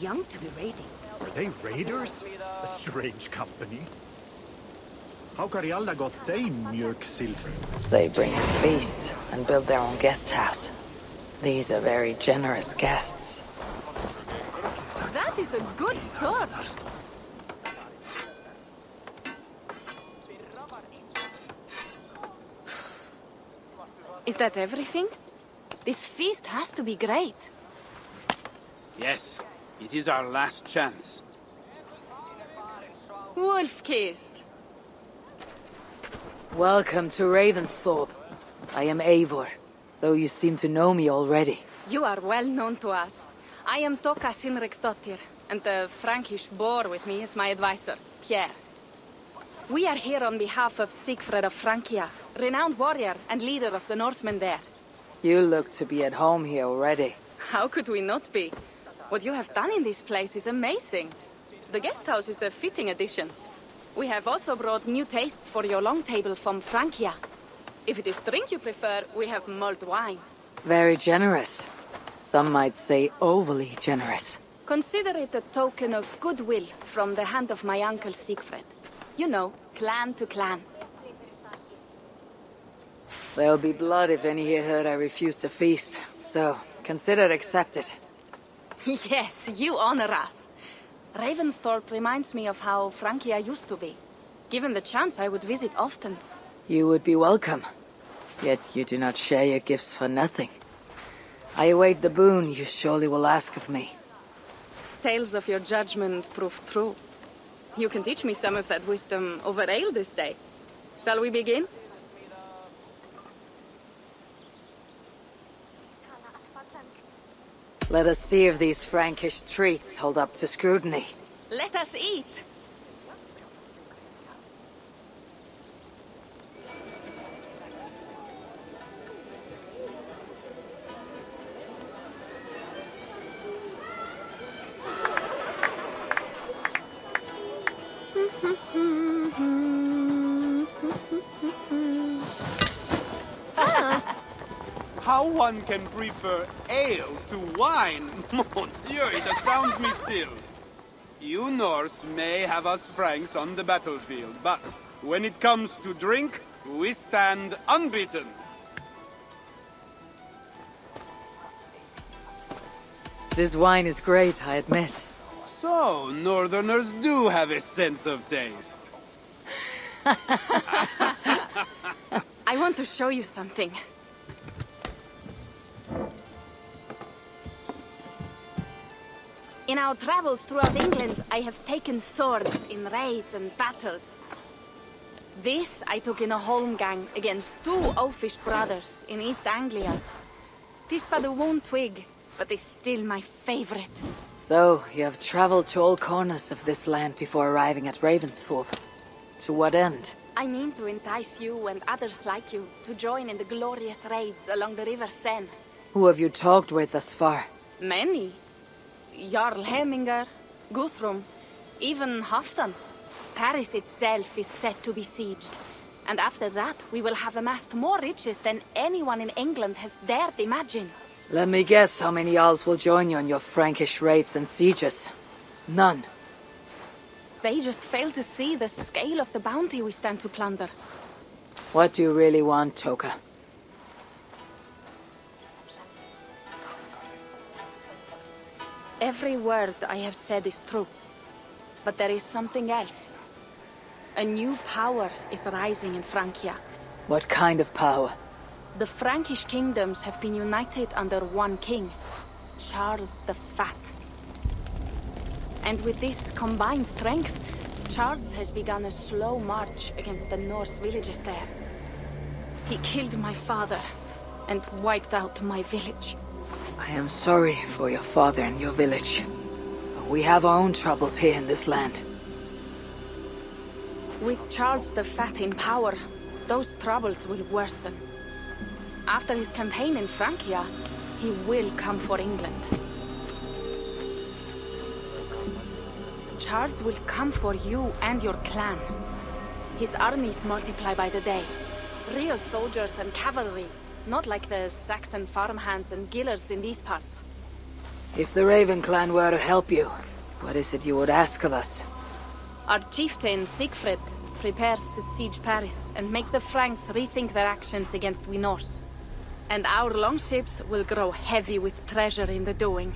Young to be raiding. Are they raiders? A strange company. How Carialda got they mjuk silver? They bring a feast and build their own guest house. These are very generous guests. That is a good sword. Is that everything? This feast has to be great. Yes, it is our last chance. Wolf-kissed. Welcome to Ravensthorpe. I am Eivor, though you seem to know me already. You are well known to us. I am Toka Sinriksdottir, and the Frankish boar with me is my advisor, Pierre. We are here on behalf of Sigfred of Frankia, renowned warrior and leader of the Northmen there. You look to be at home here already. How could we not be? What you have done in this place is amazing. The guest house is a fitting addition. We have also brought new tastes for your long table from Frankia. If it is drink you prefer, we have mulled wine. Very generous. Some might say overly generous. Consider it a token of goodwill from the hand of my uncle Sigfred. You know, clan to clan. There'll be blood if any here heard I refuse to feast, so consider it accepted. Yes, you honor us. Ravensthorpe reminds me of how Francia used to be. Given the chance, I would visit often. You would be welcome. Yet you do not share your gifts for nothing. I await the boon you surely will ask of me. Tales of your judgment prove true. You can teach me some of that wisdom over ale this day. Shall we begin? Let us see if these Frankish treats hold up to scrutiny. Let us eat! How one can prefer ale to wine? Mon Dieu, it astounds me still. You Norse may have us Franks on the battlefield, but when it comes to drink, we stand unbeaten. This wine is great, I admit. So, Northerners do have a sense of taste. I want to show you something. In our travels throughout England, I have taken swords in raids and battles. This I took in a holmgang against two oafish brothers in East Anglia. Tis but a worn twig, but is still my favorite. So, you have traveled to all corners of this land before arriving at Ravensthorpe. To what end? I mean to entice you and others like you to join in the glorious raids along the River Seine. Who have you talked with thus far? Many. Jarl Hemminger, Guthrum, even Halfdan. Paris itself is set to be besieged. And after that, we will have amassed more riches than anyone in England has dared imagine. Let me guess how many Jarls will join you on your Frankish raids and sieges. None. They just fail to see the scale of the bounty we stand to plunder. What do you really want, Toka? Every word I have said is true. But there is something else. A new power is rising in Francia. What kind of power? The Frankish kingdoms have been united under one king, Charles the Fat. And with this combined strength, Charles has begun a slow march against the Norse villages there. He killed my father and wiped out my village. I am sorry for your father and your village. We have our own troubles here in this land. With Charles the Fat in power, those troubles will worsen. After his campaign in Francia, he will come for England. Charles will come for you and your clan. His armies multiply by the day. Real soldiers and cavalry, not like the Saxon farmhands and gillers in these parts. If the Raven clan were to help you, what is it you would ask of us? Our chieftain, Siegfried, prepares to siege Paris and make the Franks rethink their actions against we Norse. And our longships will grow heavy with treasure in the doing.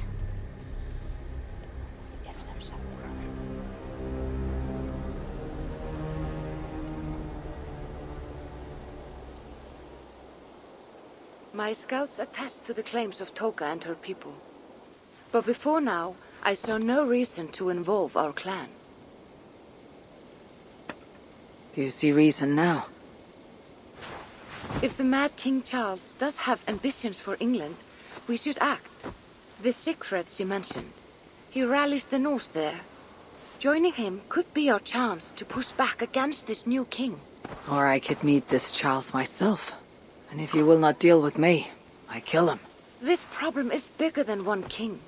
My scouts attest to the claims of Toka and her people. But before now, I saw no reason to involve our clan. Do you see reason now? If the Mad King Charles does have ambitions for England, we should act. The Siegfried you mentioned, he rallies the Norse there. Joining him could be our chance to push back against this new king. Or I could meet this Charles myself. And if you will not deal with me, I kill him. This problem is bigger than one king.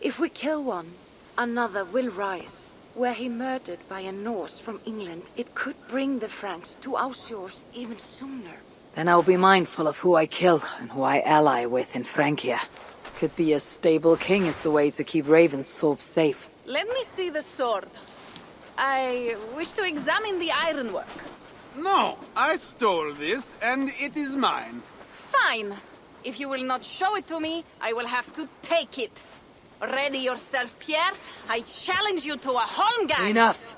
If we kill one, another will rise. Were he murdered by a Norse from England, it could bring the Franks to our shores even sooner. Then I'll be mindful of who I kill and who I ally with in Francia. Could be a stable king is the way to keep Ravensthorpe safe. Let me see the sword. I wish to examine the ironwork. No, I stole this, and it is mine. Fine. If you will not show it to me, I will have to take it. Ready yourself, Pierre. I challenge you to a holmgang. Enough!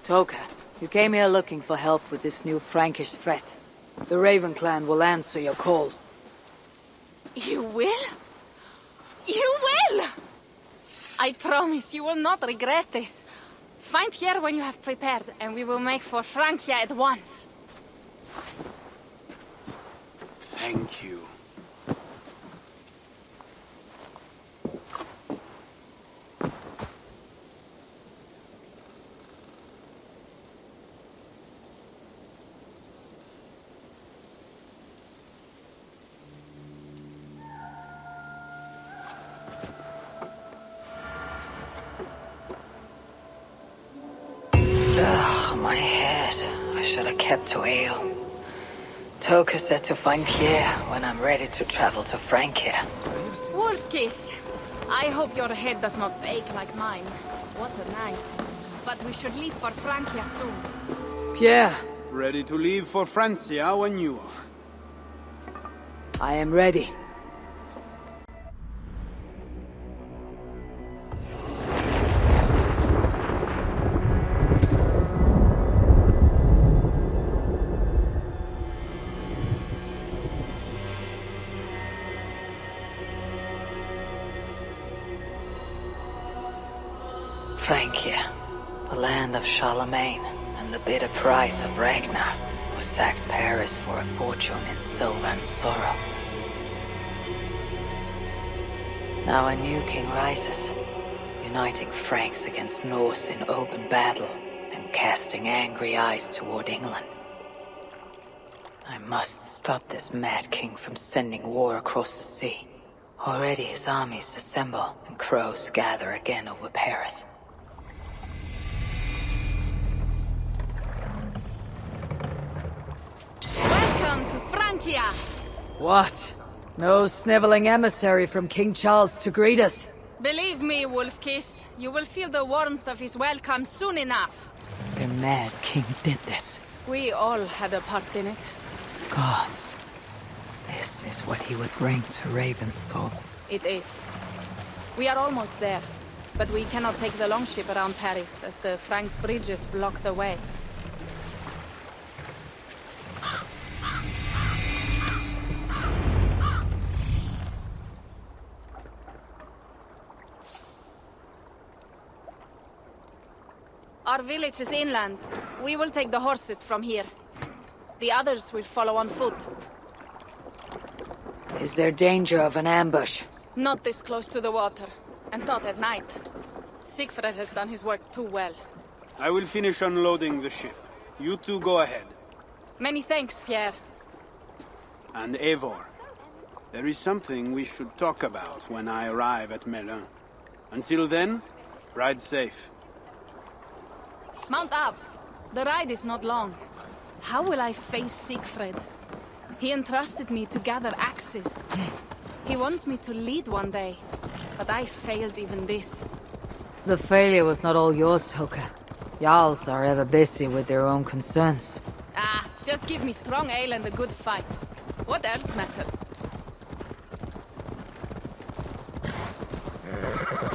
Toka, you came here looking for help with this new Frankish threat. The Raven clan will answer your call. You will? You will! I promise you will not regret this. Find Pierre when you have prepared, and we will make for Frankia at once. Thank you. My head. I should have kept to ale. Toka said to find Pierre when I'm ready to travel to Frankia. Wolf-kissed. I hope your head does not ache like mine. What a night. But we should leave for Francia soon. Pierre, Ready to leave for Francia when you are. I am ready. Frankia, the land of Charlemagne, and the bitter price of Ragnar, who sacked Paris for a fortune in silver and sorrow. Now a new king rises, uniting Franks against Norse in open battle, and casting angry eyes toward England. I must stop this mad king from sending war across the sea. Already his armies assemble, and crows gather again over Paris. Welcome to Francia! What? No sniveling emissary from King Charles to greet us? Believe me, Wolf-kissed, you will feel the warmth of his welcome soon enough. The Mad King did this. We all had a part in it. Gods. This is what he would bring to Ravensthorpe. It is. We are almost there, but we cannot take the longship around Paris as the Franks' bridges block the way. Our village is inland. We will take the horses from here. The others will follow on foot. Is there danger of an ambush? Not this close to the water, and not at night. Siegfried has done his work too well. I will finish unloading the ship. You two go ahead. Many thanks, Pierre. And Eivor, there is something we should talk about when I arrive at Melun. Until then, ride safe. Mount up. The ride is not long. How will I face Siegfried? He entrusted me to gather axes. He wants me to lead one day. but I failed even this. The failure was not all yours, Toka. Jarls are ever busy with their own concerns. Ah, just give me strong ale and a good fight. What else matters?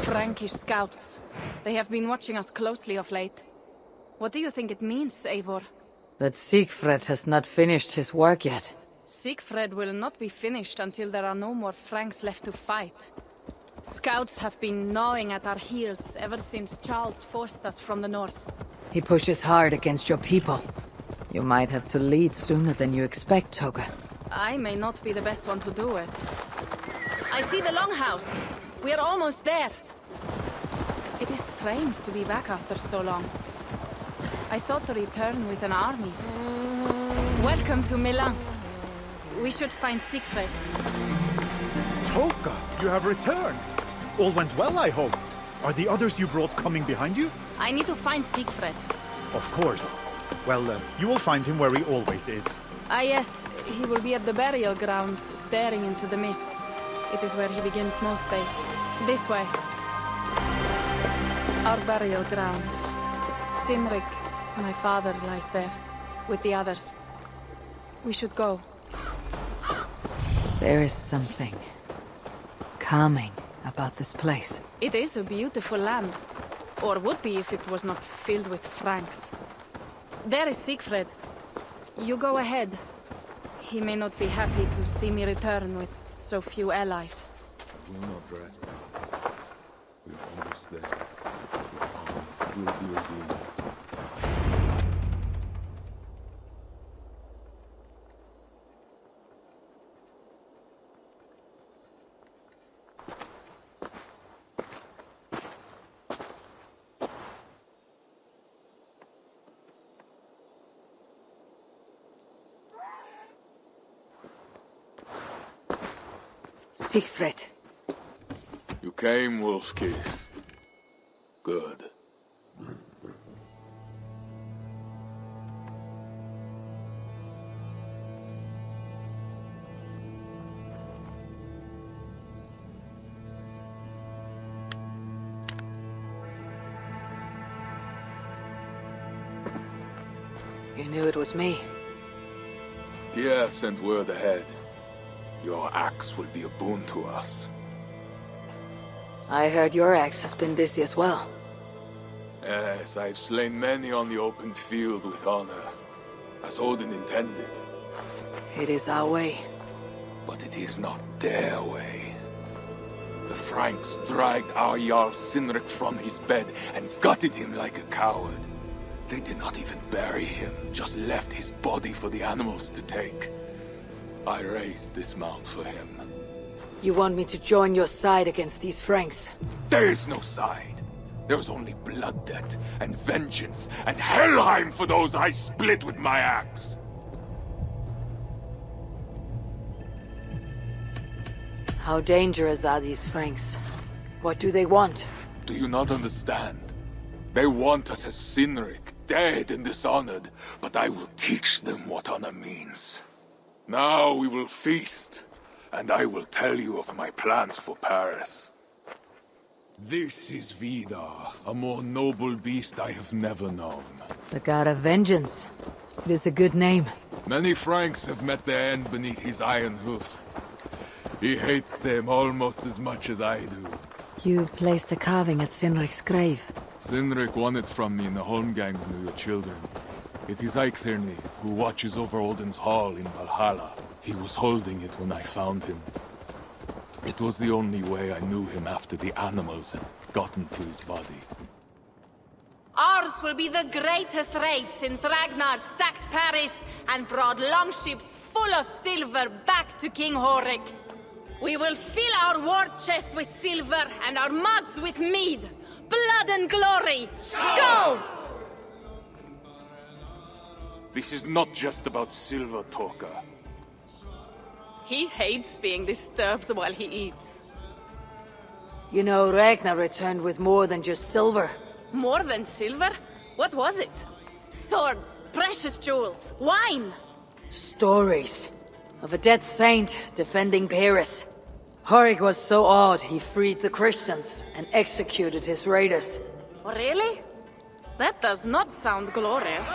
Frankish scouts. They have been watching us closely of late. What do you think it means, Eivor? That Siegfried has not finished his work yet. Siegfried will not be finished until there are no more Franks left to fight. Scouts have been gnawing at our heels ever since Charles forced us from the north. He pushes hard against your people. You might have to lead sooner than you expect, Toga. I may not be the best one to do it. I see the longhouse. We are almost there. It is strange to be back after so long. I thought to return with an army. Welcome to Milan. We should find Siegfried. Toka, you have returned. All went well, I hope. Are the others you brought coming behind you? I need to find Siegfried. Of course. Well, you will find him where he always is. Ah yes, he will be at the burial grounds, staring into the mist. It is where he begins most days. This way. Our burial grounds. Sinrik, my father, lies there, with the others. We should go. There is something calming about this place. It is a beautiful land. Or would be if it was not filled with Franks. There is Siegfried. You go ahead. He may not be happy to see me return with so few allies. Will not rest. We are almost there. The army will be redeemed. Siegfried. You came, wolf-kissed. Good. You knew it was me. Pierre sent word ahead. Your axe will be a boon to us. I heard your axe has been busy as well. Yes, I've slain many on the open field with honor, as Odin intended. It is our way. But it is not their way. The Franks dragged our Jarl Sinrik from his bed and gutted him like a coward. They did not even bury him, just left his body for the animals to take. I raised this mound for him. You want me to join your side against these Franks? There is no side. There is only blood debt, and vengeance, and Helheim for those I split with my axe. How dangerous are these Franks? What do they want? Do you not understand? They want us as Sinrik, dead and dishonored, but I will teach them what honor means. Now we will feast, and I will tell you of my plans for Paris. This is Vidar, a more noble beast I have never known. The god of vengeance. It is a good name. Many Franks have met their end beneath his iron hoofs. He hates them almost as much as I do. You placed a carving at Sinrik's grave. Sinrik won it from me in the Holmgang when we were children. It is Eiktherni, who watches over Odin's hall in Valhalla. He was holding it when I found him. It was the only way I knew him after the animals had gotten to his body. Ours will be the greatest raid since Ragnar sacked Paris and brought longships full of silver back to King Horik. We will fill our war chest with silver and our mugs with mead. Blood and glory! Skull! This is not just about silver, Toka. He hates being disturbed while he eats. You know, Ragnar returned with more than just silver. More than silver? What was it? Swords, precious jewels, wine! Stories of a dead saint defending Paris. Horik was so odd, he freed the Christians and executed his raiders. Really? That does not sound glorious.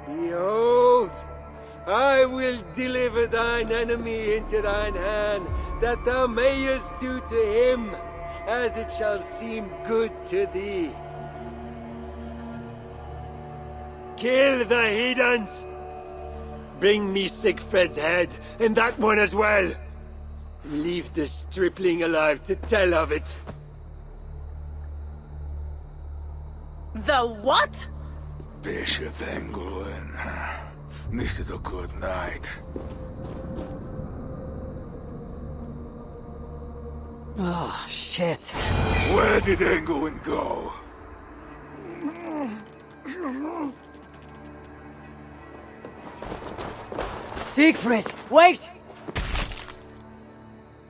Behold, I will deliver thine enemy into thine hand, that thou mayest do to him as it shall seem good to thee. Kill the heathens! Bring me Sigfred's head, and that one as well! Leave the stripling alive to tell of it. The what? Bishop Engelwin. This is a good night. Oh, shit. Where did Engelwin go? Siegfried, wait!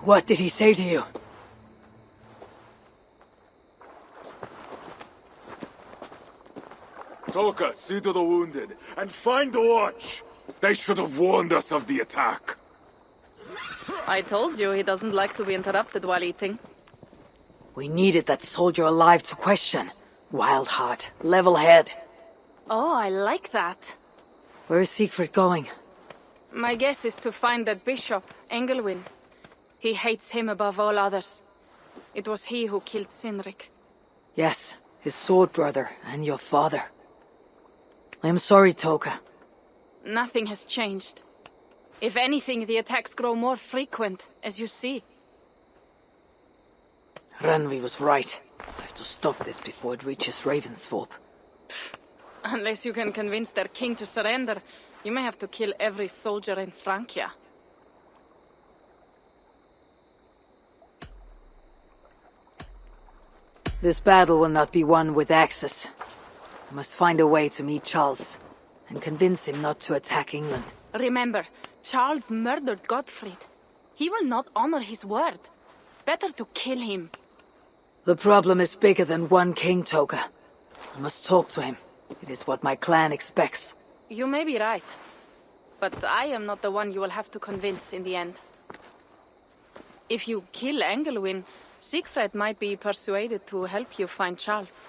What did he say to you? Toka, see to the wounded, and find the watch! They should have warned us of the attack. I told you he doesn't like to be interrupted while eating. We needed that soldier alive to question. Wild heart, level head. Oh, I like that. Where is Siegfried going? My guess is to find that bishop, Engelwin. He hates him above all others. It was he who killed Sinric. Yes, his sword brother and your father. I am sorry, Toka. Nothing has changed. If anything, the attacks grow more frequent, as you see. Randvi was right. I have to stop this before it reaches Ravensthorpe. Unless you can convince their king to surrender, you may have to kill every soldier in Francia. This battle will not be won with axes. I must find a way to meet Charles, and convince him not to attack England. Remember, Charles murdered Godfrey. He will not honor his word. Better to kill him. The problem is bigger than one king, Toka. I must talk to him. It is what my clan expects. You may be right. But I am not the one you will have to convince in the end. If you kill Engelwin, Siegfried might be persuaded to help you find Charles.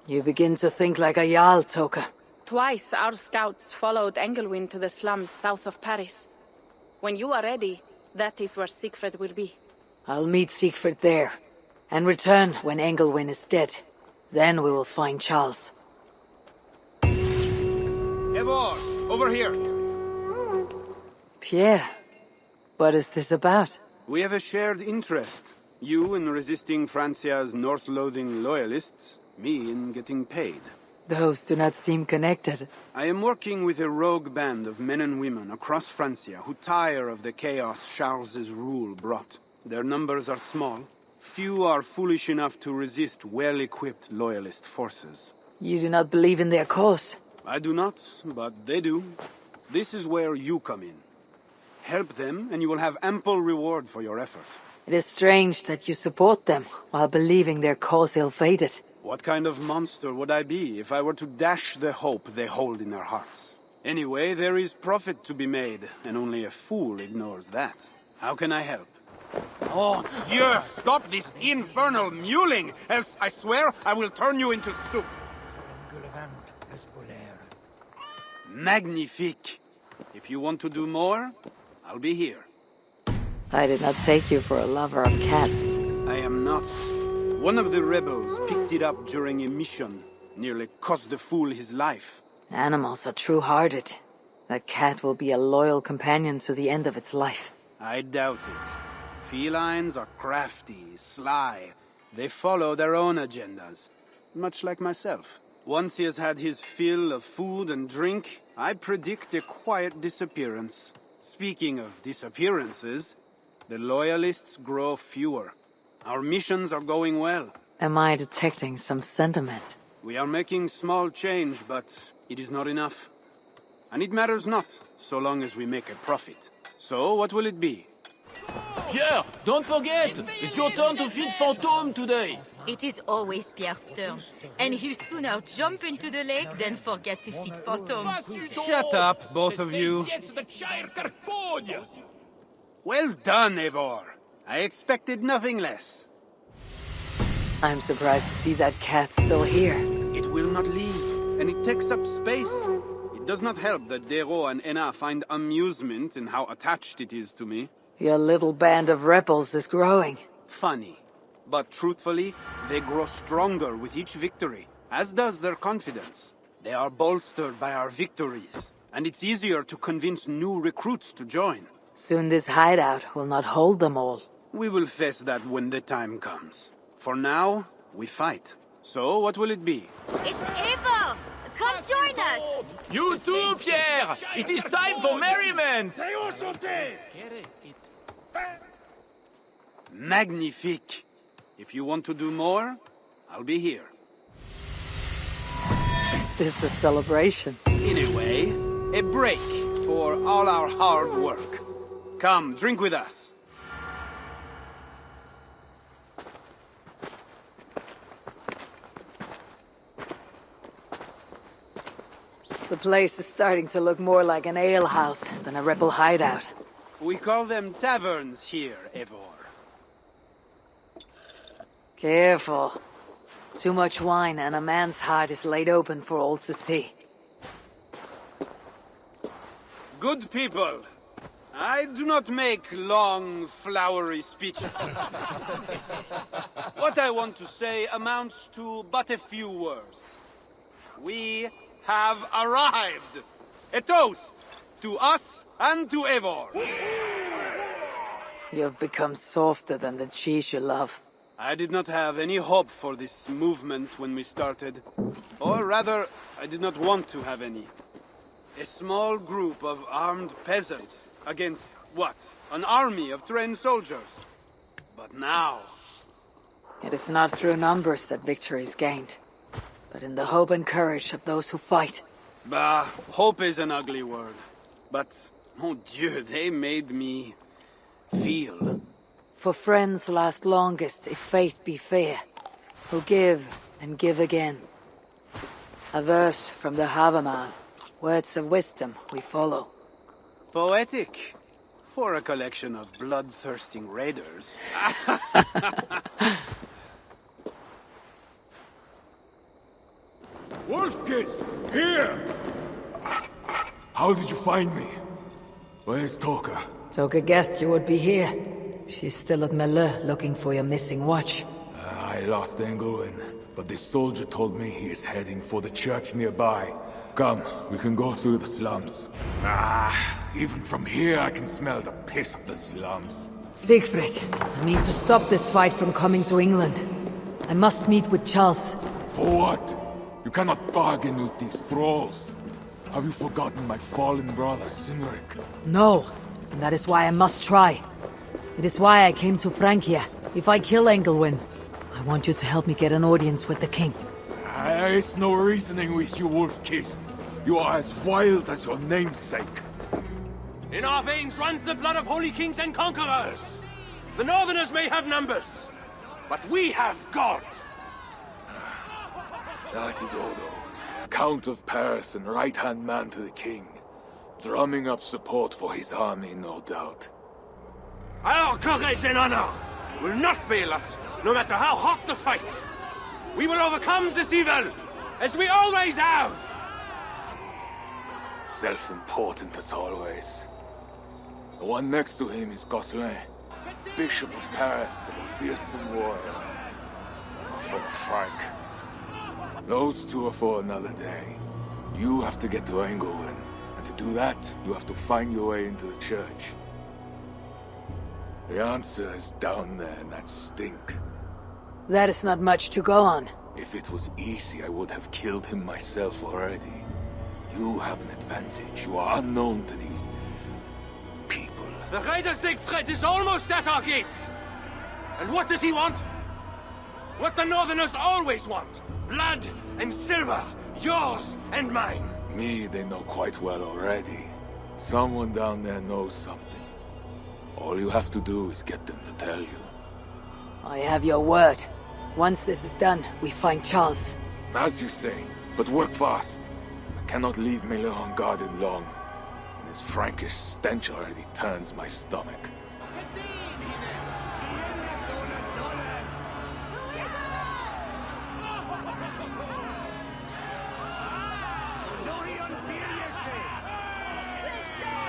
You begin to think like a Jarl, Toka. Twice our scouts followed Engelwin to the slums south of Paris. When you are ready, that is where Siegfried will be. I'll meet Siegfried there, and return when Engelwin is dead. Then we will find Charles. Eivor, over here. Pierre, what is this about? We have a shared interest. You in resisting Francia's Norse-loathing loyalists, me in getting paid. Those do not seem connected. I am working with a rogue band of men and women across Francia who tire of the chaos Charles's rule brought. Their numbers are small. Few are foolish enough to resist well-equipped loyalist forces. You do not believe in their cause? I do not, but they do. This is where you come in. Help them, and you will have ample reward for your effort. It is strange that you support them, while believing their cause ill-fated. What kind of monster would I be if I were to dash the hope they hold in their hearts? Anyway, there is profit to be made, and only a fool ignores that. How can I help? Oh, Dieu! Stop this infernal mewling, else I swear I will turn you into soup. Magnifique! If you want to do more, I'll be here. I did not take you for a lover of cats. I am not. One of the rebels picked it up during a mission. Nearly cost the fool his life. Animals are true-hearted. That cat will be a loyal companion to the end of its life. I doubt it. Felines are crafty, sly. They follow their own agendas. Much like myself. Once he has had his fill of food and drink, I predict a quiet disappearance. Speaking of disappearances, the loyalists grow fewer. Our missions are going well. Am I detecting some sentiment? We are making small change, but it is not enough. And it matters not, so long as we make a profit. So, what will it be? Pierre, don't forget! It's your turn to feed Phantom today! It is always Pierre's turn, and he'll sooner jump into the lake than forget to feed Phantom. Shut up, both of you. Well done, Eivor. I expected nothing less. I'm surprised to see that cat still here. It will not leave, and it takes up space. It does not help that Dero and Enna find amusement in how attached it is to me. Your little band of rebels is growing. Funny. But truthfully, they grow stronger with each victory, as does their confidence. They are bolstered by our victories, and it's easier to convince new recruits to join. Soon this hideout will not hold them all. We will face that when the time comes. For now, we fight. So, what will it be? It's Eivor! Come join us! You too, Pierre! It is time for merriment! Magnifique! If you want to do more, I'll be here. Is this a celebration? In a way, a break for all our hard work. Come, drink with us. The place is starting to look more like an alehouse than a rebel hideout. We call them taverns here, Eivor. Careful. Too much wine and a man's heart is laid open for all to see. Good people. I do not make long, flowery speeches. What I want to say amounts to but a few words. We have arrived! A toast to us and to Eivor. You have become softer than the cheese you love. I did not have any hope for this movement when we started. Or rather, I did not want to have any. A small group of armed peasants against, what? An army of trained soldiers. But now... It is not through numbers that victory is gained, but in the hope and courage of those who fight. Bah, hope is an ugly word. But, mon Dieu, they made me... feel. For friends last longest if fate be fair, who give and give again. A verse from the Havamal, words of wisdom we follow. Poetic. For a collection of bloodthirsting raiders. Wolfkist! Here! How did you find me? Where's Toka? Toka guessed you would be here. She's still at Melle looking for your missing watch. I lost Engulwin, but this soldier told me he is heading for the church nearby. Come, we can go through the slums. Even from here I can smell the piss of the slums. Siegfried, I mean to stop this fight from coming to England. I must meet with Charles. For what? You cannot bargain with these thralls. Have you forgotten my fallen brother, Cynric? No, and that is why I must try. It is why I came to Frankia. If I kill Engelwin, I want you to help me get an audience with the king. There is no reasoning with you, Wolfkist. You are as wild as your namesake. In our veins runs the blood of holy kings and conquerors. The Northerners may have numbers, but we have God. That is Odo, Count of Paris and right-hand man to the king. Drumming up support for his army, no doubt. Our courage and honor will not fail us, no matter how hot the fight. We will overcome this evil, as we always have. Self-important as always. The one next to him is Gosselin, Bishop of Paris and a fearsome warrior. From Frank. Those two are for another day. You have to get to Engelwin, and to do that, you have to find your way into the church. The answer is down there in that stink. That is not much to go on. If it was easy, I would have killed him myself already. You have an advantage. You are unknown to these... people. The Raider Siegfried is almost at our gates. And what does he want? What the Northerners always want. Blood and silver. Yours and mine. Me, they know quite well already. Someone down there knows something. All you have to do is get them to tell you. I have your word. Once this is done, we find Charles. As you say, but work fast. I cannot leave Miller unguarded long. This Frankish stench already turns my stomach.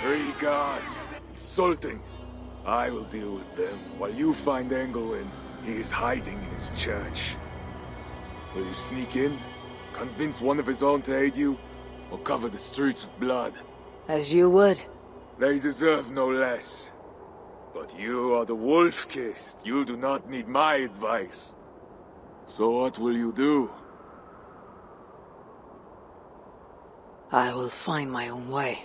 Three guards. Insulting. I will deal with them, while you find Engelwin. He is hiding in his church. Will you sneak in, convince one of his own to aid you, or cover the streets with blood? As you would. They deserve no less. But you are the wolf-kissed. You do not need my advice. So what will you do? I will find my own way.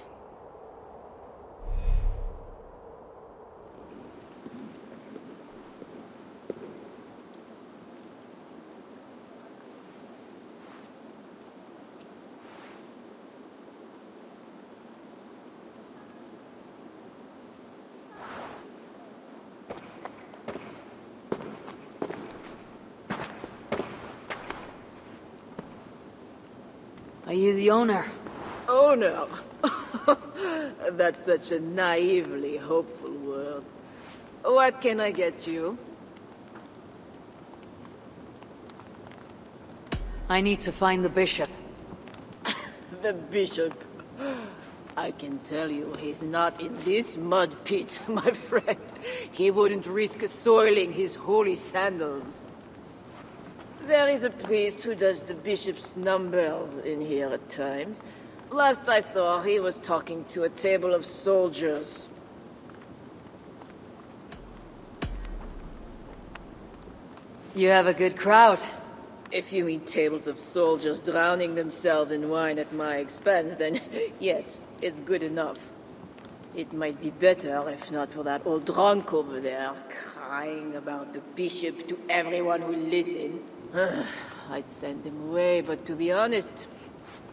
Are you the owner? Owner? That's such a naively hopeful word. What can I get you? I need to find the bishop. The bishop? I can tell you he's not in this mud pit, my friend. He wouldn't risk soiling his holy sandals. There is a priest who does the bishop's numbers in here at times. Last I saw, he was talking to a table of soldiers. You have a good crowd. If you mean tables of soldiers drowning themselves in wine at my expense, then yes, it's good enough. It might be better if not for that old drunk over there, crying about the bishop to everyone who listens. I'd send him away, but to be honest,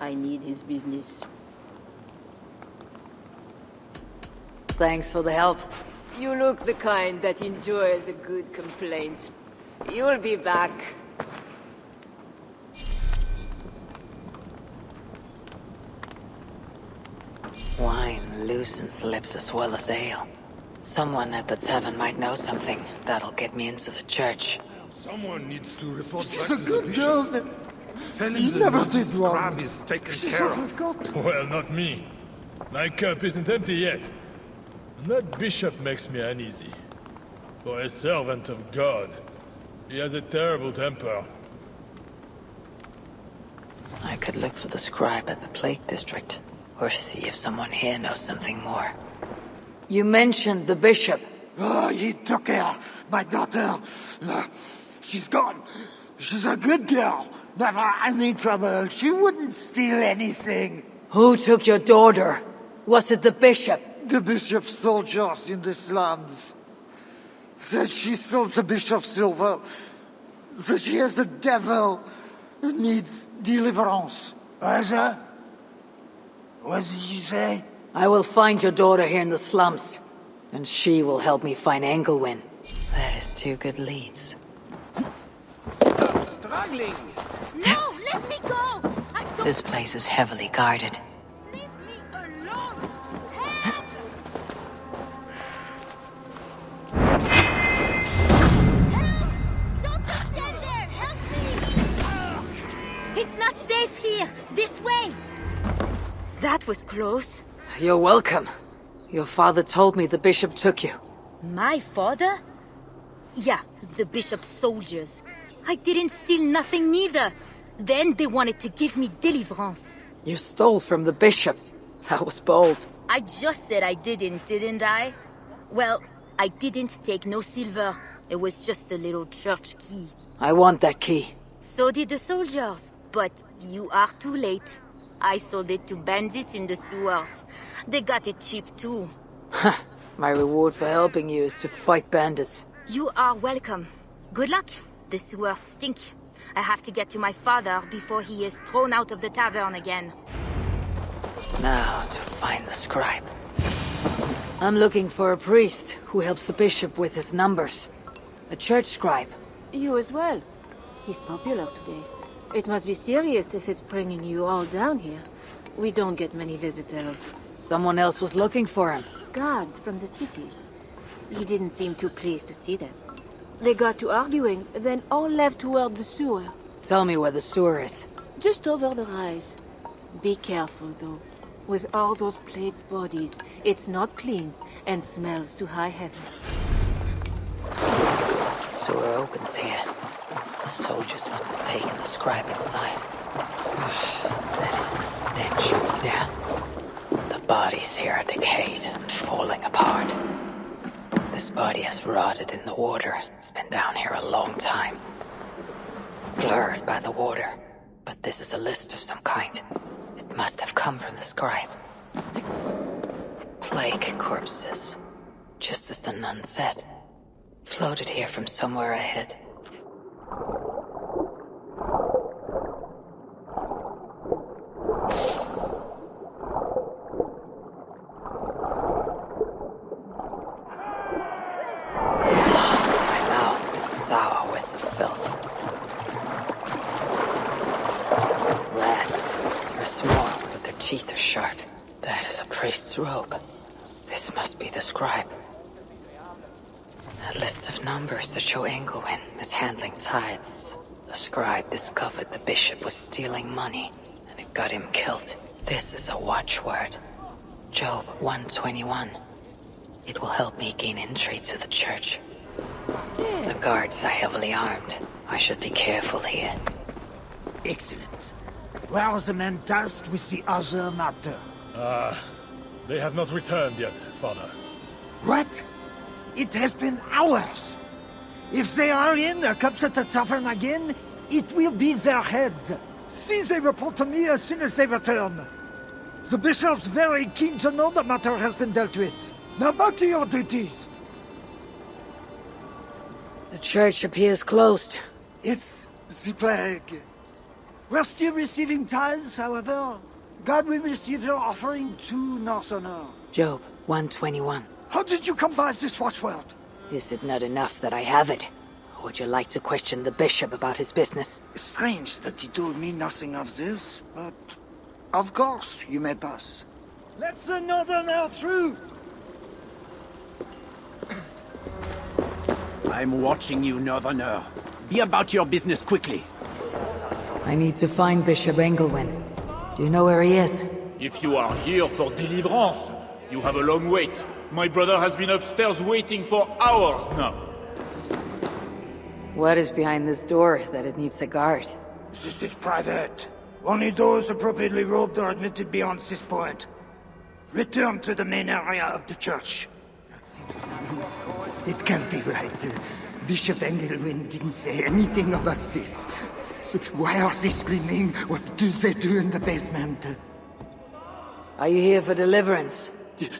I need his business. Thanks for the help. You look the kind that enjoys a good complaint. You'll be back. Wine loosens lips as well as ale. Someone at the tavern might know something that'll get me into the church. Someone needs to report back She's to a the good bishop. girl. Tell him You the never Moses did wrong. scrab is taken She's care what of. I've got. Well, not me. My cup isn't empty yet. And that bishop makes me uneasy. For a servant of God, he has a terrible temper. I could look for the scribe at the Plague District, or see if someone here knows something more. You mentioned the bishop. Oh, he took her, my daughter. She's gone. She's a good girl. Never any trouble. She wouldn't steal anything. Who took your daughter? Was it the bishop? The bishop's soldiers in the slums. Said she stole the bishop's silver. That she has the devil and needs deliverance. What did you say? I will find your daughter here in the slums, and she will help me find Engelwin. That is two good leads. Struggling! No, let me go! I don't This place is heavily guarded. leave me alone! Help! Help! Don't just stand there! Help me! It's not safe here! This way! That was close. You're welcome. Your father told me the bishop took you. My father? Yeah, the bishop's soldiers. I didn't steal nothing neither. Then they wanted to give me deliverance. You stole from the bishop. That was bold. I just said I didn't I? Well, I didn't take no silver. It was just a little church key. I want that key. So did the soldiers. But you are too late. I sold it to bandits in the sewers. They got it cheap too. My reward for helping you is to fight bandits. You are welcome. Good luck. The sewers stink. I have to get to my father before he is thrown out of the tavern again. Now to find the scribe. I'm looking for a priest who helps the bishop with his numbers. A church scribe. You as well. He's popular today. It must be serious if it's bringing you all down here. We don't get many visitors. Someone else was looking for him. Guards from the city. He didn't seem too pleased to see them. They got to arguing, then all left toward the sewer. Tell me where the sewer is. Just over the rise. Be careful, though. With all those plagued bodies, it's not clean and smells to high heaven. The sewer opens here. The soldiers must have taken the scribe inside. That is the stench of death. The bodies here are decayed and falling apart. This body has rotted in the water. It's been down here a long time. Blurred by the water. But this is a list of some kind. It must have come from the scribe. Plague corpses. Just as the nun said. Floated here from somewhere ahead. My mouth is sour with the filth. Rats are small, but their teeth are sharp. That is a priest's robe. This must be the scribe. A list of numbers that show Englewen is handling tithes. The scribe discovered the bishop was stealing money, and it got him killed. This is a watchword. Job 121. It will help me gain entry to the church. The guards are heavily armed. I should be careful here. Excellent. Where are the men tasked with the other matter? They have not returned yet, Father. What? It has been hours. If they are in or comes at the tavern again, it will be their heads. See they report to me as soon as they return. The bishop's very keen to know the matter has been dealt with. Now back to your duties. The church appears closed. It's the plague. We're still receiving tithes, however. God will receive your offering to Northerner. Job 121. How did you come by this watchword? Is it not enough that I have it? Or would you like to question the bishop about his business? Strange that he told me nothing of this, but of course you may pass. Let the Northerner through! I'm watching you, Northerner. Be about your business quickly. I need to find Bishop Englewen. Do you know where he is? If you are here for deliverance, you have a long wait. My brother has been upstairs waiting for hours now. What is behind this door that it needs a guard? This is private. Only those appropriately robed are admitted beyond this point. Return to the main area of the church. It can't be right. Bishop Engelwin didn't say anything about this. Why are they screaming? What do they do in the basement? Are you here for deliverance?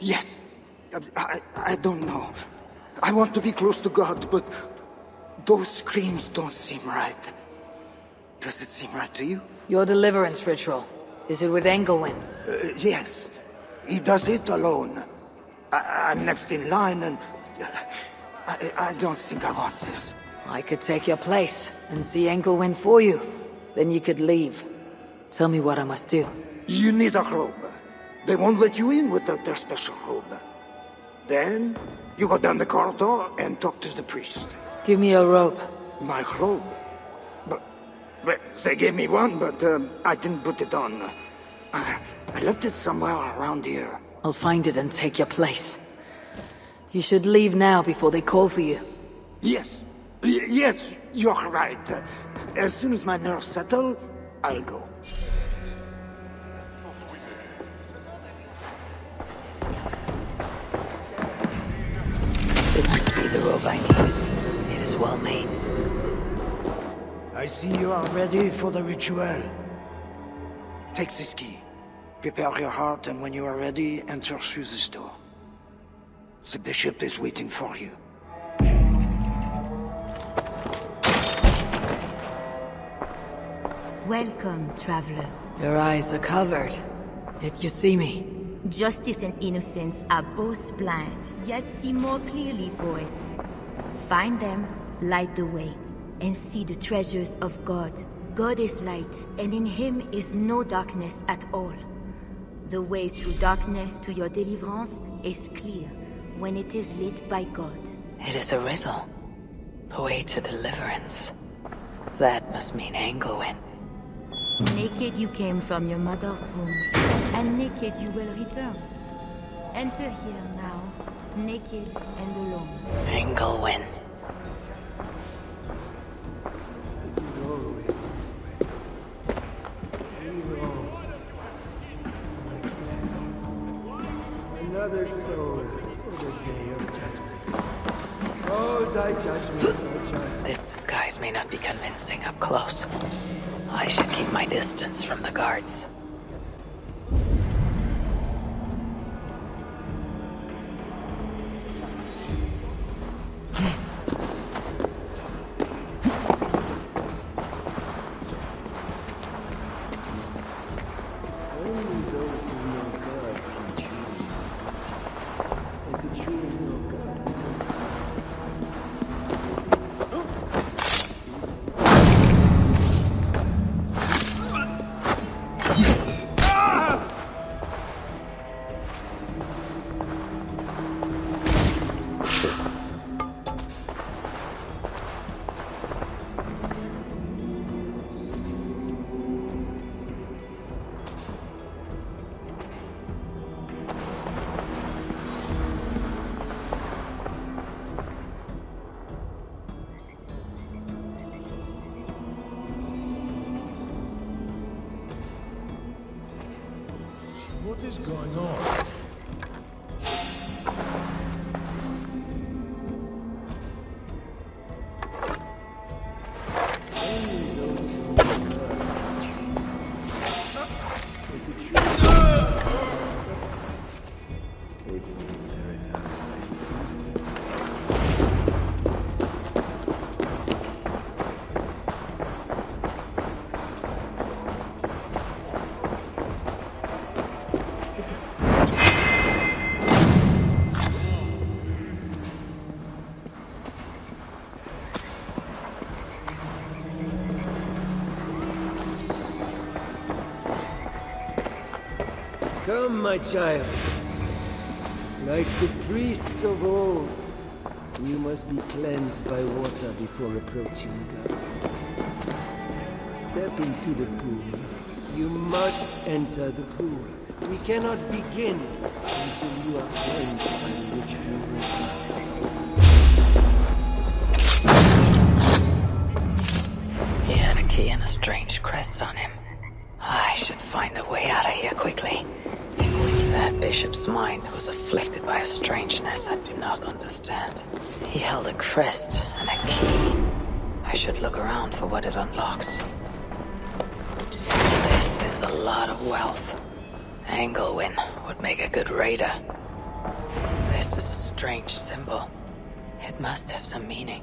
Yes. I don't know. I want to be close to God, but those screams don't seem right. Does it seem right to you? Your deliverance ritual. Is it with Engelwen? Yes. He does it alone. I'm next in line, and I don't think I want this. I could take your place and see Engelwen for you. Then you could leave. Tell me what I must do. You need a robe. They won't let you in without their special robe. Then, you go down the corridor and talk to the priest. Give me a robe. My robe? But they gave me one, but I didn't put it on. I left it somewhere around here. I'll find it and take your place. You should leave now before they call for you. Yes. Yes, you're right. As soon as my nerves settle, I'll go. This must be the robe I need. It is well made. I see you are ready for the ritual. Take this key. Prepare your heart, and when you are ready, enter through this door. The bishop is waiting for you. Welcome, traveler. Your eyes are covered, yet you see me. Justice and innocence are both blind, yet see more clearly for it. Find them, light the way, and see the treasures of God. God is light, and in him is no darkness at all. The way through darkness to your deliverance is clear when it is lit by God. It is a riddle. The way to deliverance. That must mean Engelwin. Naked you came from your mother's womb, and naked you will return. Enter here now, naked and alone. Engelwin. Another soul for the day of judgment. Oh, thy judgments are just. This disguise may not be convincing up close. I should keep my distance from the guards. What is going on? Come, my child. Like the priests of old, you must be cleansed by water before approaching God. Step into the pool. You must enter the pool. We cannot begin until you are cleansed by the ritual water. He had a key and a strange crest on him. I should find a way out of here quickly. If that bishop's mind was afflicted by a strangeness I do not understand. He held a crest and a key. I should look around for what it unlocks. This is a lot of wealth. Engelwin would make a good raider. This is a strange symbol. It must have some meaning.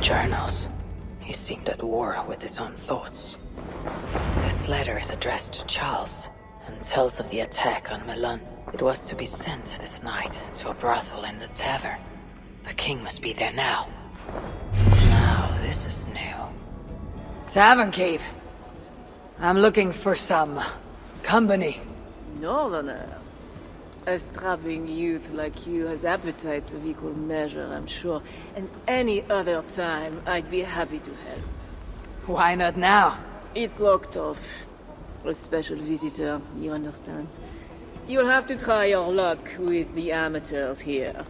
Journals. He seemed at war with his own thoughts. This letter is addressed to Charles and tells of the attack on Milan. It was to be sent this night to a brothel in the tavern. The king must be there now. Now, this is new. Tavern keep. I'm looking for some company. Northerner. A strapping youth like you has appetites of equal measure, I'm sure. And any other time, I'd be happy to help. Why not now? It's locked off. A special visitor, you understand. You'll have to try your luck with the amateurs here.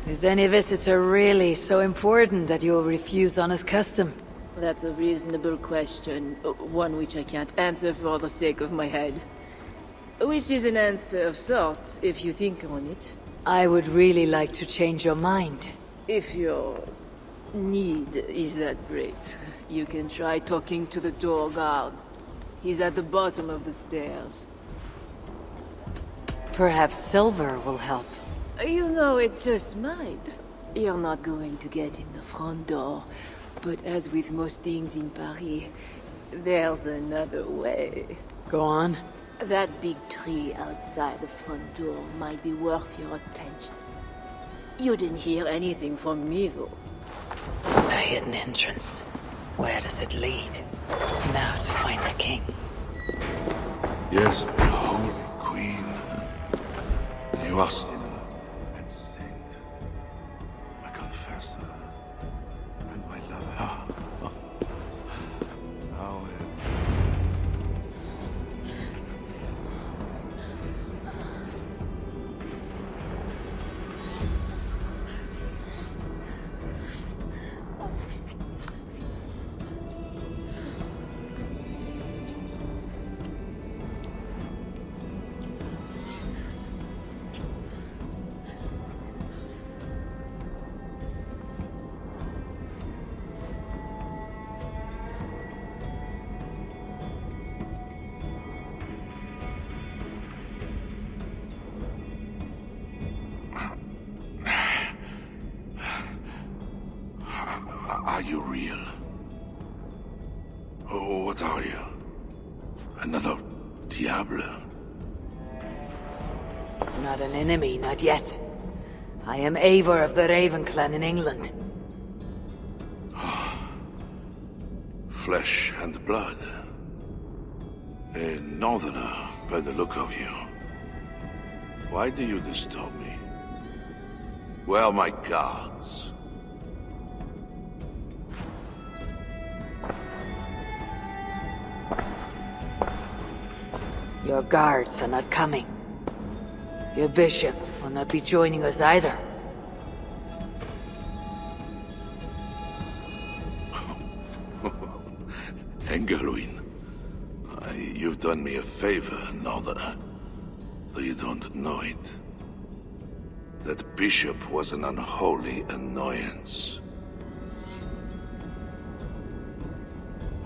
Is any visitor really so important that you'll refuse honest custom? That's a reasonable question, one which I can't answer for the sake of my head. Which is an answer of sorts, if you think on it. I would really like to change your mind. If your need is that great, you can try talking to the door guard. He's at the bottom of the stairs. Perhaps silver will help. You know, it just might. You're not going to get in the front door. But as with most things in Paris, there's another way. Go on. That big tree outside the front door might be worth your attention. You didn't hear anything from me, though. A hidden entrance. Where does it lead? Now to find the king. Yes, behold, Queen. You are sin and saint. My confessor and my lover. How are you real? Oh, what are you? Another Diablo? Not an enemy, not yet. I am Eivor of the Raven clan in England. Flesh and blood. A northerner, by the look of you. Why do you disturb me? Where are my guards? Your guards are not coming. Your bishop will not be joining us either. Engelwin, you've done me a favor, Northerner, though you don't know it. That bishop was an unholy annoyance.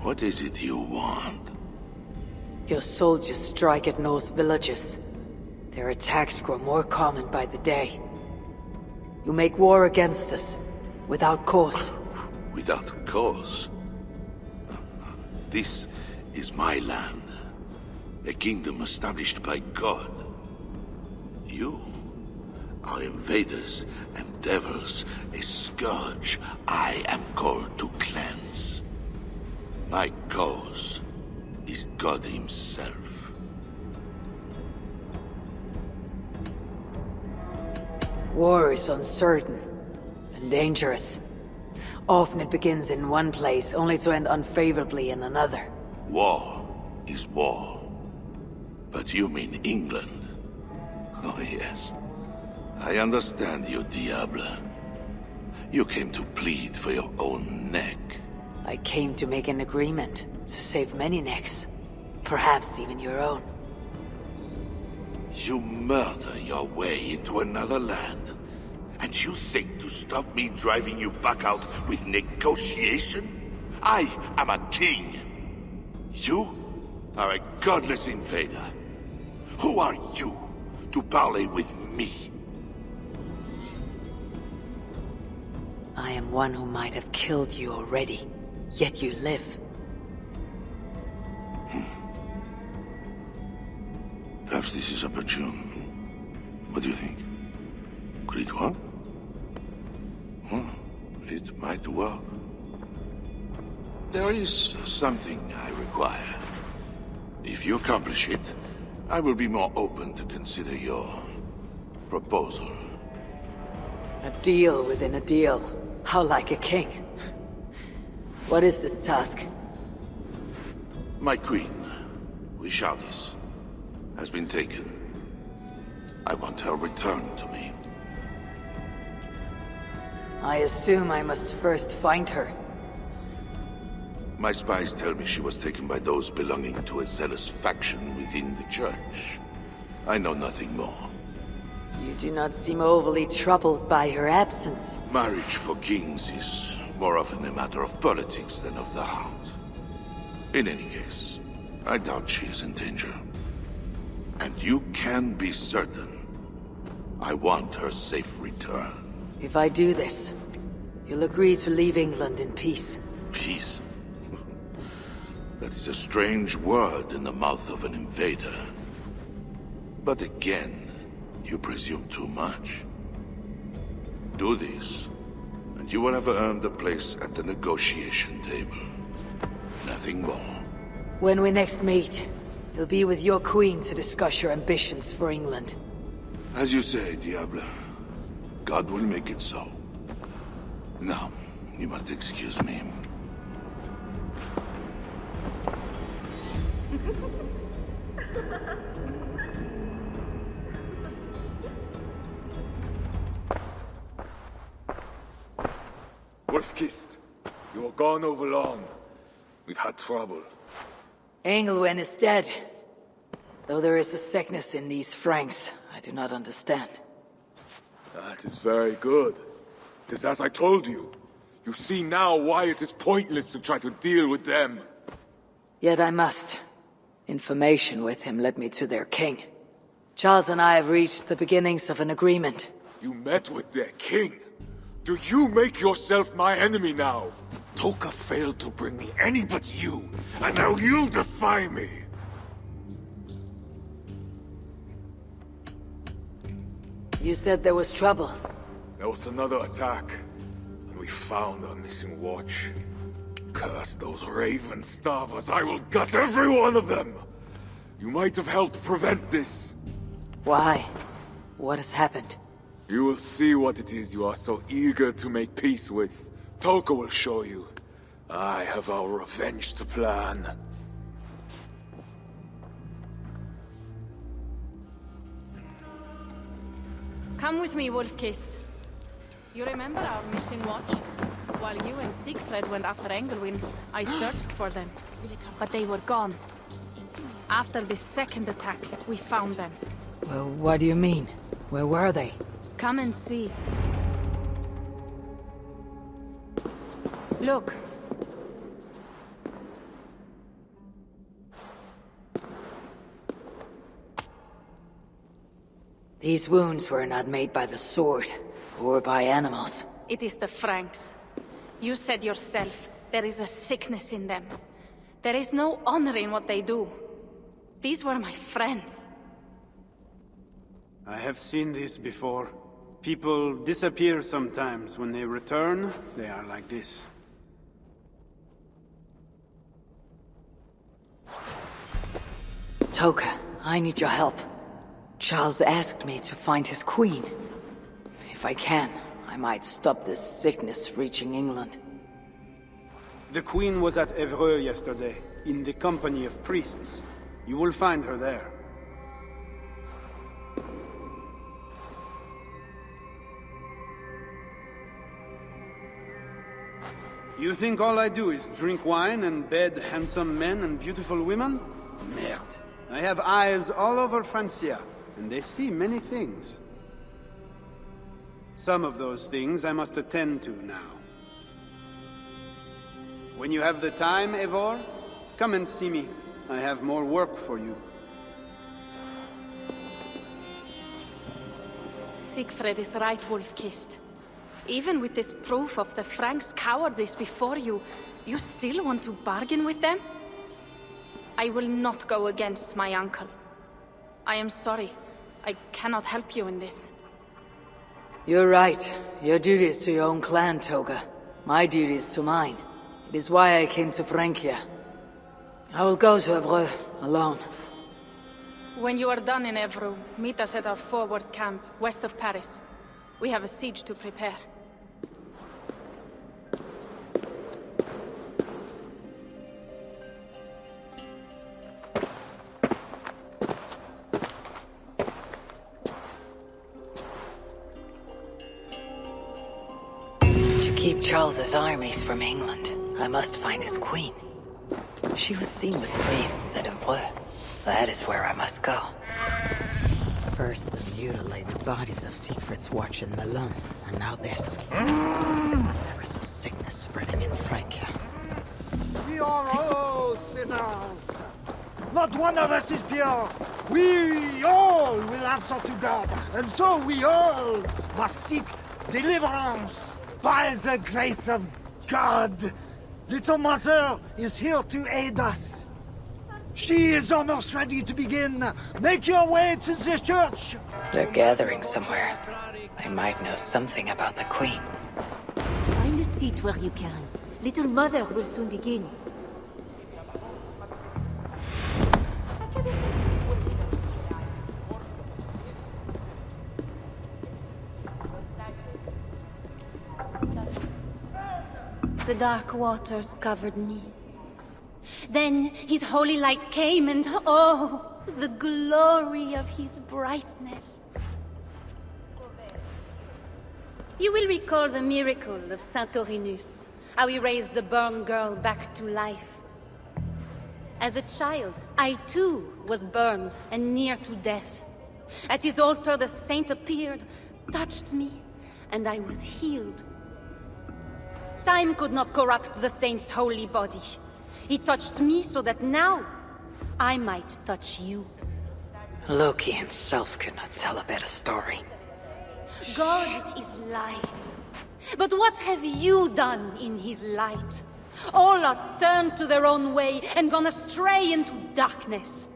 What is it you want? Your soldiers strike at Norse villages. Their attacks grow more common by the day. You make war against us, without cause. Without cause? This is my land. A kingdom established by God. You are invaders and devils, a scourge I am called to cleanse. My cause is God himself. War is uncertain and dangerous. Often it begins in one place, only to end unfavorably in another. War is war. But you mean England? Oh yes. I understand you, Diable. You came to plead for your own neck. I came to make an agreement to save many necks. Perhaps even your own. You murder your way into another land. And you think to stop me driving you back out with negotiation? I am a king. You are a godless invader. Who are you to parley with me? I am one who might have killed you already, yet you live. Perhaps this is opportune. What do you think? Could it work? It might work. There is something I require. If you accomplish it, I will be more open to consider your proposal. A deal within a deal. How like a king. What is this task? My queen, Richardis, has been taken. I want her returned to me. I assume I must first find her. My spies tell me she was taken by those belonging to a zealous faction within the church. I know nothing more. You do not seem overly troubled by her absence. Marriage for kings is more often a matter of politics than of the heart. In any case, I doubt she is in danger. And you can be certain I want her safe return. If I do this, you'll agree to leave England in peace. Peace? That is a strange word in the mouth of an invader. But again, you presume too much. Do this, and you will have earned a place at the negotiation table. Nothing more. When we next meet, you'll be with your queen to discuss your ambitions for England. As you say, Diable. God will make it so. Now, you must excuse me. Wolf-Kissed, you were gone over long. We've had trouble. Engelwen is dead. Though there is a sickness in these Franks, I do not understand. That is very good. It is as I told you. You see now why it is pointless to try to deal with them. Yet I must. Information with him led me to their king. Charles and I have reached the beginnings of an agreement. You met with their king? Do you make yourself my enemy now? Toka failed to bring me any but you, and now you defy me! You said there was trouble. There was another attack, and we found our missing watch. Curse those raven starvers, I will gut every one of them! You might have helped prevent this. Why? What has happened? You will see what it is you are so eager to make peace with. Toka will show you. I have our revenge to plan. Come with me, Wolf-Kissed. You remember our missing watch? While you and Siegfried went after Engelwin, I searched for them. But they were gone. After the second attack, we found them. Well, what do you mean? Where were they? Come and see. Look. These wounds were not made by the sword, or by animals. It is the Franks. You said yourself, there is a sickness in them. There is no honor in what they do. These were my friends. I have seen this before. People disappear sometimes. When they return, they are like this. Toka, I need your help. Charles asked me to find his queen. If I can, I might stop this sickness reaching England. The queen was at Evreux yesterday, in the company of priests. You will find her there. You think all I do is drink wine and bed handsome men and beautiful women? Merde. I have eyes all over Francia, and they see many things. Some of those things I must attend to now. When you have the time, Eivor, come and see me. I have more work for you. Siegfried is right, Wolf-Kissed. Even with this proof of the Franks' cowardice before you, you still want to bargain with them? I will not go against my uncle. I am sorry. I cannot help you in this. You're right. Your duty is to your own clan, Toga. My duty is to mine. It is why I came to Frankia. I will go to Evreux, alone. When you are done in Evreux, meet us at our forward camp, west of Paris. We have a siege to prepare. To keep Charles's armies from England, I must find his queen. She was seen with priests at Evreux. That is where I must go. First, the mutilated bodies of Siegfried's watch in Melun, and now this. There is a sickness spreading in Frankia. We are all sinners. Not one of us is pure. We all will answer to God, and so we all must seek deliverance by the grace of God. Little Mother is here to aid us. She is almost ready to begin. Make your way to the church. They're gathering somewhere. They might know something about the Queen. Find a seat where you can. Little Mother will soon begin. The dark waters covered me. Then his holy light came and oh, the glory of his brightness. You will recall the miracle of Santorinus, how he raised the burned girl back to life. As a child, I too was burned and near to death. At his altar the saint appeared, touched me, and I was healed. Time could not corrupt the saint's holy body. He touched me so that now I might touch you. Loki himself could not tell a better story. God is light. But what have you done in his light? All are turned to their own way and gone astray into darkness.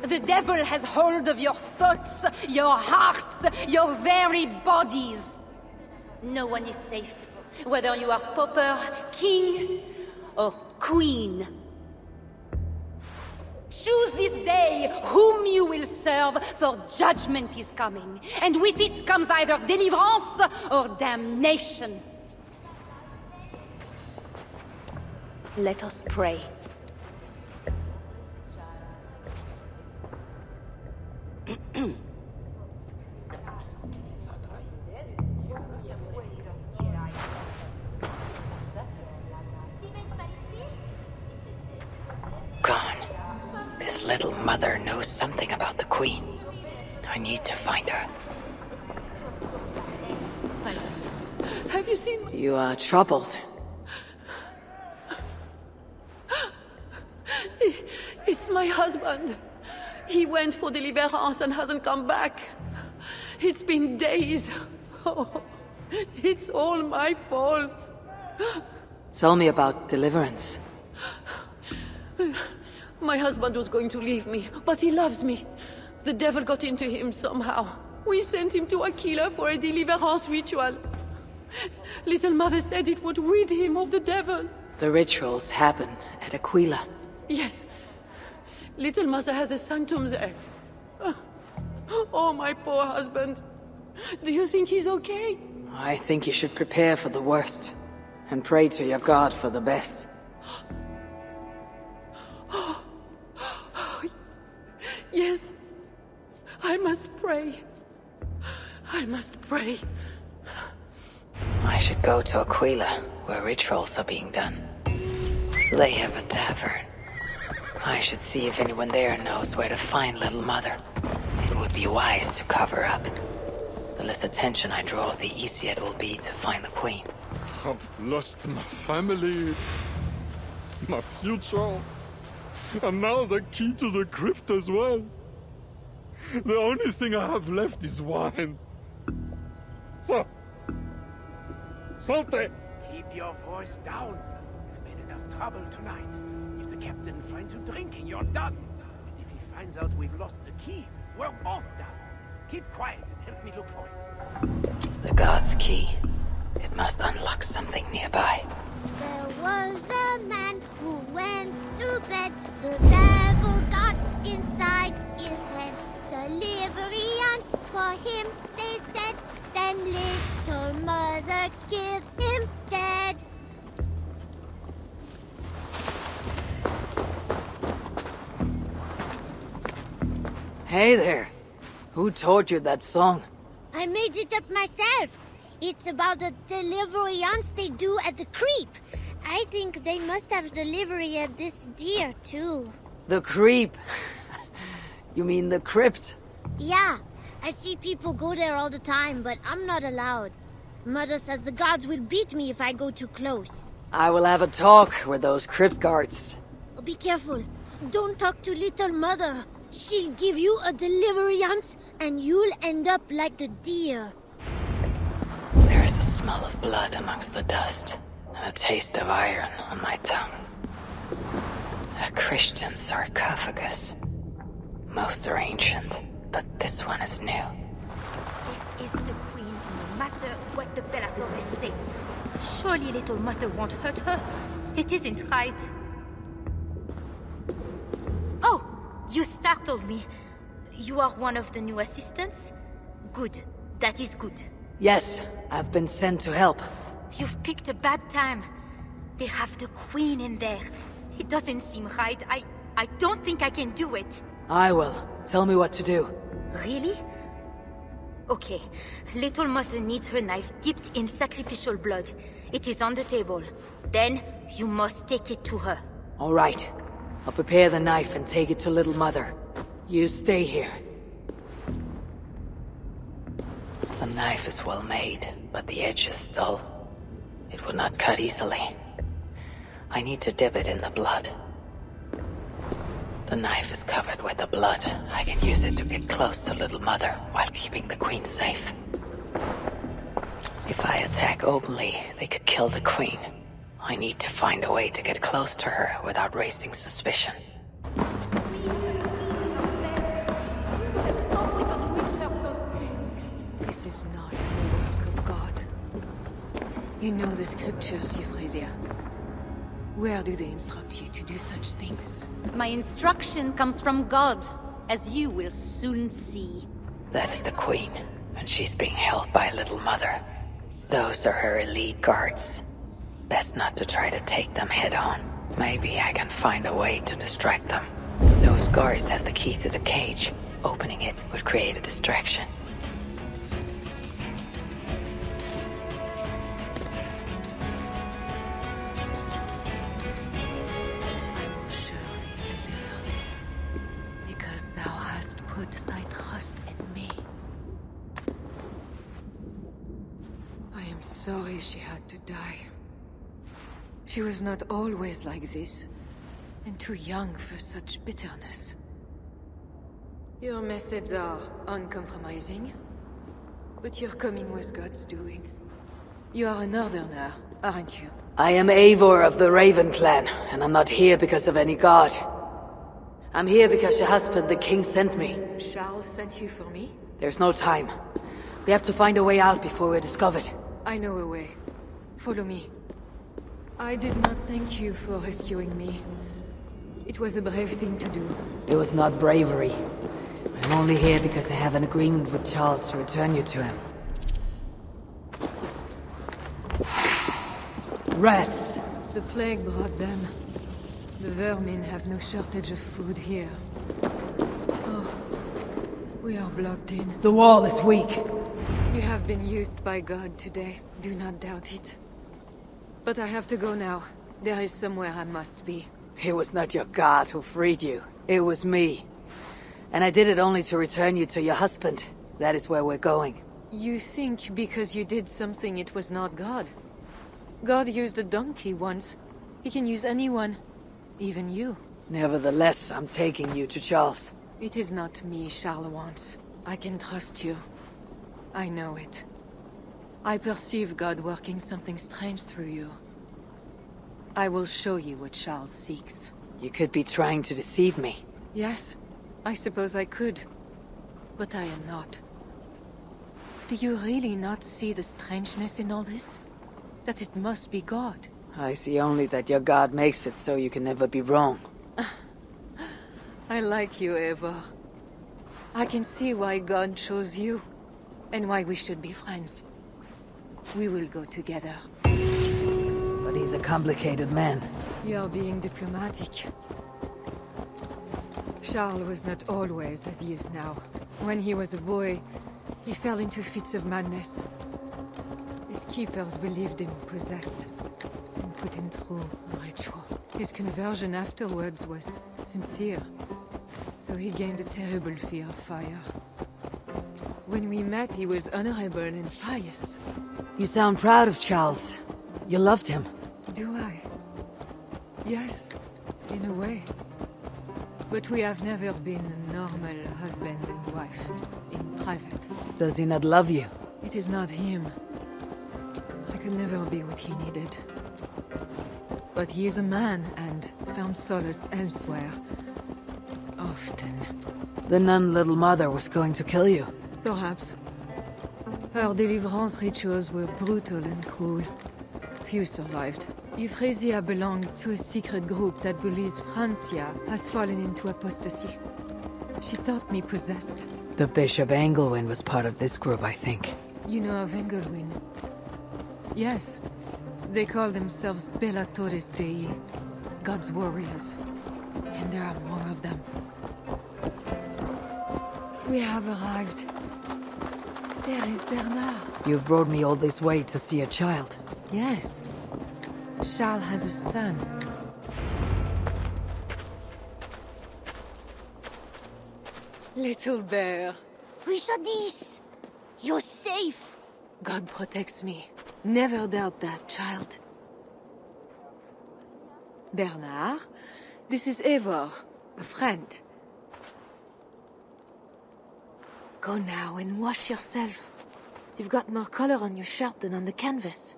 The devil has hold of your thoughts, your hearts, your very bodies. No one is safe, whether you are pauper, king, or queen. Choose this day whom you will serve, for judgment is coming, and with it comes either deliverance or damnation. Let us pray. Gone. This little mother knows something about the Queen. I need to find her. Have you seen... You are troubled. It's my husband. He went for deliverance and hasn't come back. It's been days. Oh, it's all my fault. Tell me about deliverance. My husband was going to leave me, but he loves me. The devil got into him somehow. We sent him to Aquila for a deliverance ritual. Little Mother said it would rid him of the devil. The rituals happen at Aquila. Yes. Little Mother has a sanctum there. Oh, my poor husband. Do you think he's okay? I think you should prepare for the worst, and pray to your god for the best. Yes. I must pray. I must pray. I should go to Aquila, where rituals are being done. They have a tavern. I should see if anyone there knows where to find Little Mother. It would be wise to cover up. The less attention I draw, the easier it will be to find the Queen. I've lost my family, my future, and now the key to the crypt as well. The only thing I have left is wine. So, Salte! Keep your voice down. You've made enough trouble tonight. If the captain finds you drinking, you're done. And if he finds out we've lost the key, we're both done. Keep quiet and help me look for it. The god's key. It must unlock something nearby. There was a man who went to bed. The devil got inside his head. Deliverance for him, they said. Then Little Mother killed him dead. Hey there. Who taught you that song? I made it up myself. It's about a deliverance they do at the creep. I think they must have delivery at this deer, too. The creep. You mean the crypt? Yeah, I see people go there all the time, but I'm not allowed. Mother says the gods will beat me if I go too close. I will have a talk with those crypt guards. Oh, be careful. Don't talk to Little Mother. She'll give you a deliverance, and you'll end up like the deer. There is a smell of blood amongst the dust, and a taste of iron on my tongue. A A Christian sarcophagus. Most are ancient, but this one is new. This is the queen, no matter what the Bellatores say. Surely little mother won't hurt her. It isn't right. Oh, you startled me. You are one of the new assistants? Good. That is good. Yes, I've been sent to help. You've picked a bad time. They have the queen in there. It doesn't seem right. I don't think I can do it. I will. Tell me what to do. Really? Okay. Little Mother needs her knife dipped in sacrificial blood. It is on the table. Then, you must take it to her. All right. I'll prepare the knife and take it to Little Mother. You stay here. The knife is well made, but the edge is dull. It would not cut easily. I need to dip it in the blood. The knife is covered with the blood. I can use it to get close to Little Mother while keeping the queen safe. If I attack openly, they could kill the queen. I need to find a way to get close to her without raising suspicion. This is not the work of God. You know the scriptures, Euphrasia. Where do they instruct you to do such things? My instruction comes from God, as you will soon see. That is the queen, and she's being held by Little Mother. Those are her elite guards. Best not to try to take them head on. Maybe I can find a way to distract them. Those guards have the key to the cage. Opening it would create a distraction. Sorry she had to die. She was not always like this, and too young for such bitterness. Your methods are uncompromising, but your coming was God's doing. You are a northerner, aren't you? I am Eivor of the Raven clan, and I'm not here because of any god. I'm here because your husband, the king, sent me. Charles sent you for me? There's no time. We have to find a way out before we're discovered. I know a way. Follow me. I did not thank you for rescuing me. It was a brave thing to do. It was not bravery. I'm only here because I have an agreement with Charles to return you to him. Rats! The plague brought them. The vermin have no shortage of food here. Oh, we are blocked in. The wall is weak. You have been used by God today. Do not doubt it. But I have to go now. There is somewhere I must be. It was not your God who freed you. It was me. And I did it only to return you to your husband. That is where we're going. You think because you did something it was not God? God used a donkey once. He can use anyone. Even you. Nevertheless, I'm taking you to Charles. It is not me Charles wants. I can trust you. I know it. I perceive God working something strange through you. I will show you what Charles seeks. You could be trying to deceive me. Yes, I suppose I could. But I am not. Do you really not see the strangeness in all this? That it must be God? I see only that your God makes it so you can never be wrong. I like you, Eivor. I can see why God chose you. And why we should be friends. We will go together. But he's a complicated man. You're being diplomatic. Charles was not always as he is now. When he was a boy, he fell into fits of madness. His keepers believed him possessed and put him through a ritual. His conversion afterwards was sincere, though he gained a terrible fear of fire. When we met, he was honorable and pious. You sound proud of Charles. You loved him. Do I? Yes, in a way. But we have never been a normal husband and wife, in private. Does he not love you? It is not him. I could never be what he needed. But he is a man and found solace elsewhere. Often. The nun Little Mother was going to kill you. Perhaps. Her deliverance rituals were brutal and cruel. Few survived. Euphrasia belonged to a secret group that believes Francia has fallen into apostasy. She thought me possessed. The Bishop Engelwin was part of this group, I think. You know of Engelwin? Yes. They call themselves Bellatores Dei, God's warriors. And there are more of them. We have arrived. There is Bernard. You've brought me all this way to see a child. Yes. Charles has a son. Little bear. Richardis! You're safe! God protects me. Never doubt that, child. Bernard, this is Eivor, a friend. Go now and wash yourself. You've got more color on your shirt than on the canvas.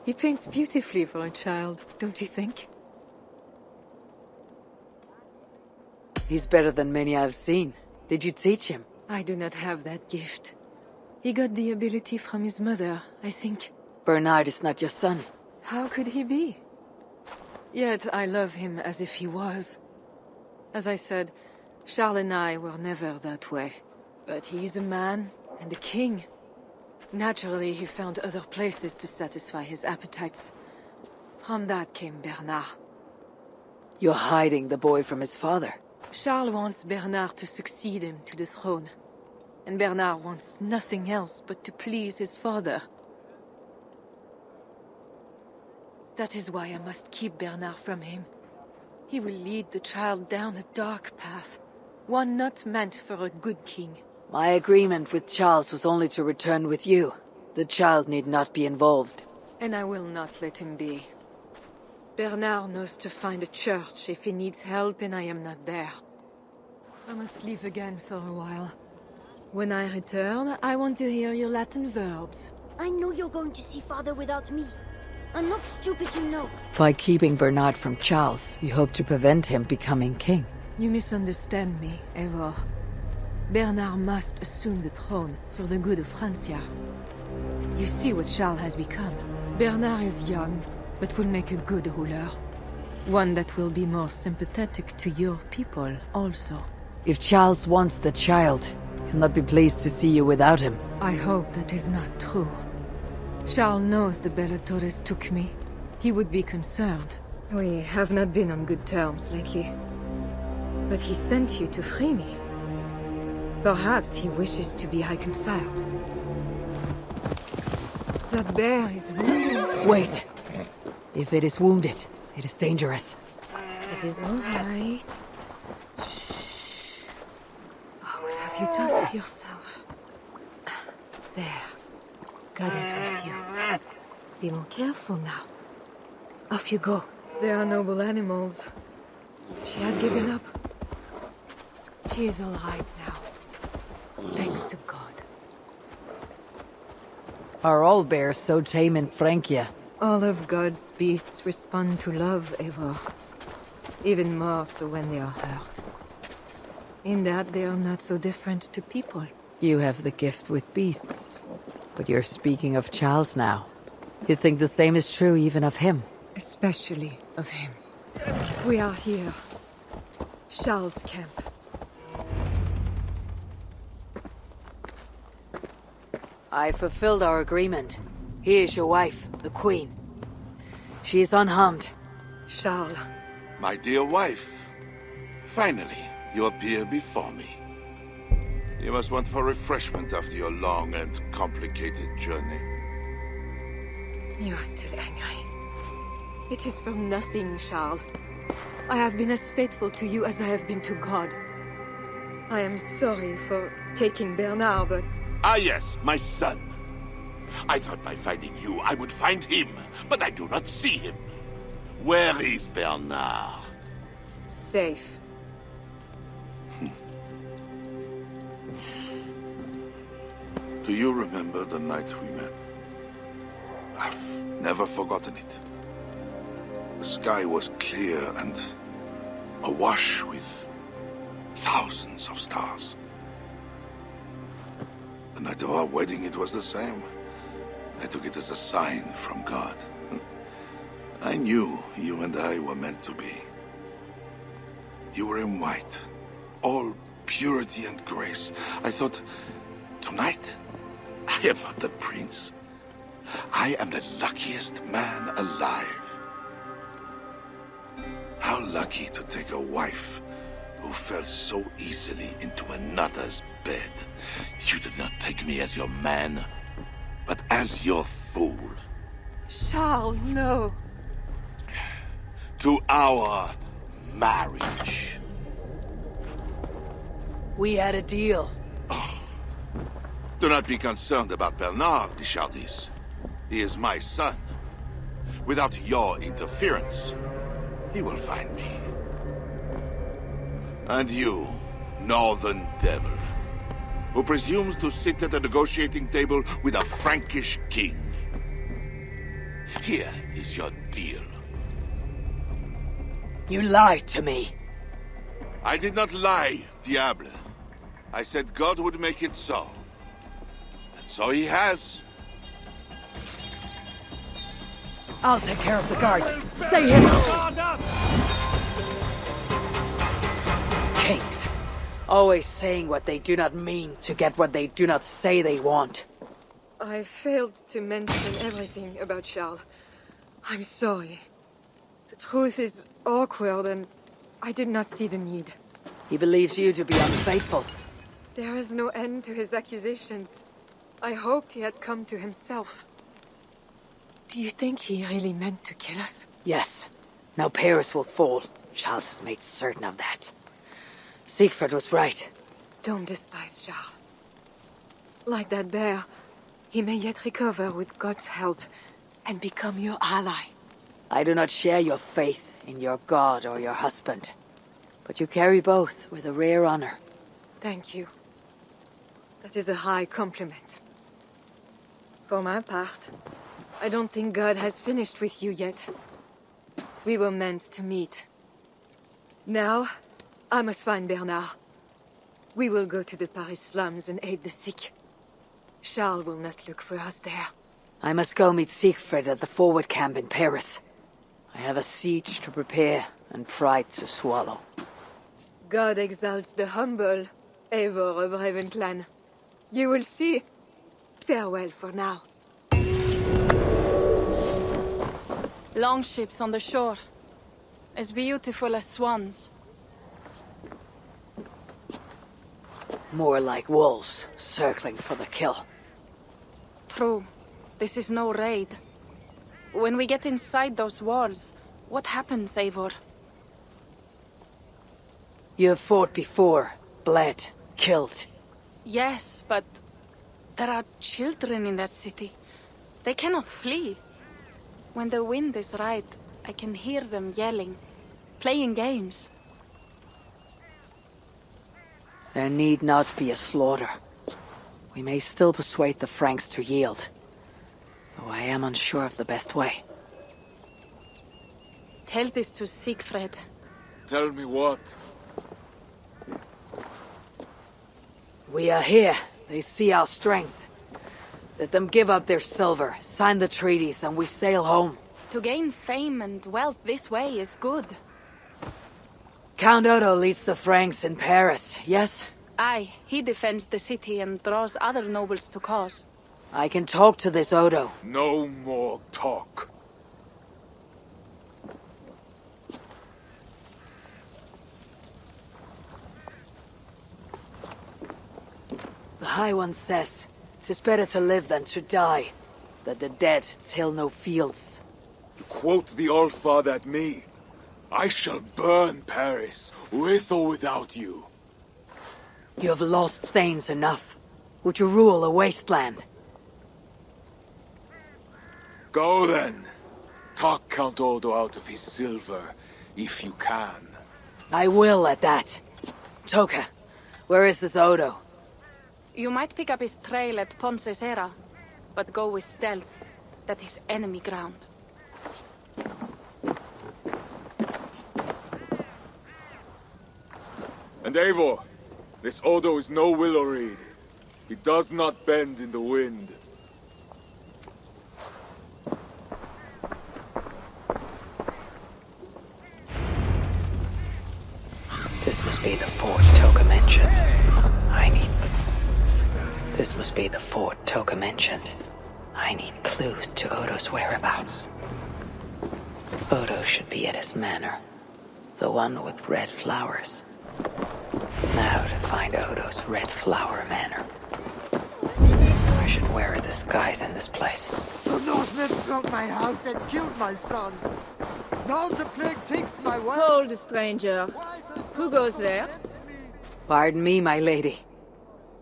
He paints beautifully for a child, don't you think? He's better than many I've seen. Did you teach him? I do not have that gift. He got the ability from his mother, I think. Bernard is not your son. How could he be? Yet I love him as if he was. As I said, Charles and I were never that way. But he is a man and a king. Naturally, he found other places to satisfy his appetites. From that came Bernard. You're hiding the boy from his father. Charles wants Bernard to succeed him to the throne. And Bernard wants nothing else but to please his father. That is why I must keep Bernard from him. He will lead the child down a dark path, one not meant for a good king. My agreement with Charles was only to return with you. The child need not be involved. And I will not let him be. Bernard knows to find a church if he needs help and I am not there. I must leave again for a while. When I return, I want to hear your Latin verbs. I know you're going to see Father without me. I'm not stupid, you know. By keeping Bernard from Charles, you hope to prevent him becoming king. You misunderstand me, Eivor. Bernard must assume the throne for the good of Francia. You see what Charles has become. Bernard is young, but will make a good ruler. One that will be more sympathetic to your people also. If Charles wants the child, he'll not be pleased to see you without him. I hope that is not true. Charles knows the Bellatores took me. He would be concerned. We have not been on good terms lately. But he sent you to free me. Perhaps he wishes to be reconciled. That bear is wounded. Wait. If it is wounded, it is dangerous. It is all right. Shh. Oh, what have you done to yourself? There. God is with you. Be more careful now. Off you go. They are noble animals. She had given up. She is all right now. Thanks to God. Are all bears so tame in Frankia? All of God's beasts respond to love, Eivor. Even more so when they are hurt. In that they are not so different to people. You have the gift with beasts. But you're speaking of Charles now. You think the same is true even of him? Especially of him. We are here. Charles' camp. I fulfilled our agreement. Here is your wife, the Queen. She is unharmed. Charles. My dear wife, finally, you appear before me. You must want for refreshment after your long and complicated journey. You are still angry. It is for nothing, Charles. I have been as faithful to you as I have been to God. I am sorry for taking Bernard, but... Ah yes, my son. I thought by finding you, I would find him, but I do not see him. Where is Bernard? Safe. Do you remember the night we met? I've never forgotten it. The sky was clear and awash with thousands of stars. The night of our wedding, it was the same. I took it as a sign from God. I knew you and I were meant to be. You were in white, all purity and grace. I thought, tonight, I am not the prince. I am the luckiest man alive. How lucky to take a wife who fell so easily into another's bed. You did not take me as your man, but as your fool. Charles, no. To our marriage. We had a deal. Do not be concerned about Bernard, Richardis. He is my son. Without your interference, he will find me. And you, northern devil, who presumes to sit at a negotiating table with a Frankish king. Here is your deal. You lied to me. I did not lie, Diable. I said God would make it so. And so he has. I'll take care of the guards. Stay here. Kings. Always saying what they do not mean to get what they do not say they want. I failed to mention everything about Charles. I'm sorry. The truth is awkward and I did not see the need. He believes you to be unfaithful. There is no end to his accusations. I hoped he had come to himself. Do you think he really meant to kill us? Yes. Now Paris will fall. Charles has made certain of that. Siegfried was right. Don't despise Charles. Like that bear, he may yet recover with God's help and become your ally. I do not share your faith in your god or your husband. But you carry both with a rare honor. Thank you. That is a high compliment. For my part, I don't think God has finished with you yet. We were meant to meet. Now, I must find Bernard. We will go to the Paris slums and aid the sick. Charles will not look for us there. I must go meet Siegfried at the forward camp in Paris. I have a siege to prepare and pride to swallow. God exalts the humble, Eivor of Ravenclan. You will see. Farewell for now. Longships on the shore. As beautiful as swans. More like wolves, circling for the kill. True. This is no raid. When we get inside those walls, what happens, Eivor? You have fought before, bled, killed. Yes, but there are children in that city. They cannot flee. When the wind is right, I can hear them yelling, playing games. There need not be a slaughter. We may still persuade the Franks to yield, though I am unsure of the best way. Tell this to Siegfried. Tell me what? We are here. They see our strength. Let them give up their silver, sign the treaties, and we sail home. To gain fame and wealth this way is good. Count Odo leads the Franks in Paris, yes? Aye, he defends the city and draws other nobles to cause. I can talk to this Odo. No more talk. The High One says, 'tis better to live than to die, that the dead till no fields. You quote the All-Father at me. I shall burn Paris, with or without you. You have lost Thanes enough. Would you rule a wasteland? Go then. Talk Count Odo out of his silver, if you can. I will at that. Toka, where is this Odo? You might pick up his trail at Poncesera, but go with stealth. that is enemy ground. And Eivor, this Odo is no willow reed. He does not bend in the wind. This must be the fort Toka mentioned. This must be the fort Toka mentioned. I need clues to Odo's whereabouts. Odo should be at his manor. The one with red flowers. Now to find Odo's red flower manor. I should wear a disguise in this place. The Northmen broke my house and killed my son. Now the plague takes my wife. Hold, stranger. Who goes there? Pardon me, my lady.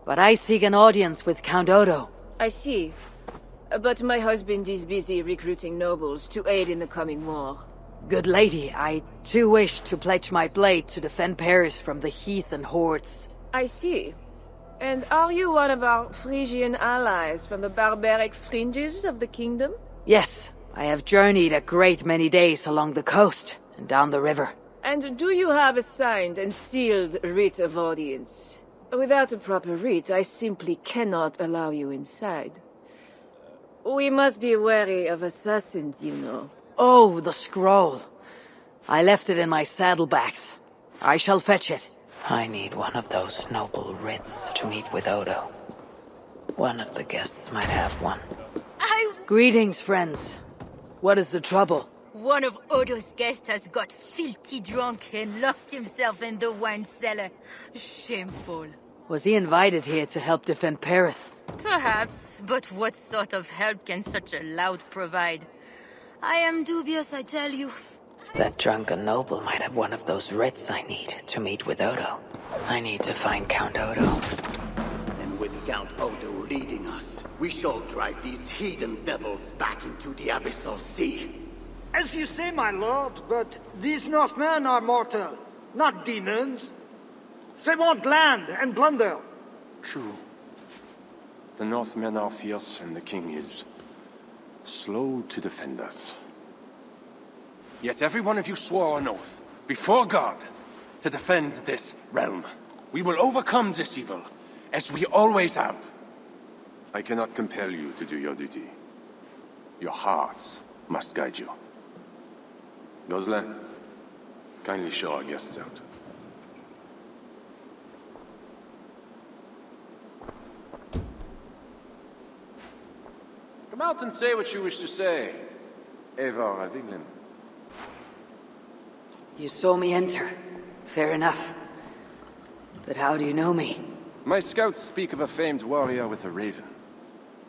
But I seek an audience with Count Odo. I see. But my husband is busy recruiting nobles to aid in the coming war. Good lady, I too wish to pledge my blade to defend Paris from the heathen hordes. I see. And are you one of our Frisian allies from the barbaric fringes of the kingdom? Yes, I have journeyed a great many days along the coast and down the river. And do you have a signed and sealed writ of audience? Without a proper writ, I simply cannot allow you inside. We must be wary of assassins, you know. Oh, the scroll. I left it in my saddlebags. I shall fetch it. I need one of those noble writs to meet with Odo. One of the guests might have one. Greetings, friends. What is the trouble? One of Odo's guests has got filthy drunk and locked himself in the wine cellar. Shameful. Was he invited here to help defend Paris? Perhaps, but what sort of help can such a lout provide? I am dubious, I tell you. That drunken noble might have one of those writs I need to meet with Odo. I need to find Count Odo. And with Count Odo leading us, we shall drive these heathen devils back into the abyssal sea. As you say, my lord, but these Northmen are mortal, not demons. They want land and plunder. True. The Northmen are fierce, and the king is slow to defend us. Yet every one of you swore an oath, before God, to defend this realm. We will overcome this evil, as we always have. I cannot compel you to do your duty. Your hearts must guide you. Gosselin, kindly show our guests out. Come out and say what you wish to say. Eivor of England. You saw me enter. Fair enough. But how do you know me? My scouts speak of a famed warrior with a raven.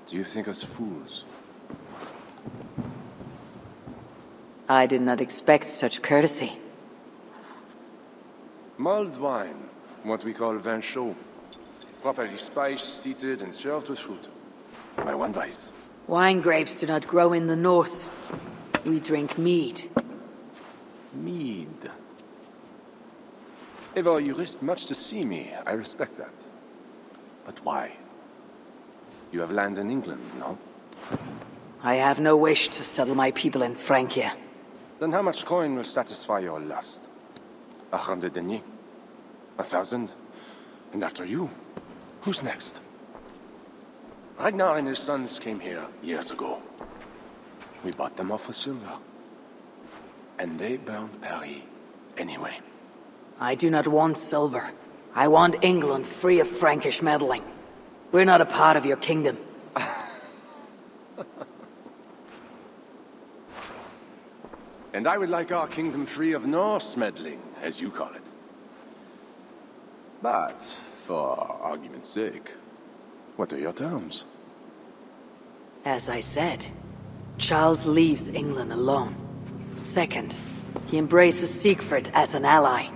Do you think us fools? I did not expect such courtesy. Mulled wine, what we call vin chaud. Properly spiced, seated, and served with fruit. My one vice. Wine grapes do not grow in the north. We drink mead. Mead. Eivor, you risked much to see me. I respect that. But why? You have land in England, no? I have no wish to settle my people in Frankia. Then how much coin will satisfy your lust? 100 deniers? 1,000? And after you, who's next? Ragnar and his sons came here years ago. We bought them off for silver. And they burned Peril anyway. I do not want silver. I want England free of Frankish meddling. We're not a part of your kingdom. And I would like our kingdom free of Norse meddling, as you call it. But, for argument's sake, what are your terms? As I said, Charles leaves England alone. Second, he embraces Siegfried as an ally.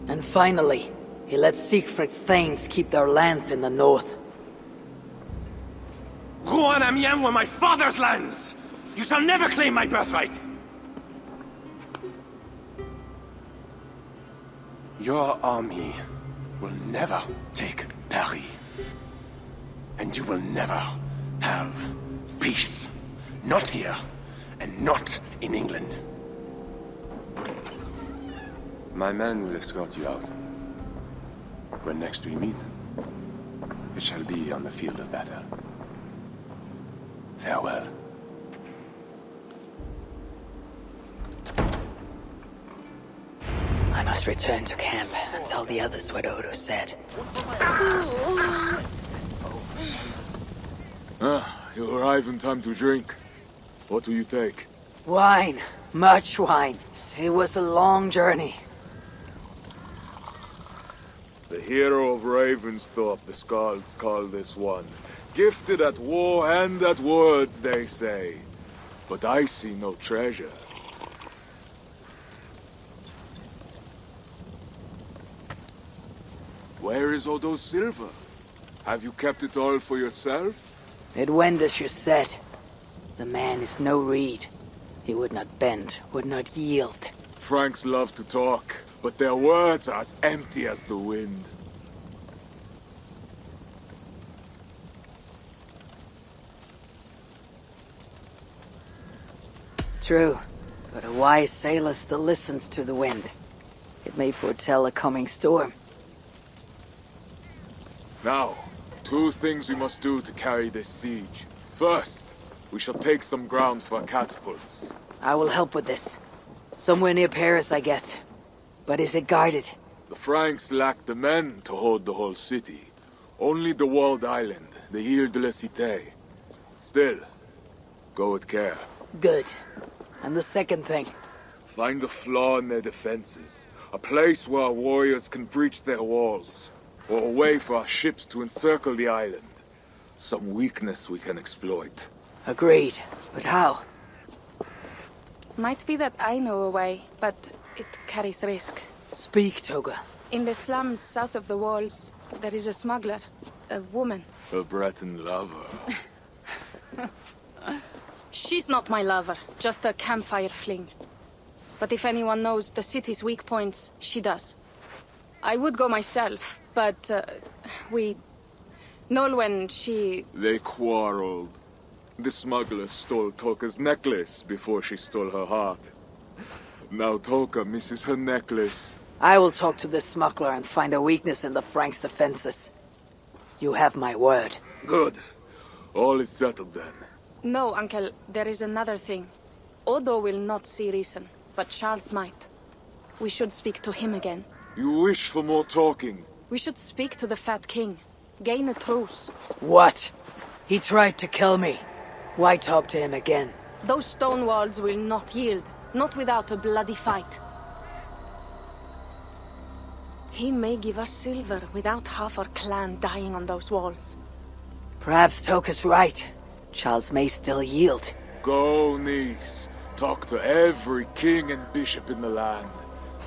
And finally, he lets Siegfried's thanes keep their lands in the north. Rouen and Amiens were my father's lands! You shall never claim my birthright! Your army will never take Peril. And you will never have peace. Not here, and not in England. My men will escort you out. When next we meet, it shall be on the field of battle. Farewell. I must return to camp and tell the others what Odo said. You arrive in time to drink. What do you take? Wine. Much wine. It was a long journey. The hero of Ravensthorpe, the Skalds call this one. Gifted at war and at words, they say. But I see no treasure. Where is Odo's silver? Have you kept it all for yourself? It went as you said. The man is no reed. He would not bend, would not yield. Franks love to talk, but their words are as empty as the wind. True, but a wise sailor still listens to the wind. It may foretell a coming storm. Now, 2 things we must do to carry this siege. First, we shall take some ground for catapults. I will help with this. Somewhere near Paris, I guess. But is it guarded? The Franks lack the men to hold the whole city. Only the walled island, the Ile de la Cité. Still, go with care. Good. And the second thing? Find a flaw in their defenses. A place where our warriors can breach their walls. Or a way for our ships to encircle the island. Some weakness we can exploit. Agreed. But how? Might be that I know a way, but it carries risk. Speak, Toga. In the slums south of the walls, there is a smuggler. A woman. A Breton lover. She's not my lover, just a campfire fling. But if anyone knows the city's weak points, she does. I would go myself, but Nolwenn, she... They quarreled. The smuggler stole Toka's necklace before she stole her heart. Now Toka misses her necklace. I will talk to this smuggler and find a weakness in the Franks' defenses. You have my word. Good. All is settled then. No, Uncle, there is another thing. Odo will not see reason, but Charles might. We should speak to him again. You wish for more talking? We should speak to the Fat King. Gain a truce. What? He tried to kill me. Why talk to him again? Those stone walls will not yield. Not without a bloody fight. He may give us silver without half our clan dying on those walls. Perhaps Toka's right. Charles may still yield. Go, niece. Talk to every king and bishop in the land.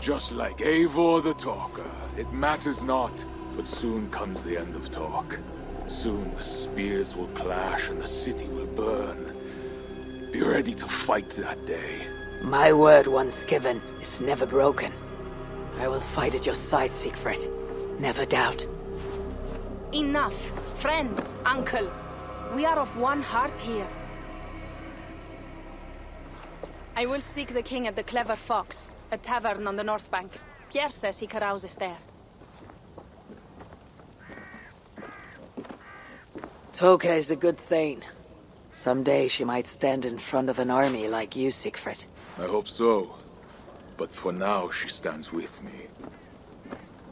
Just like Eivor the Talker. It matters not, but soon comes the end of talk. Soon the spears will clash and the city will burn. Be ready to fight that day. My word once given is never broken. I will fight at your side, Siegfried. Never doubt. Enough. Friends, uncle. We are of one heart here. I will seek the king at the Clever Fox, a tavern on the north bank. Pierre says he carouses there. Toka is a good thane. Someday she might stand in front of an army like you, Siegfried. I hope so. But for now, she stands with me.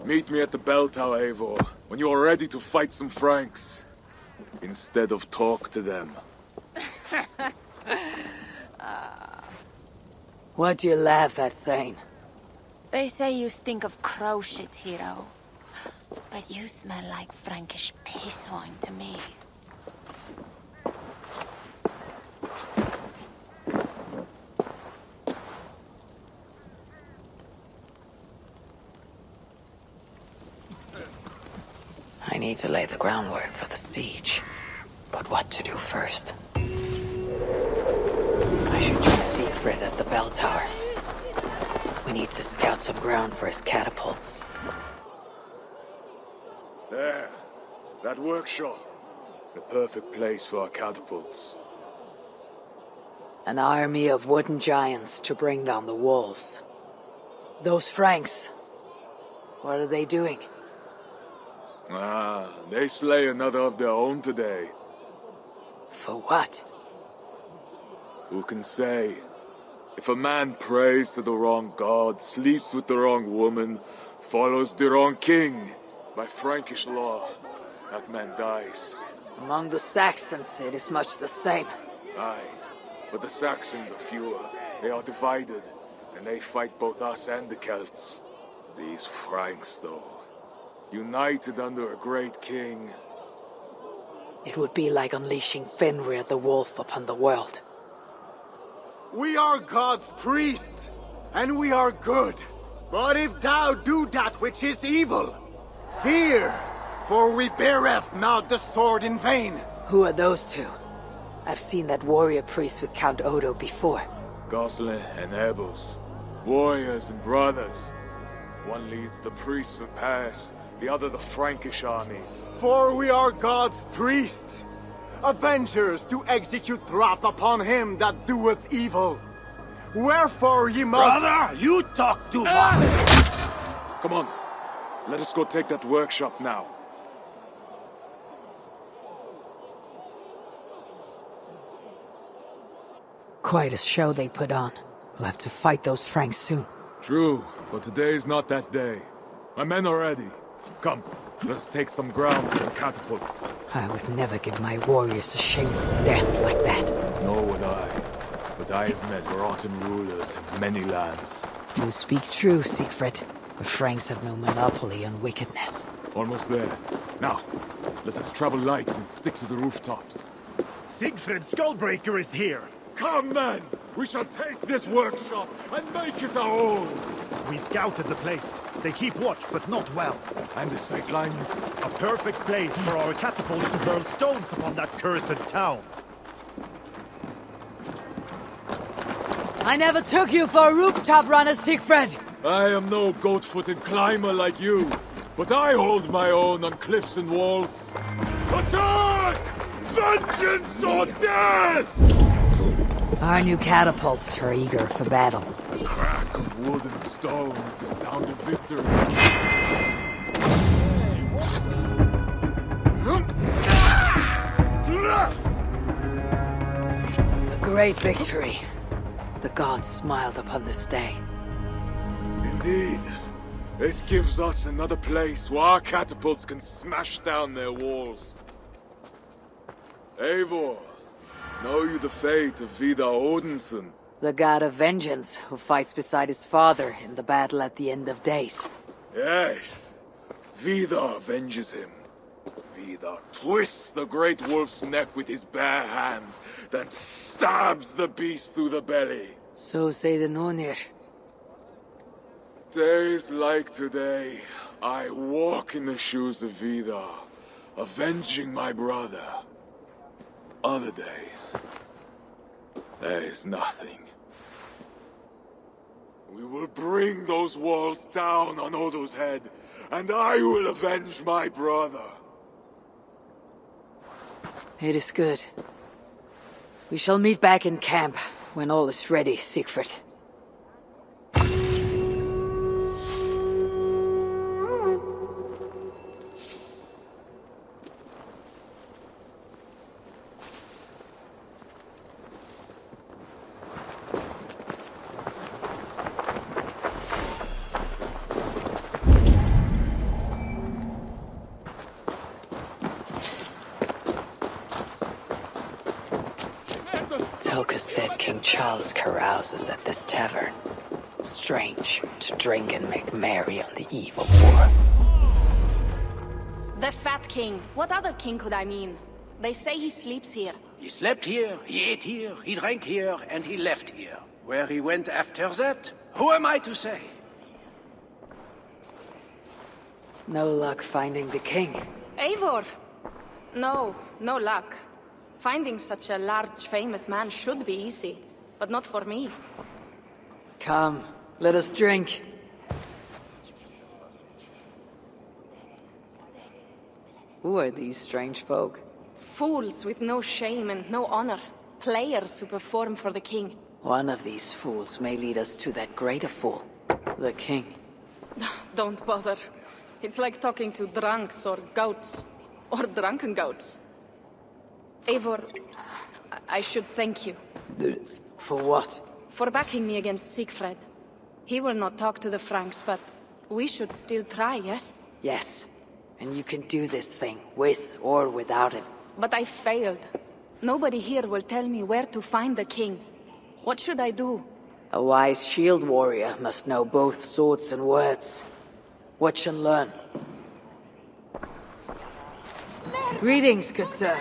Meet me at the bell tower, Eivor, when you are ready to fight some Franks. Instead of talk to them. What do you laugh at, Thane? They say you stink of crow shit, hero. But you smell like Frankish piss wine to me. I need to lay the groundwork for the siege. But what to do first? I should join Siegfried at the bell tower. We need to scout some ground for his catapults. There. That workshop. The perfect place for our catapults. An army of wooden giants to bring down the walls. Those Franks, what are they doing? They slay another of their own today. For what? Who can say? If a man prays to the wrong god, sleeps with the wrong woman, follows the wrong king, by Frankish law, that man dies. Among the Saxons, it is much the same. Aye, but the Saxons are fewer. They are divided, and they fight both us and the Celts. These Franks, though, united under a great king. It would be like unleashing Fenrir the Wolf upon the world. We are God's priests, and we are good. But if thou do that which is evil, fear, for we beareth not the sword in vain. Who are those two? I've seen that warrior priest with Count Odo before. Gosselin and Ebels, warriors and brothers. One leads the priests of past, the other the Frankish armies. For we are God's priests, avengers to execute wrath upon him that doeth evil. Wherefore ye must— Brother, you talk too much! Come on, let us go take that workshop now. Quite a show they put on. We'll have to fight those Franks soon. True, but today is not that day. My men are ready. Come, let's take some ground for the catapults. I would never give my warriors a shameful death like that. Nor would I. But I have met rotten rulers in many lands. You speak true, Siegfried. The Franks have no monopoly on wickedness. Almost there. Now, let us travel light and stick to the rooftops. Siegfried Skullbreaker is here! Come, men! We shall take this workshop and make it our own! We scouted the place. They keep watch, but not well. And the sight lines? A perfect place for our catapults to hurl stones upon that cursed town. I never took you for a rooftop runner, Siegfried! I am no goat-footed climber like you, but I hold my own on cliffs and walls. Attack! Vengeance or death! Our new catapults are eager for battle. The crack of wood and stone is the sound of victory. A great victory. The gods smiled upon this day. Indeed. This gives us another place where our catapults can smash down their walls. Eivor, know you the fate of Vidar Odinson? The god of vengeance, who fights beside his father in the battle at the end of days. Yes. Vidar avenges him. Vidar twists the great wolf's neck with his bare hands, then stabs the beast through the belly. So say the Nornir. Days like today, I walk in the shoes of Vidar, avenging my brother. Other days, there is nothing. We will bring those walls down on Odo's head, and I will avenge my brother. It is good. We shall meet back in camp when all is ready, Siegfried. Toka said King Charles carouses at this tavern. Strange to drink and make merry on the eve of war. The Fat King. What other king could I mean? They say he sleeps here. He slept here, he ate here, he drank here, and he left here. Where he went after that, who am I to say? No luck finding the king. Eivor! No, no luck. Finding such a large, famous man should be easy, but not for me. Come, let us drink. Who are these strange folk? Fools with no shame and no honor. players who perform for the king. One of these fools may lead us to that greater fool, the king. Don't bother. It's like talking to drunks or goats. Or drunken goats. Eivor, I should thank you. For what? For backing me against Siegfried. He will not talk to the Franks, but we should still try, yes? Yes. And you can do this thing, with or without him. But I failed. Nobody here will tell me where to find the king. What should I do? A wise shield warrior must know both swords and words. Watch and learn. Greetings, good sir.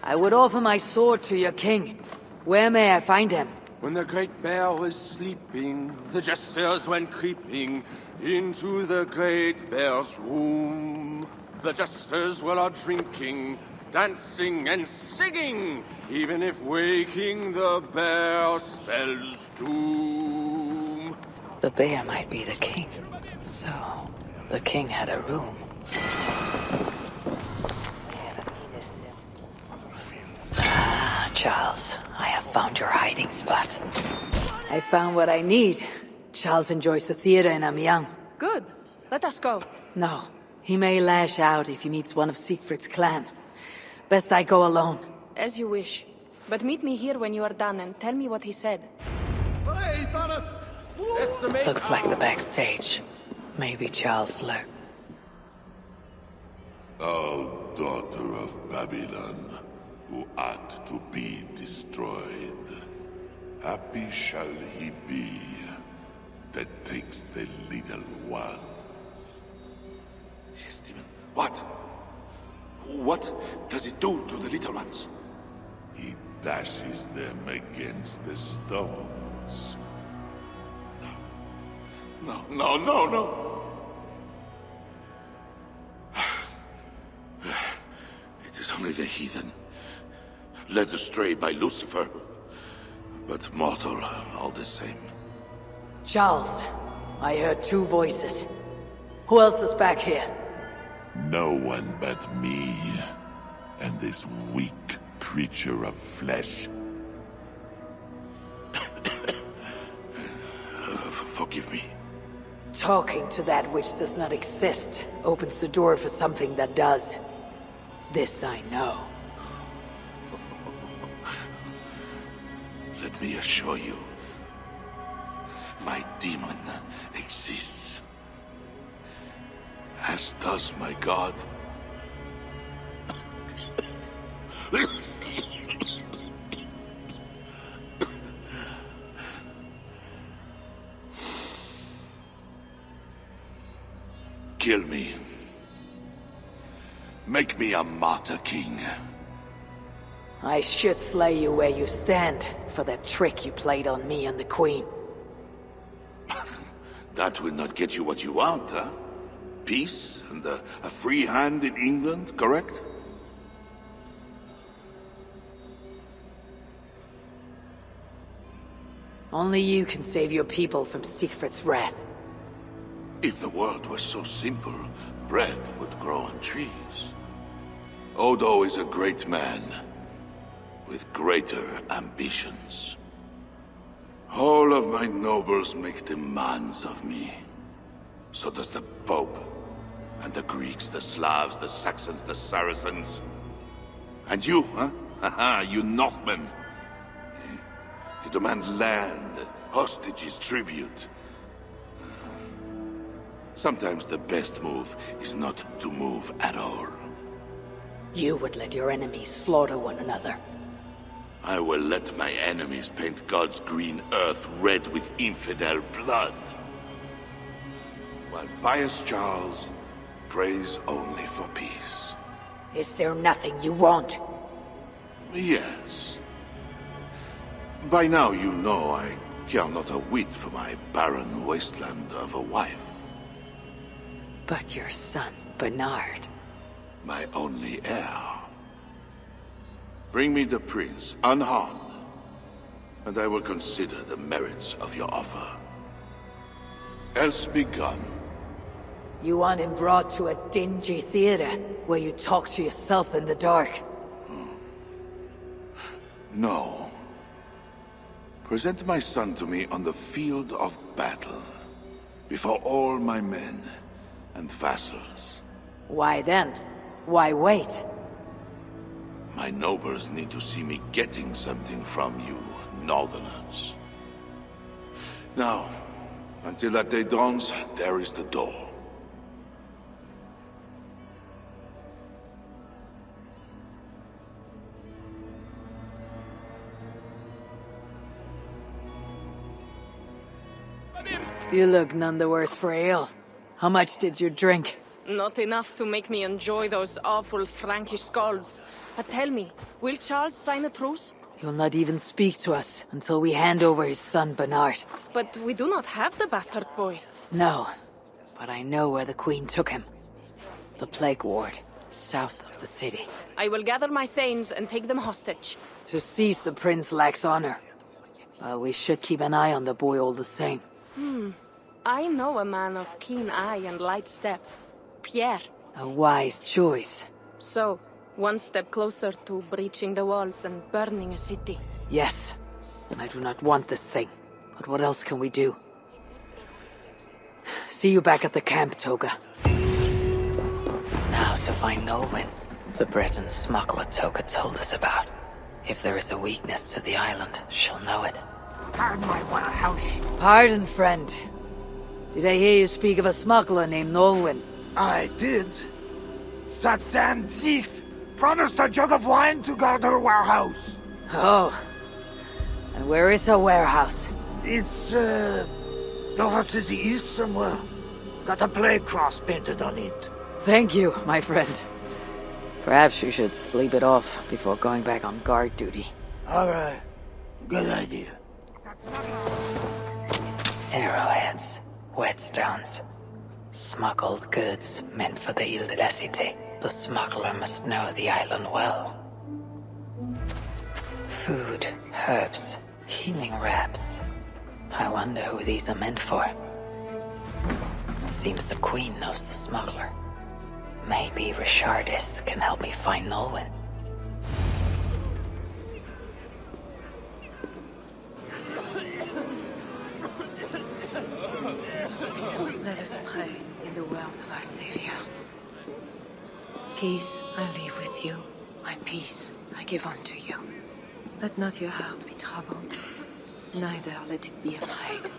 I would offer my sword to your king. Where may I find him? When the great bear was sleeping, the jesters went creeping into the great bear's room. The jesters were all drinking, dancing and singing, even if waking the bear spells doom. The bear might be the king. So, the king had a room. Ah, Charles, I have found your hiding spot. I found what I need. Charles enjoys the theater in Amiens. Good. Let us go. No. He may lash out if he meets one of Siegfried's clan. Best I go alone. As you wish. But meet me here when you are done and tell me what he said. Looks like the backstage. Maybe Charles lurked. O daughter of Babylon, who art to be destroyed, happy shall he be that takes the little ones. Yes, demon. What? What does it do to the little ones? He dashes them against the stones. No, no, no, no. It is only the heathen, led astray by Lucifer, but mortal all the same. Charles, I heard two voices. Who else is back here? No one but me, and this weak creature of flesh. Forgive me. Talking to that which does not exist opens the door for something that does. This I know. Let me assure you, my demon exists. As does my god. Kill me. Make me a martyr king. I should slay you where you stand for that trick you played on me and the Queen. That will not get you what you want, huh? Peace and a free hand in England, correct? Only you can save your people from Siegfried's wrath. If the world was so simple, bread would grow on trees. Odo is a great man, with greater ambitions. All of my nobles make demands of me. So does the Pope, and the Greeks, the Slavs, the Saxons, the Saracens. And you, huh? Haha, you Northmen. You demand land, hostages, tribute. Sometimes the best move is not to move at all. You would let your enemies slaughter one another. I will let my enemies paint God's green earth red with infidel blood. While pious Charles prays only for peace. Is there nothing you want? Yes. By now you know I care not a whit for my barren wasteland of a wife. But your son, Bernard. My only heir. Bring me the prince, unharmed, and I will consider the merits of your offer. Else be gone. You want him brought to a dingy theater, where you talk to yourself in the dark? No. Present my son to me on the field of battle, before all my men and vassals. Why then? Why wait? My nobles need to see me getting something from you, Northerners. Now, until that day dawns, there is the door. You look none the worse for ale. How much did you drink? Not enough to make me enjoy those awful Frankish skalds. But tell me, will Charles sign a truce? He'll not even speak to us until we hand over his son Bernard. But we do not have the bastard boy. No, but I know where the Queen took him. The Plague Ward, south of the city. I will gather my thanes and take them hostage. To seize the prince lacks honor. Well, we should keep an eye on the boy all the same. I know a man of keen eye and light step. Pierre. A wise choice. So, one step closer to breaching the walls and burning a city. Yes. I do not want this thing. But what else can we do? See you back at the camp, Toga. Now to find Norway, the Breton smuggler Toga told us about. If there is a weakness to the island, she'll know it. Pardon my warehouse. Pardon, friend. Did I hear you speak of a smuggler named Nolwenn? I did. That damn thief promised a jug of wine to guard her warehouse. Oh. And where is her warehouse? It's, over to the east somewhere. Got a plague cross painted on it. Thank you, my friend. Perhaps you should sleep it off before going back on guard duty. Alright. Good idea. Arrowheads, whetstones, smuggled goods meant for the Ile de la Cité. The smuggler must know the island well. Food, herbs, healing wraps. I wonder who these are meant for. It seems the Queen knows the smuggler. Maybe Richardis can help me find Nolwenn. Let us pray in the words of our Savior. Peace I leave with you, my peace I give unto you. Let not your heart be troubled, neither let it be afraid.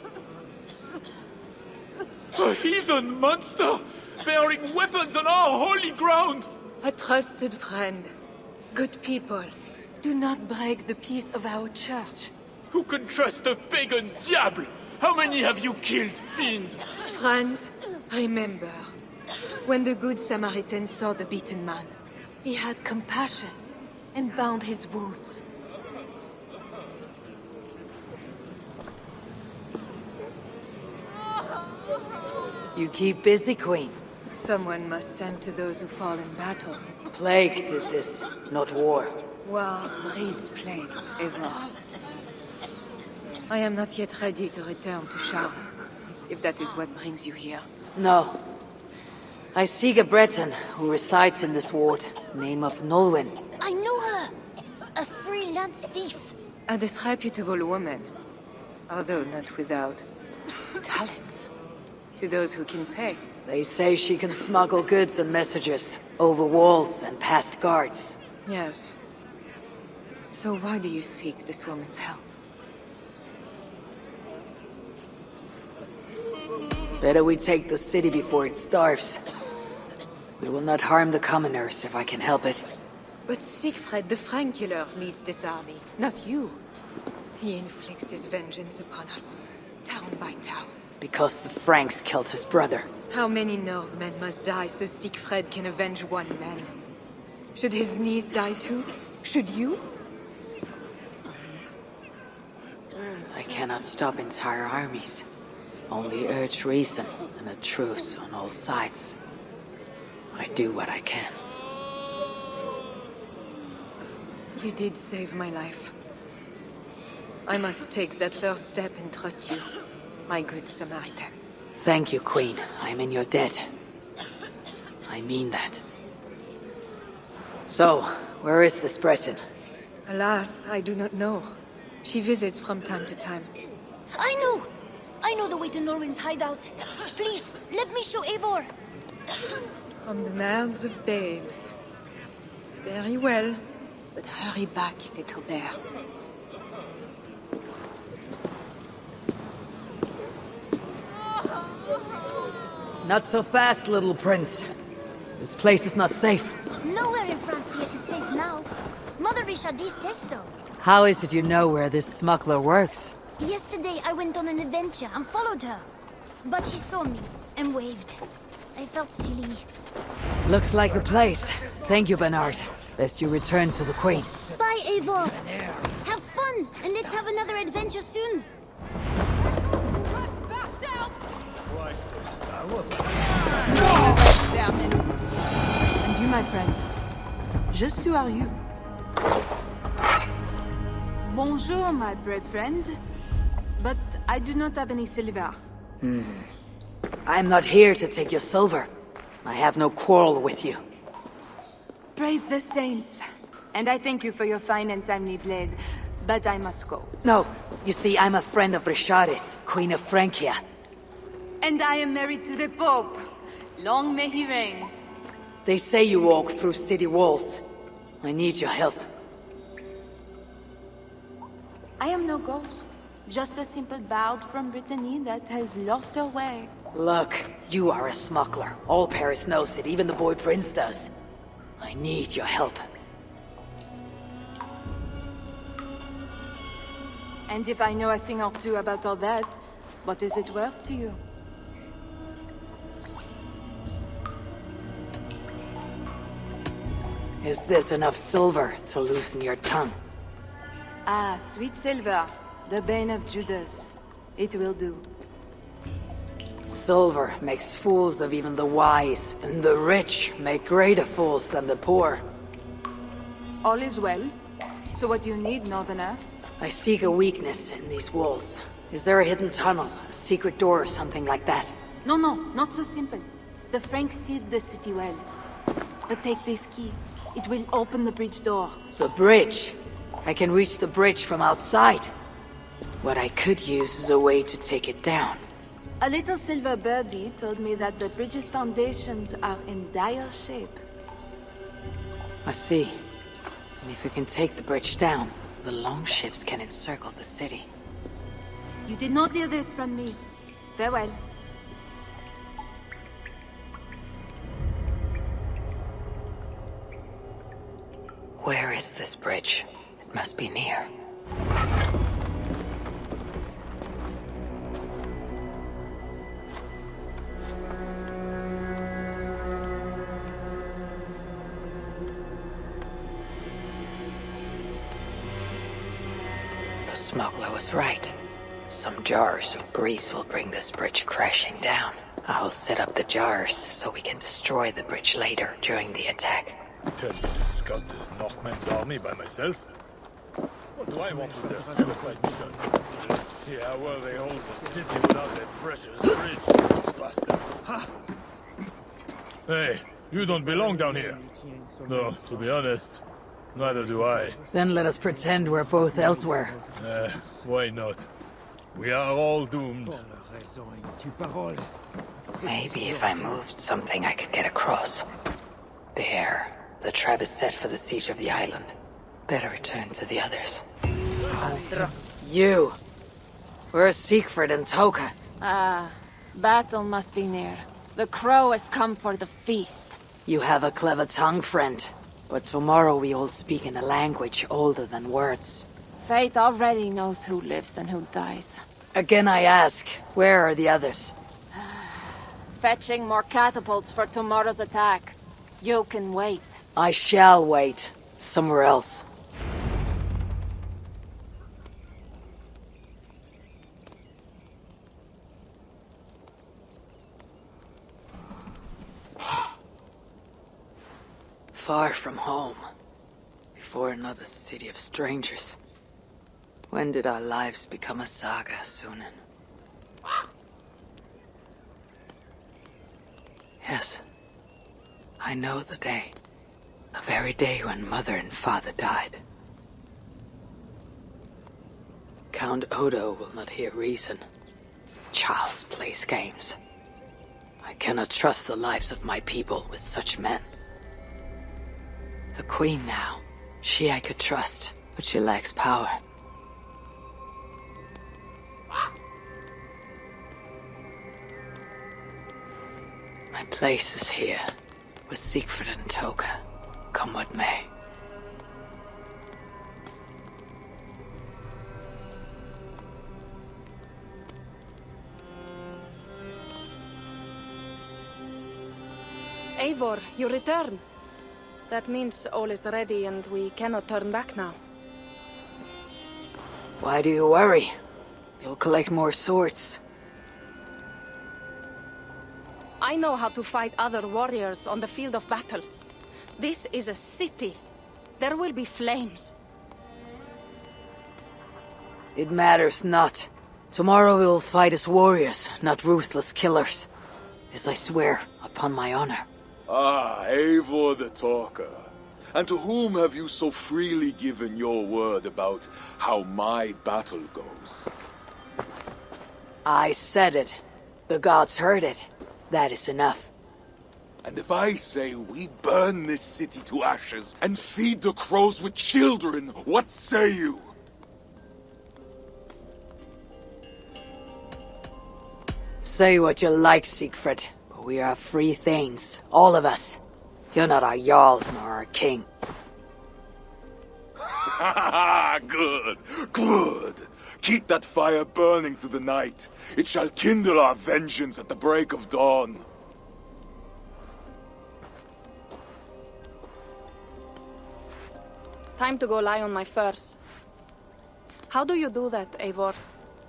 A heathen monster! Bearing weapons on our holy ground! A trusted friend. Good people, do not break the peace of our church. Who can trust a pagan diable? How many have you killed, fiend? Friends, remember, when the Good Samaritan saw the beaten man, he had compassion and bound his wounds. You keep busy, Queen. Someone must stand to those who fall in battle. Plague did this, not war. War breeds plague, ever. I am not yet ready to return to Charles, if that is what brings you here. No. I seek a Breton who resides in this ward, name of Nolwenn. I know her! A freelance thief. A disreputable woman, although not without talents. To those who can pay. They say she can smuggle goods and messages over walls and past guards. Yes. So why do you seek this woman's help? Better we take the city before it starves. We will not harm the commoners if I can help it. But Siegfried the Frankiller leads this army, not you. He inflicts his vengeance upon us, town by town. Because the Franks killed his brother. How many Northmen must die so Siegfried can avenge one man? Should his niece die too? Should you? I cannot stop entire armies. Only urge reason and a truce on all sides. I do what I can. You did save my life. I must take that first step and trust you, my good Samaritan. Thank you, Queen. I am in your debt. I mean that. So, where is this Breton? Alas, I do not know. She visits from time to time. I know! I know the way to Norway's hideout. Please, let me show Eivor. On the mouths of babes. Very well. But hurry back, little bear. Not so fast, little prince. This place is not safe. Nowhere in Francia is safe now. Mother Richardie says so. How is it you know where this smuggler works? Yesterday I went on an adventure and followed her. But she saw me and waved. I felt silly. Looks like the place. Thank you, Bernard. Best you return to the Queen. Bye, Eivor. Have fun, and let's have another adventure soon. And you, my friend. Just who are you? Bonjour, my brave friend. But I do not have any silver. I'm not here to take your silver. I have no quarrel with you. Praise the saints. And I thank you for your fine and timely blade. But I must go. No, you see, I'm a friend of Richardis, Queen of Frankia. And I am married to the Pope. Long may he reign. They say you walk through city walls. I need your help. I am no ghost. Just a simple bard from Brittany that has lost her way. Look, you are a smuggler. All Paris knows it, even the boy Prince does. I need your help. And if I know a thing or two about all that, what is it worth to you? Is this enough silver to loosen your tongue? Ah, sweet silver, the bane of Judas. It will do. Silver makes fools of even the wise, and the rich make greater fools than the poor. All is well. So what do you need, Northerner? I seek a weakness in these walls. Is there a hidden tunnel, a secret door, or something like that? No, not so simple. The Franks sealed the city well. But take this key. It will open the bridge door. The bridge? I can reach the bridge from outside. What I could use is a way to take it down. A little silver birdie told me that the bridge's foundations are in dire shape. I see. And if we can take the bridge down, the longships can encircle the city. You did not hear this from me. Farewell. Where is this bridge? It must be near. The smuggler was right. Some jars of grease will bring this bridge crashing down. I'll set up the jars so we can destroy the bridge later during the attack. Tell me to scout the Northmen's army by myself? What do I want with their suicide mission? Let's see how well they hold the city without their precious bridge. Bastard. Ha! Hey, you don't belong down here. No, to be honest, neither do I. Then let us pretend we're both elsewhere. Why not? We are all doomed. Maybe if I moved something I could get across. There. The trap is set for the siege of the island. Better return to the others. You! Where's Siegfried and Toka? Ah, battle must be near. The crow has come for the feast. You have a clever tongue, friend. But tomorrow we all speak in a language older than words. Fate already knows who lives and who dies. Again I ask, where are the others? Fetching more catapults for tomorrow's attack. You can wait. I shall wait. Somewhere else. Far from home. Before another city of strangers. When did our lives become a saga, Sunan? Yes. I know the day. The very day when Mother and Father died. Count Odo will not hear reason. Charles plays games. I cannot trust the lives of my people with such men. The Queen now, she I could trust, but she lacks power. My place is here, with Siegfried and Toka, come what may. Eivor, you return. That means all is ready and we cannot turn back now. Why do you worry? You'll collect more swords. I know how to fight other warriors on the field of battle. This is a city. There will be flames. It matters not. Tomorrow we will fight as warriors, not ruthless killers. As I swear, upon my honor. Ah, Eivor the Talker. And to whom have you so freely given your word about how my battle goes? I said it. The gods heard it. That is enough. And if I say we burn this city to ashes and feed the crows with children, what say you? Say what you like, Siegfried. But we are free thanes, all of us. You're not our Jarl nor our king. Good, good. Keep that fire burning through the night. It shall kindle our vengeance at the break of dawn. Time to go lie on my furs. How do you do that, Eivor?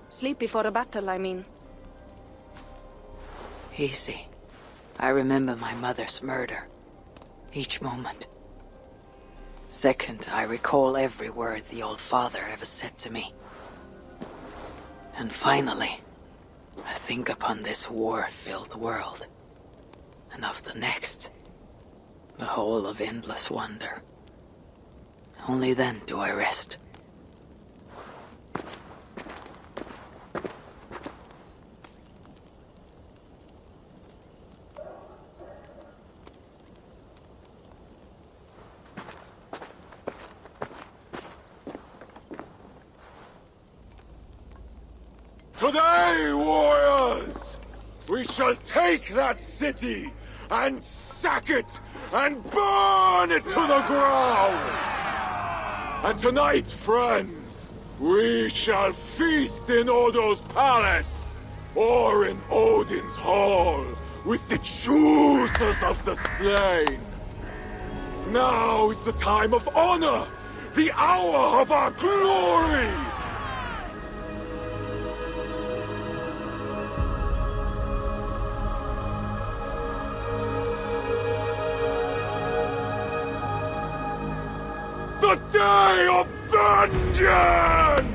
Sleep before a battle, I mean. Easy. I remember my mother's murder. Each moment. Second, I recall every word the old father ever said to me. And finally, I think upon this war-filled world. And of the next. The whole of endless wonder. Only then do I rest. Today, warriors, we shall take that city and sack it and burn it to the ground. And tonight, friends, we shall feast in Odo's palace or in Odin's hall with the choosers of the slain. Now is the time of honor, the hour of our glory. The day of vengeance!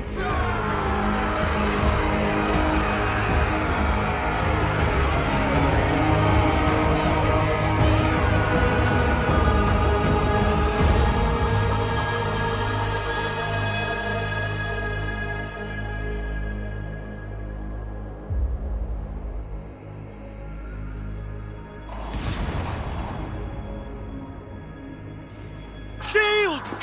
Shields!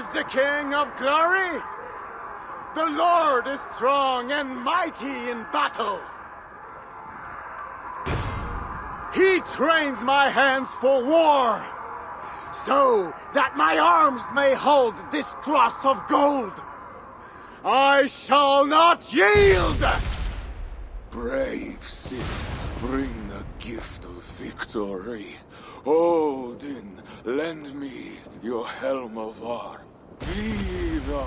is the King of Glory! The Lord is strong and mighty in battle! He trains my hands for war, so that my arms may hold this cross of gold. I shall not yield! Brave Sith, bring the gift of victory. Odin, lend me your helm of Ar. Vida,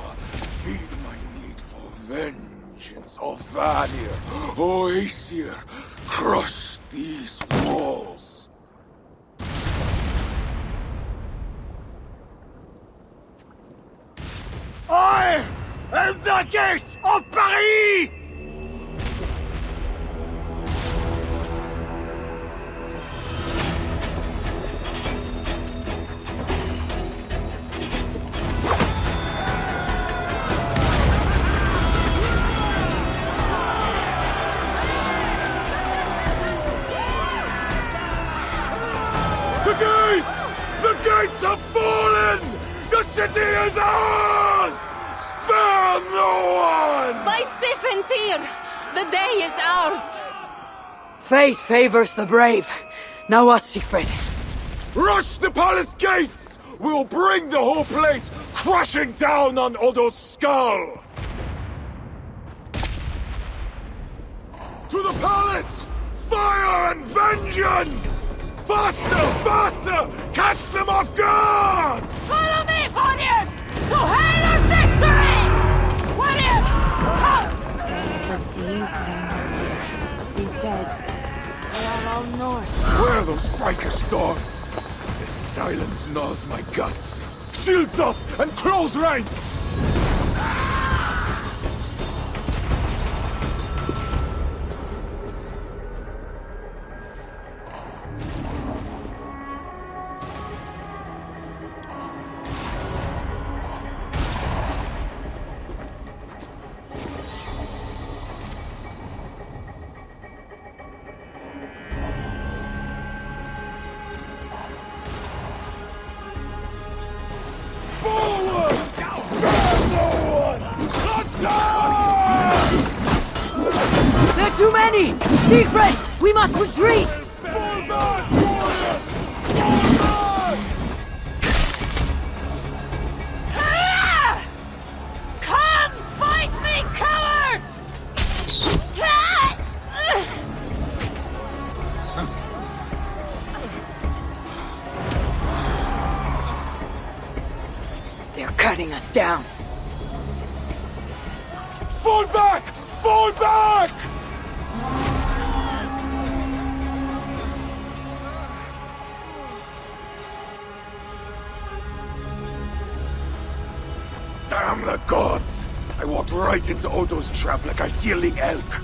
feed my need for vengeance. Of Vanir, Oaesir, crush these walls. I am the gate of Paris! The gates have fallen! The city is ours! Spare no one! By Sif and Tyr, the day is ours! Fate favors the brave. Now what, Siegfried? Rush the palace gates! We'll bring the whole place crashing down on Odo's skull! To the palace! Fire and vengeance! Faster! Faster! Catch them off guard! Follow me, warriors! To hail our victory! Warriors, halt! There's a deep rumors here. He's dead. They are all north. Where are those Frankish dogs? This silence gnaws my guts. Shields up and close ranks! Too many! Siegfried! We must retreat! Come fight me, cowards! They're cutting us down. Fall back! Fall back! Damn the gods! I walked right into Odo's trap like a yelling elk.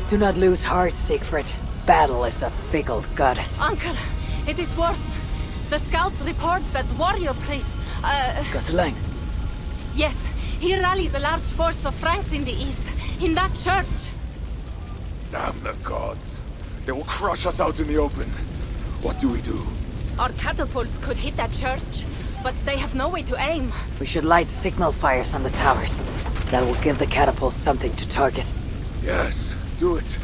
Do not lose heart, Siegfried. Battle is a fickle goddess. Uncle, it is worse. The scouts report that warrior priest, Gosling. Yes, he rallies a large force of Franks in the east, in that church. Damn the gods. They will crush us out in the open. What do we do? Our catapults could hit that church, but they have no way to aim. We should light signal fires on the towers. That will give the catapults something to target. Yes, do it.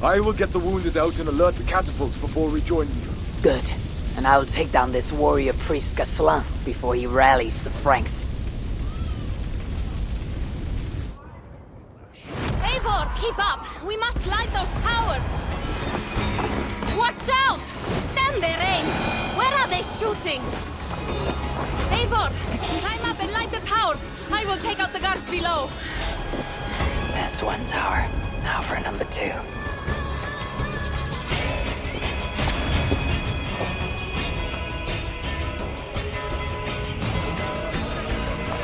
I will get the wounded out and alert the catapults before rejoining you. Good. And I will take down this warrior priest Gosling before he rallies the Franks. Eivor, keep up! We must light those towers! Watch out! Damn their aim! Where are they shooting? Eivor, climb up and light the towers! I will take out the guards below! That's one tower. Now for number 2.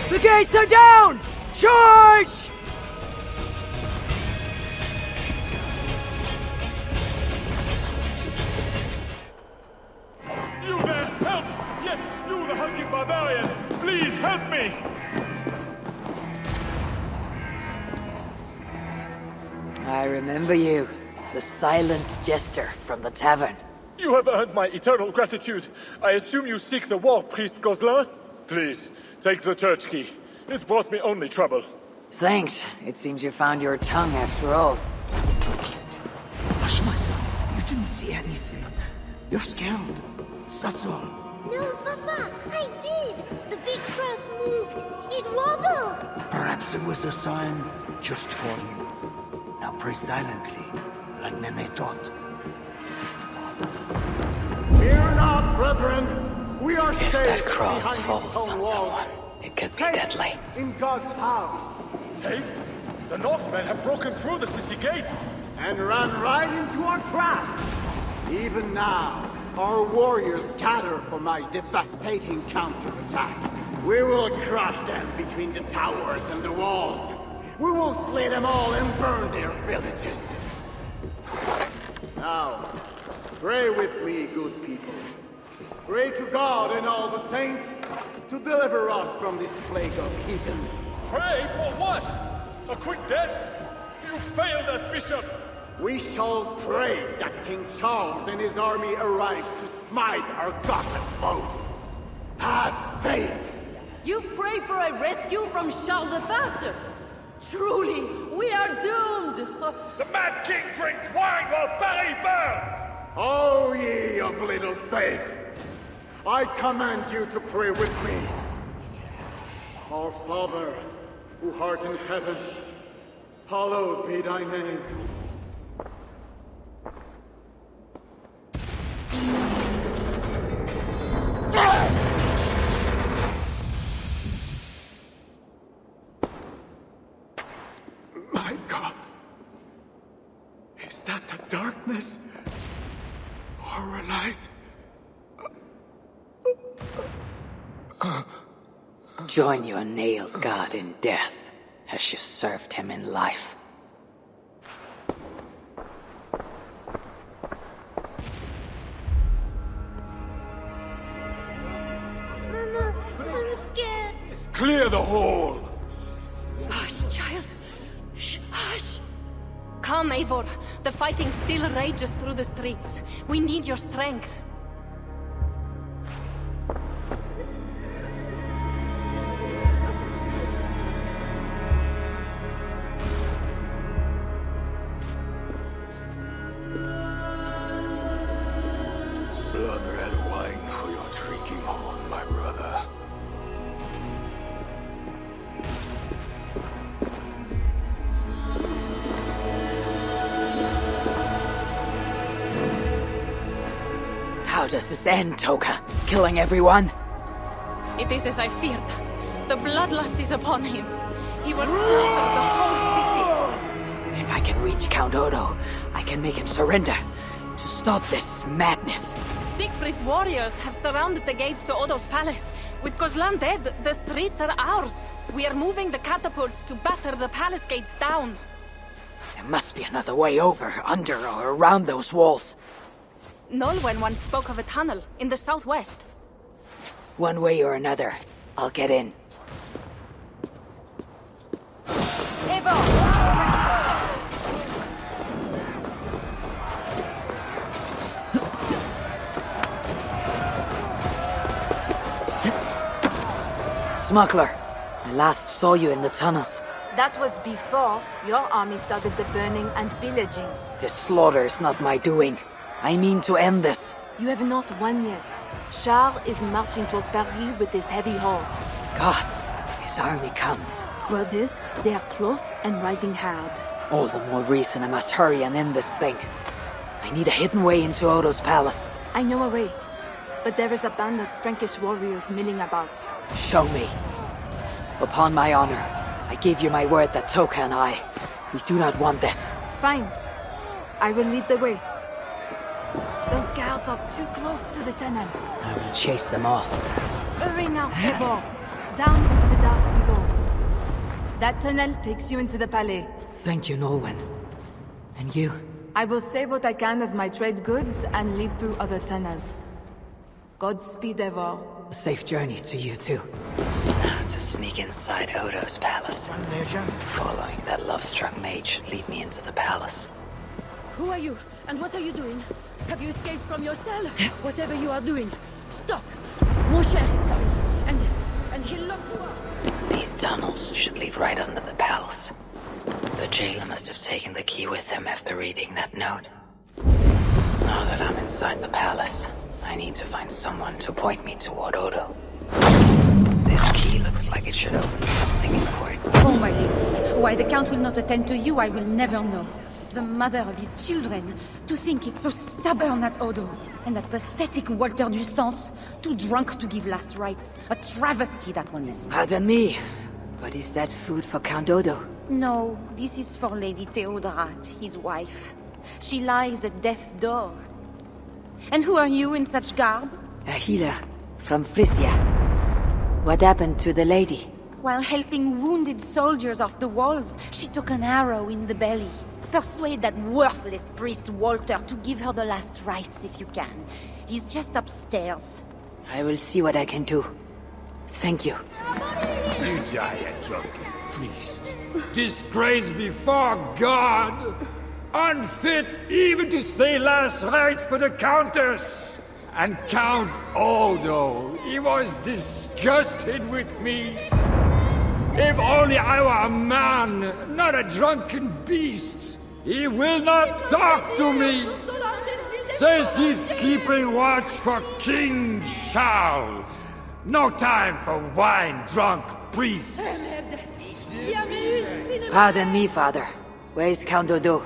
The gates are down! Charge! You there, help! Yes, you the hunting barbarian! Please help me! I remember you. The silent jester from the tavern. You have earned my eternal gratitude. I assume you seek the war priest Gosling? Please, Take the church key. It's brought me only trouble. Thanks. It seems you found your tongue after all. Hush, my son. You didn't see anything. You're scared. That's all. No, Papa, I did. The big cross moved. It wobbled. Perhaps it was a sign just for you. Now pray silently, like Meme taught. Fear not, brethren. We are If safe that cross behind falls these on stone walls. someone, it could be deadly. In God's house. Safe? The Northmen have broken through the city gates. And ran right into our trap. Even now, our warriors gather for my devastating counterattack. We will crush them between the towers and the walls. We will slay them all and burn their villages. Now, pray with me, good people. Pray to God and all the saints to deliver us from this plague of heathens. Pray for what? A quick death? You failed us, Bishop! We shall pray that King Charles and his army arrives to smite our godless foes. Have faith! You pray for a rescue from Charles the Battle? Truly, we are doomed! The Mad King drinks wine while Paris burns! O ye of little faith, I command you to pray with me. Our Father, who art in heaven, hallowed be thy name. My God, is that the darkness or a light? Join your nailed god in death, as you served him in life. Mama, I'm scared. Clear the hall! Hush, child. Shh, hush. Come, Eivor. The fighting still rages through the streets. We need your strength. Blood-red wine for your drinking horn, my brother. How does this end, Toka? Killing everyone? It is as I feared. The bloodlust is upon him. He will slaughter the whole city. If I can reach Count Odo, I can make him surrender. To stop this madness. Siegfried's warriors have surrounded the gates to Odo's palace. With Gozlan dead, the streets are ours. We are moving the catapults to batter the palace gates down. There must be another way over, under, or around those walls. Nolwenn once spoke of a tunnel in the southwest. One way or another, I'll get in. Smuggler, I last saw you in the tunnels. That was before your army started the burning and pillaging. This slaughter is not my doing. I mean to end this. You have not won yet. Charles is marching toward Paris with his heavy horse. Gods, his army comes. Well, they are close and riding hard. All the more reason I must hurry and end this thing. I need a hidden way into Odo's palace. I know a way, but there is a band of Frankish warriors milling about. Show me. Upon my honor, I give you my word that Toka and we do not want this. Fine. I will lead the way. Those guards are too close to the tunnel. I will chase them off. Hurry now, Eivor. Down into the dark we go. That tunnel takes you into the palais. Thank you, Nolwenn. And you? I will save what I can of my trade goods and leave through other tunnels. Godspeed, Eivor. A safe journey to you too. Now to sneak inside Odo's palace. Following that love-struck mage should lead me into the palace. Who are you? And what are you doing? Have you escaped from your cell? Whatever you are doing, stop! Mon cher is coming. and he'll lock you up. These tunnels should lead right under the palace. The jailer must have taken the key with him after reading that note. Now that I'm inside the palace, I need to find someone to point me toward Odo. This key looks like it should open something important. Oh, my lady. Why the Count will not attend to you, I will never know. The mother of his children. To think it's so stubborn at Odo. And that pathetic Walter du Sens. Too drunk to give last rites. A travesty, that one is. Pardon me, but is that food for Count Odo? No, this is for Lady Theodorat, his wife. She lies at death's door. And who are you in such garb? A healer from Francia. What happened to the lady? While helping wounded soldiers off the walls, she took an arrow in the belly. Persuade that worthless priest Walter to give her the last rites if you can. He's just upstairs. I will see what I can do. Thank you. You die a drunken priest. Disgrace before God. Unfit even to say last rites for the Countess. And Count Odo, he was disgusted with me. If only I were a man, not a drunken beast. He will not talk to me. Says he's keeping watch for King Charles. No time for wine-drunk priests. Pardon me, father. Where's Count Odo?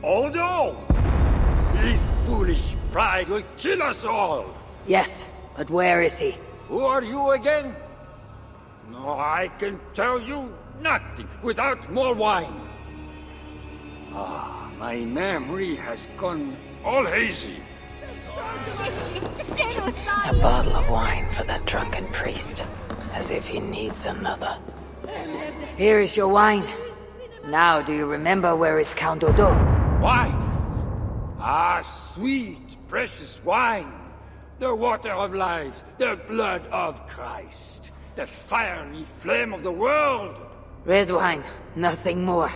Odo? His foolish pride will kill us all. Yes, but where is he? Who are you again? No, I can tell you nothing without more wine. Ah, my memory has gone all hazy. A bottle of wine for that drunken priest. As if he needs another. Here is your wine. Now, do you remember where is Count Odo? Wine? Ah, sweet, precious wine. The water of life, the blood of Christ. The fiery flame of the world. Red wine, nothing more.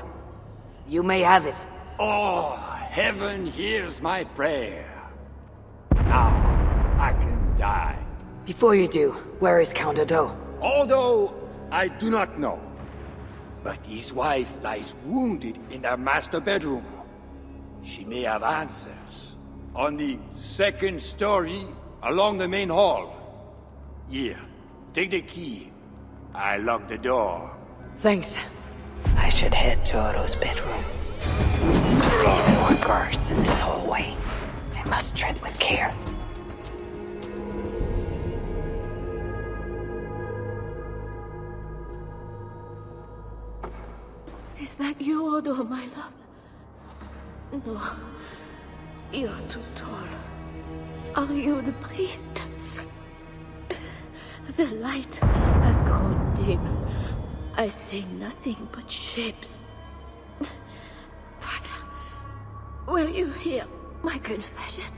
You may have it. Oh, heaven hears my prayer. Now, I can die. Before you do, where is Count Odo? Although I do not know. But his wife lies wounded in their master bedroom. She may have answers. On the second story, along the main hall. Here, take the key. I locked the door. Thanks. I should head to Odo's bedroom. Even more guards in this hallway. I must tread with care. Is that you, Odo, my love? No. You're too tall. Are you the priest? The light has grown dim. I see nothing but shapes. Father, will you hear my confession?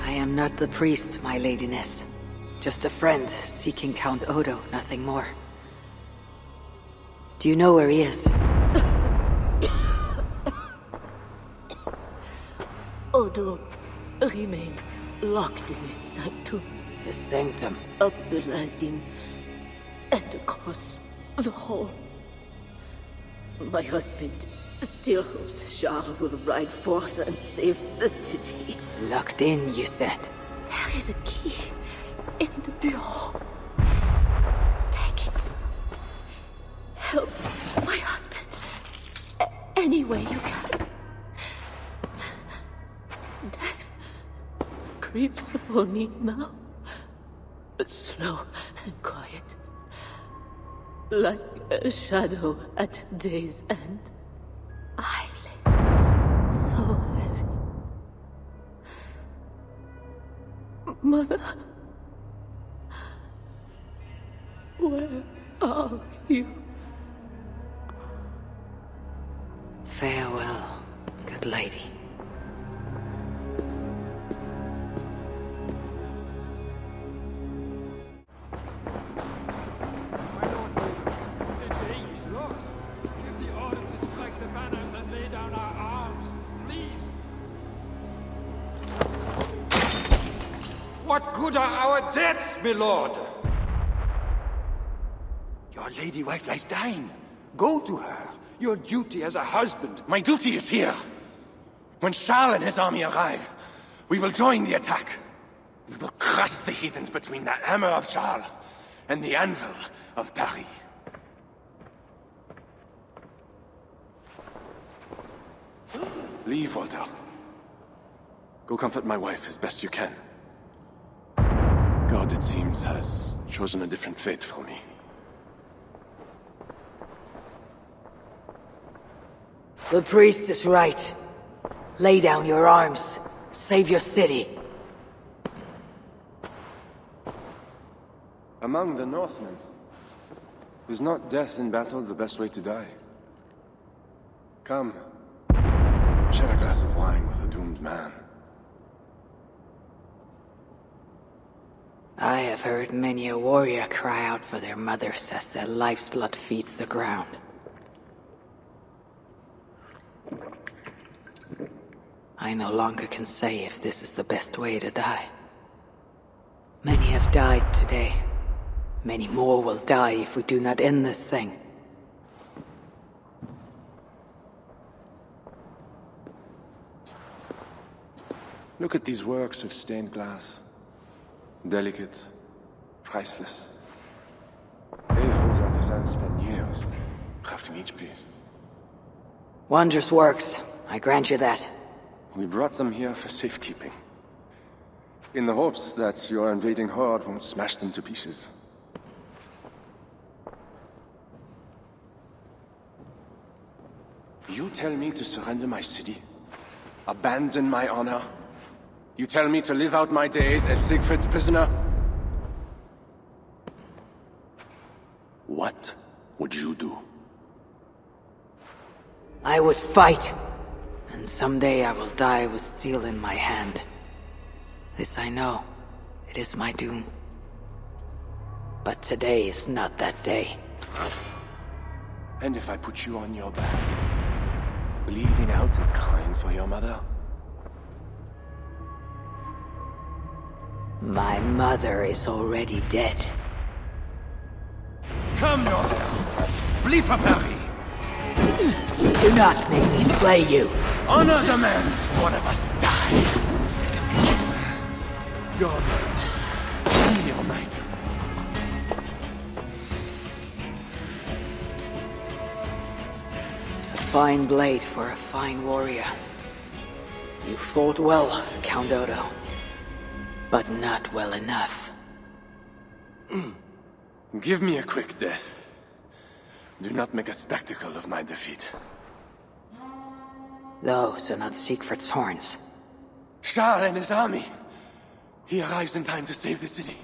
I am not the priest, my ladiness. Just a friend seeking Count Odo, nothing more. Do you know where he is? Odo remains locked in his sanctum. His sanctum? Up the landing and across the hall. My husband still hopes Charles will ride forth and save the city. Locked in, you said? There is a key in the bureau. Take it. Help my husband. Any way you can. Death creeps upon me now. Slow and quiet. Like a shadow at day's end. Eyelids so heavy. Mother, where are you? Farewell, good lady. What good are our deaths, my lord? Your lady wife lies dying. Go to her. Your duty as a husband. My duty is here. When Charles and his army arrive, we will join the attack. We will crush the heathens between the hammer of Charles and the anvil of Peril. Leave, Walter. Go comfort my wife as best you can. God, it seems, has chosen a different fate for me. The priest is right. Lay down your arms. Save your city. Among the Northmen, is not death in battle the best way to die? Come, share a glass of wine with a doomed man. I have heard many a warrior cry out for their mothers as their life's blood feeds the ground. I no longer can say if this is the best way to die. Many have died today. Many more will die if we do not end this thing. Look at these works of stained glass. Delicate, priceless. Avery's artisans spent years crafting each piece. Wondrous works, I grant you that. We brought them here for safekeeping. In the hopes that your invading horde won't smash them to pieces. You tell me to surrender my city? Abandon my honor? You tell me to live out my days as Siegfried's prisoner? What would you do? I would fight. And someday I will die with steel in my hand. This I know. It is my doom. But today is not that day. And if I put you on your back, bleeding out and crying for your mother? My mother is already dead. Come, Norway! Flee for Paris! Do not make me slay you! Honor demands one of us die! God, tell me all night. A fine blade for a fine warrior. You fought well, Count Odo. But not well enough. Give me a quick death. Do not make a spectacle of my defeat. Those are not Siegfried's horns. Charles and his army. He arrives in time to save the city.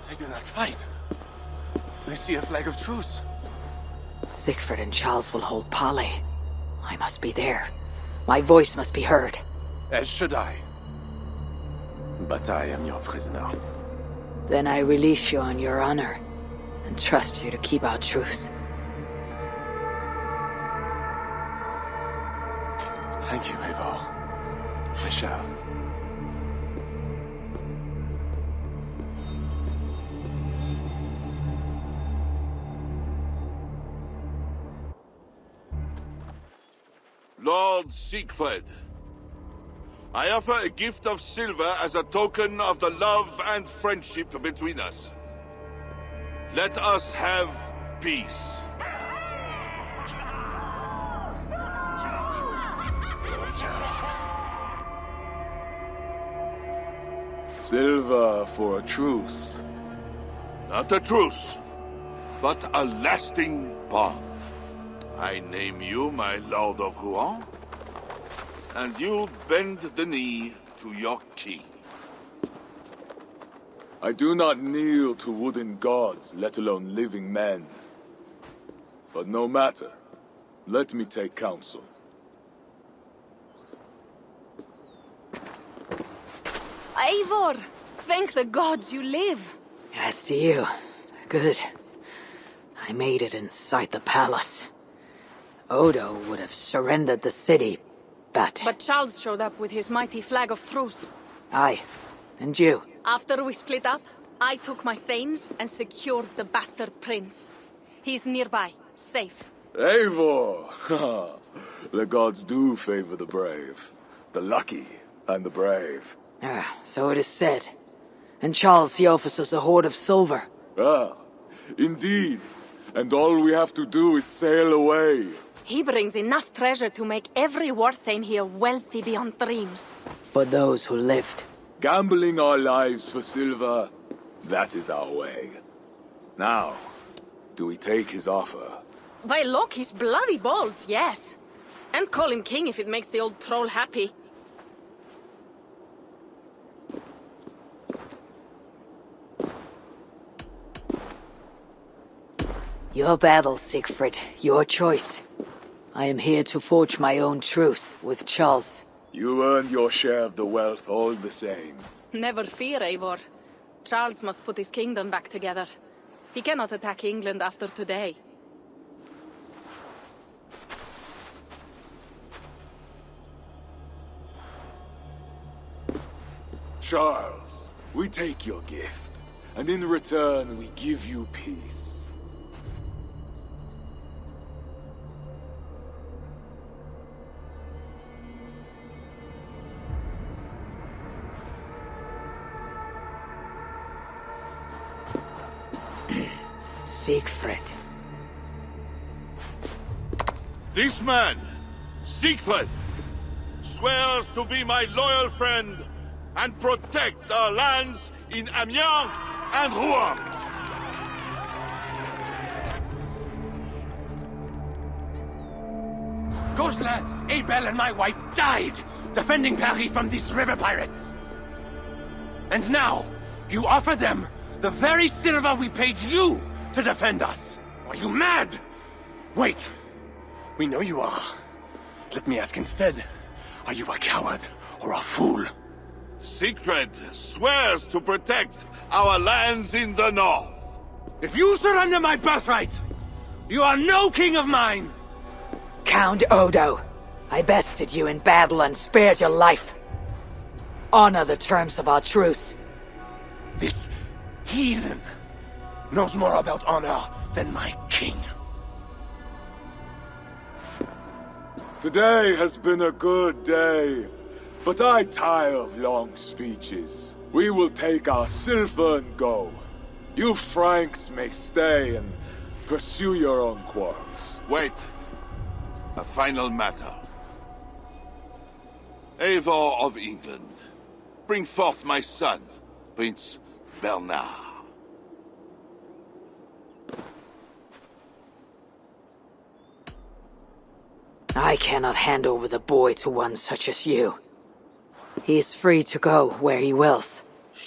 They do not fight. They see a flag of truce. Siegfried and Charles will hold parley. I must be there. My voice must be heard. As should I. But I am your prisoner. Then I release you on your honor, and trust you to keep our truce. Thank you, Eivor. I shall. Lord Siegfried, I offer a gift of silver as a token of the love and friendship between us. Let us have peace. Silver for a truce. Not a truce, but a lasting bond. I name you my Lord of Rouen, and you bend the knee to your king. I do not kneel to wooden gods, let alone living men. But no matter. Let me take counsel. Eivor! Thank the gods you live! As to you, good. I made it inside the palace. Odo would have surrendered the city, but... But Charles showed up with his mighty flag of truce. Aye, and you? After we split up, I took my thanes and secured the bastard prince. He's nearby, safe. Eivor! The gods do favor the brave. The lucky and the brave. So it is said. And Charles, he offers us a hoard of silver. Ah, indeed. And all we have to do is sail away. He brings enough treasure to make every Warthane here wealthy beyond dreams. For those who lived. Gambling our lives for silver, that is our way. Now, do we take his offer? By Loki's bloody balls, yes. And call him king if it makes the old troll happy. Your battle, Siegfried. Your choice. I am here to forge my own truce with Charles. You earned your share of the wealth all the same. Never fear, Eivor. Charles must put his kingdom back together. He cannot attack England after today. Charles, we take your gift, and in return we give you peace. Siegfried. This man, Siegfried, swears to be my loyal friend and protect our lands in Amiens and Rouen. Gosselin, Abel and my wife died defending Paris from these river pirates. And now, you offer them the very silver we paid you to defend us. Are you mad? Wait. We know you are. Let me ask instead, are you a coward or a fool? Siegfried swears to protect our lands in the north. If you surrender my birthright, you are no king of mine! Count Odo, I bested you in battle and spared your life. Honor the terms of our truce. This heathen knows more about honor than my king. Today has been a good day, but I tire of long speeches. We will take our silver and go. You Franks may stay and pursue your own quarrels. Wait. A final matter. Eivor of England, bring forth my son, Prince Bernard. I cannot hand over the boy to one such as you. He is free to go where he wills.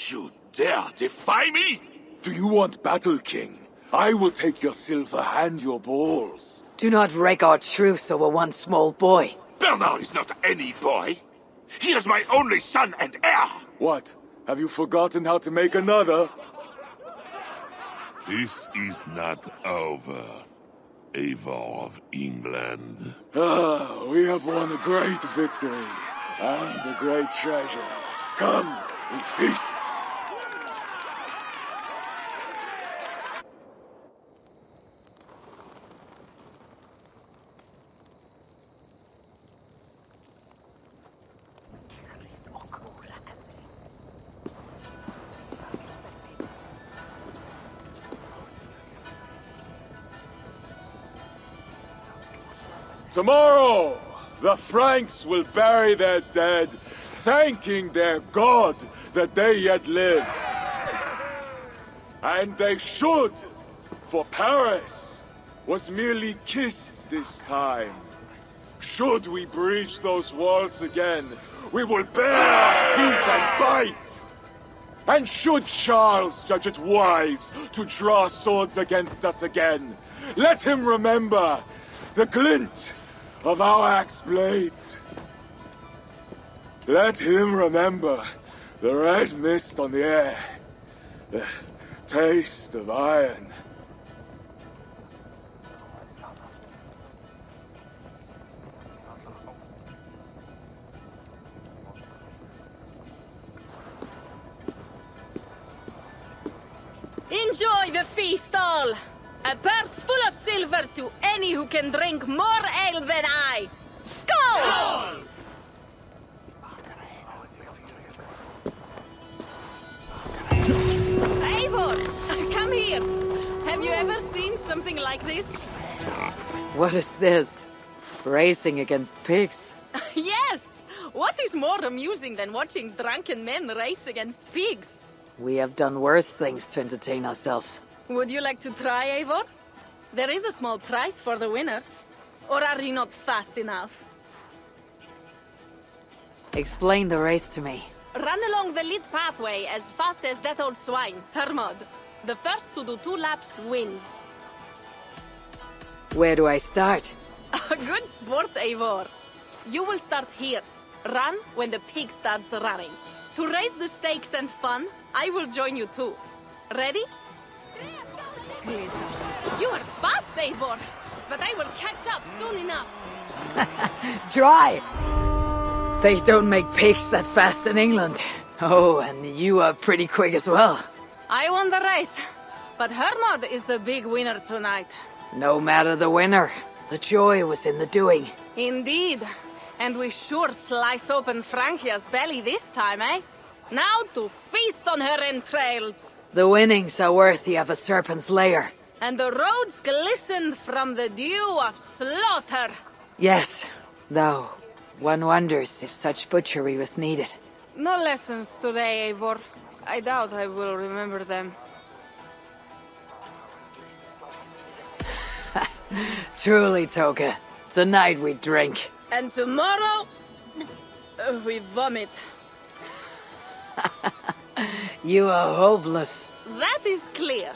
You dare defy me? Do you want battle, King? I will take your silver and your balls. Do not wreck our truce over one small boy. Bernard is not any boy. He is my only son and heir. What? Have you forgotten how to make another? This is not over, Eivor of England. Ah, we have won a great victory and a great treasure. Come, we feast. Tomorrow, the Franks will bury their dead, thanking their god that they yet live. And they should, for Paris was merely kissed this time. Should we breach those walls again, we will bare our teeth and bite. And should Charles judge it wise to draw swords against us again, let him remember the glint of our axe blades. Let him remember the red mist on the air, the taste of iron. Enjoy the feast all! A purse full of silver to any who can drink more ale than I! Skål! Skål! Eivor, come here. Have you ever seen something like this? What is this? Racing against pigs? Yes! What is more amusing than watching drunken men race against pigs? We have done worse things to entertain ourselves. Would you like to try, Eivor? There is a small prize for the winner. Or are you not fast enough? Explain the race to me. Run along the lit pathway as fast as that old swine, Hermod. The first to do 2 laps wins. Where do I start? Good sport, Eivor. You will start here. Run when the pig starts running. To raise the stakes and fun, I will join you too. Ready? You are fast, Eivor, but I will catch up soon enough. Try! They don't make pigs that fast in England. Oh, and you are pretty quick as well. I won the race, but Hermod is the big winner tonight. No matter the winner, the joy was in the doing. Indeed. And we sure slice open Frankia's belly this time, eh? Now to feast on her entrails. The winnings are worthy of a serpent's lair. And the roads glisten from the dew of slaughter. Yes, though one wonders if such butchery was needed. No lessons today, Eivor. I doubt I will remember them. Truly, Toka. Tonight we drink. And tomorrow, we vomit. You are hopeless. That is clear.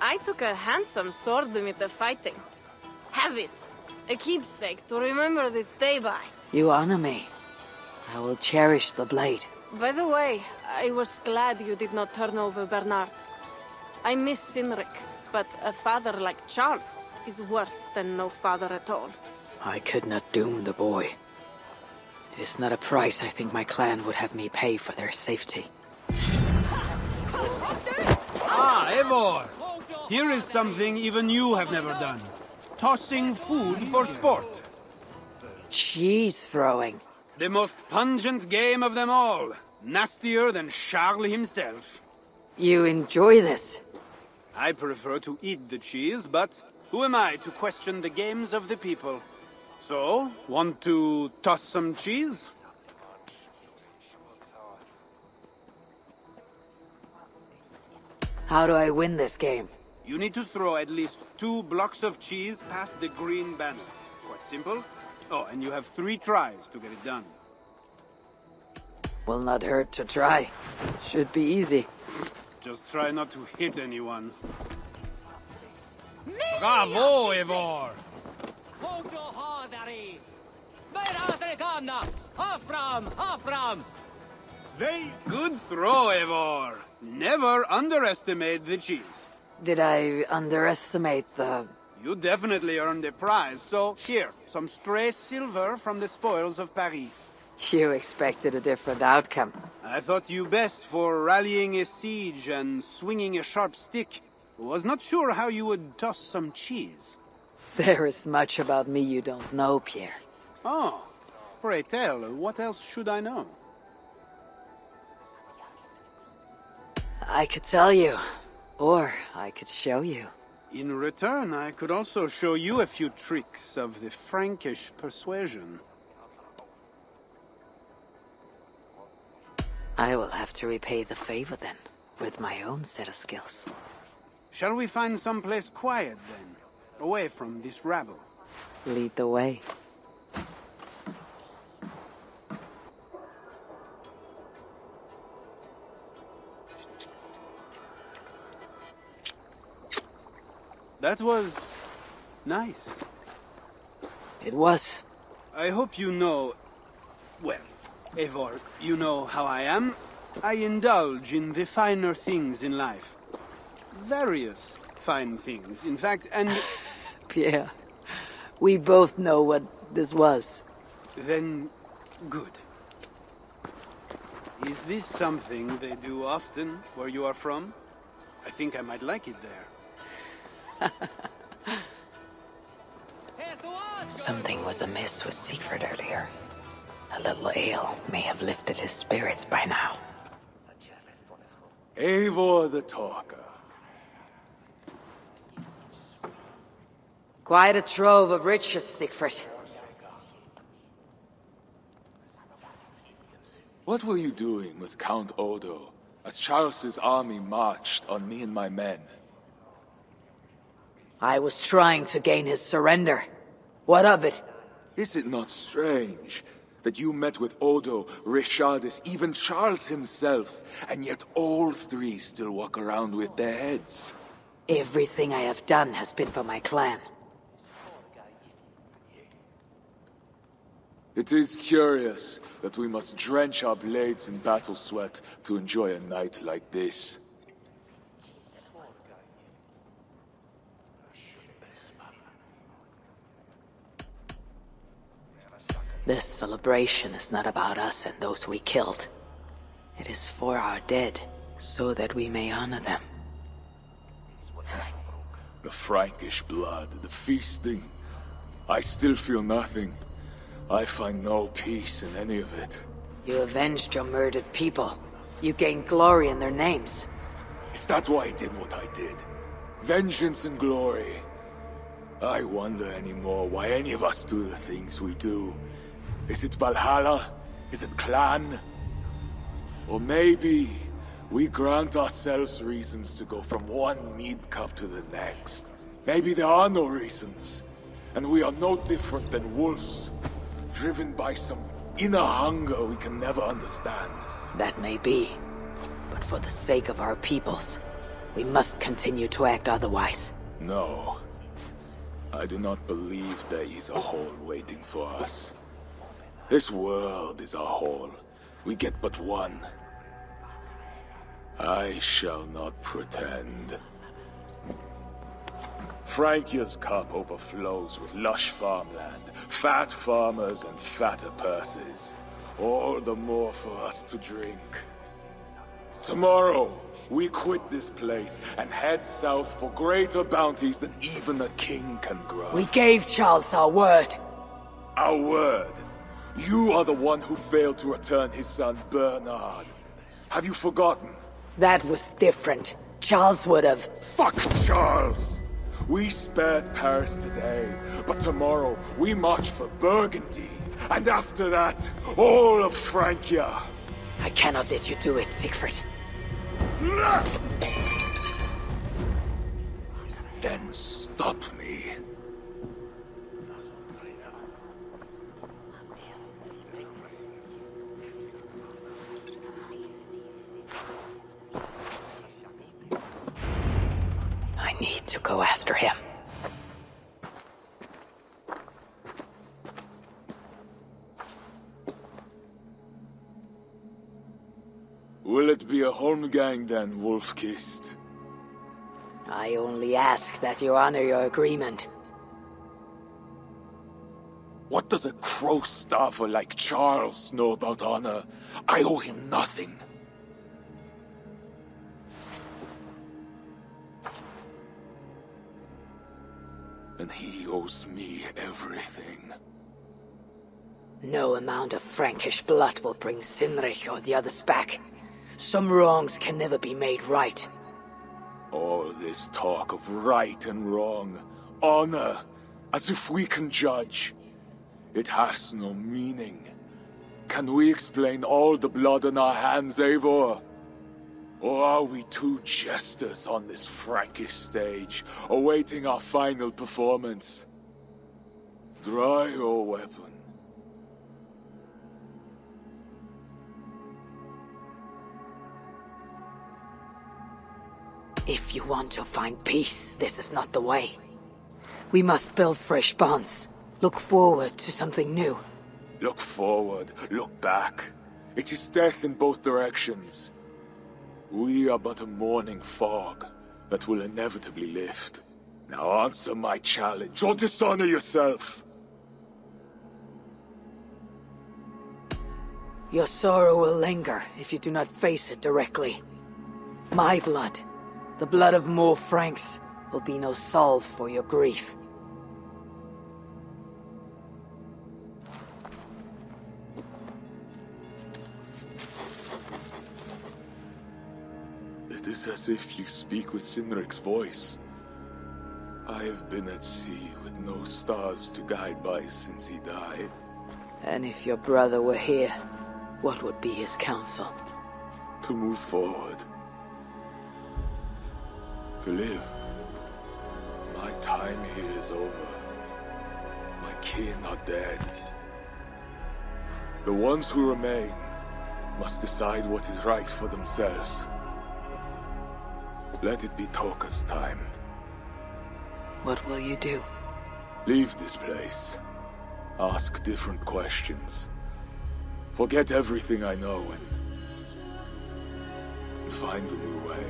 I took a handsome sword with the fighting. Have it. A keepsake to remember this day by. You honor me. I will cherish the blade. By the way, I was glad you did not turn over Bernard. I miss Cynric, but a father like Charles is worse than no father at all. I could not doom the boy. It is not a price I think my clan would have me pay for their safety. Ah, Eivor! Here is something even you have never done. Tossing food for sport. Cheese throwing. The most pungent game of them all. Nastier than Charles himself. You enjoy this? I prefer to eat the cheese, but who am I to question the games of the people? So, want to toss some cheese? How do I win this game? You need to throw at least 2 blocks of cheese past the green banner. Quite simple. Oh, and you have 3 tries to get it done. Will not hurt to try. Should be easy. Just try not to hit anyone. Bravo, Eivor! Good throw, Eivor. Never underestimate the cheese. Did I underestimate the... You definitely earned a prize, so here, some stray silver from the spoils of Paris. You expected a different outcome. I thought you best for rallying a siege and swinging a sharp stick. Was not sure how you would toss some cheese. There is much about me you don't know, Pierre. Oh, pray tell, what else should I know? I could tell you, or I could show you. In return, I could also show you a few tricks of the Frankish persuasion. I will have to repay the favor then, with my own set of skills. Shall we find some place quiet then, away from this rabble? Lead the way. That was... nice. It was. I hope you know... well, Eivor, you know how I am. I indulge in the finer things in life. Various fine things, in fact, and... Pierre, we both know what this was. Then, good. Is this something they do often where you are from? I think I might like it there. Something was amiss with Siegfried earlier. A little ale may have lifted his spirits by now. Eivor the Talker. Quite a trove of riches, Siegfried. What were you doing with Count Odo as Charles's army marched on me and my men? I was trying to gain his surrender. What of it? Is it not strange that you met with Odo, Richardis, even Charles himself, and yet all three still walk around with their heads? Everything I have done has been for my clan. It is curious that we must drench our blades in battle sweat to enjoy a night like this. This celebration is not about us and those we killed. It is for our dead, so that we may honor them. The Frankish blood, the feasting. I still feel nothing. I find no peace in any of it. You avenged your murdered people. You gained glory in their names. Is that why I did what I did? Vengeance and glory. I wonder anymore why any of us do the things we do. Is it Valhalla? Is it clan? Or maybe we grant ourselves reasons to go from one mead cup to the next. Maybe there are no reasons, and we are no different than wolves, driven by some inner hunger we can never understand. That may be, but for the sake of our peoples, we must continue to act otherwise. No. I do not believe there is a hole waiting for us. This world is a hole. We get but one. I shall not pretend. Frankia's cup overflows with lush farmland, fat farmers and fatter purses. All the more for us to drink. Tomorrow, we quit this place and head south for greater bounties than even a king can grant. We gave Charles our word. Our word? You are the one who failed to return his son Bernard. Have you forgotten? That was different. Charles would have... Fuck Charles! We spared Paris today, but tomorrow we march for Burgundy. And after that, all of Francia. I cannot let you do it, Siegfried. Then stop me. I need to go after him. Will it be a holmgang then, Wolf-kissed? I only ask that you honor your agreement. What does a crow-starver like Charles know about honor? I owe him nothing. And he owes me everything. No amount of Frankish blood will bring Sinrich or the others back. Some wrongs can never be made right. All this talk of right and wrong, honor, as if we can judge. It has no meaning. Can we explain all the blood on our hands, Eivor? Or are we two jesters on this Frankish stage, awaiting our final performance? Draw your weapon. If you want to find peace, this is not the way. We must build fresh bonds. Look forward to something new. Look forward, look back. It is death in both directions. We are but a morning fog that will inevitably lift. Now answer my challenge, or dishonor yourself! Your sorrow will linger if you do not face it directly. My blood The blood of more Franks will be no salve for your grief. It is as if you speak with Cynric's voice. I have been at sea with no stars to guide by since he died. And if your brother were here, what would be his counsel? To move forward. To live. My time here is over. My kin are dead. The ones who remain must decide what is right for themselves. Let it be Toka's time. What will you do? Leave this place. Ask different questions. Forget everything I know and find a new way.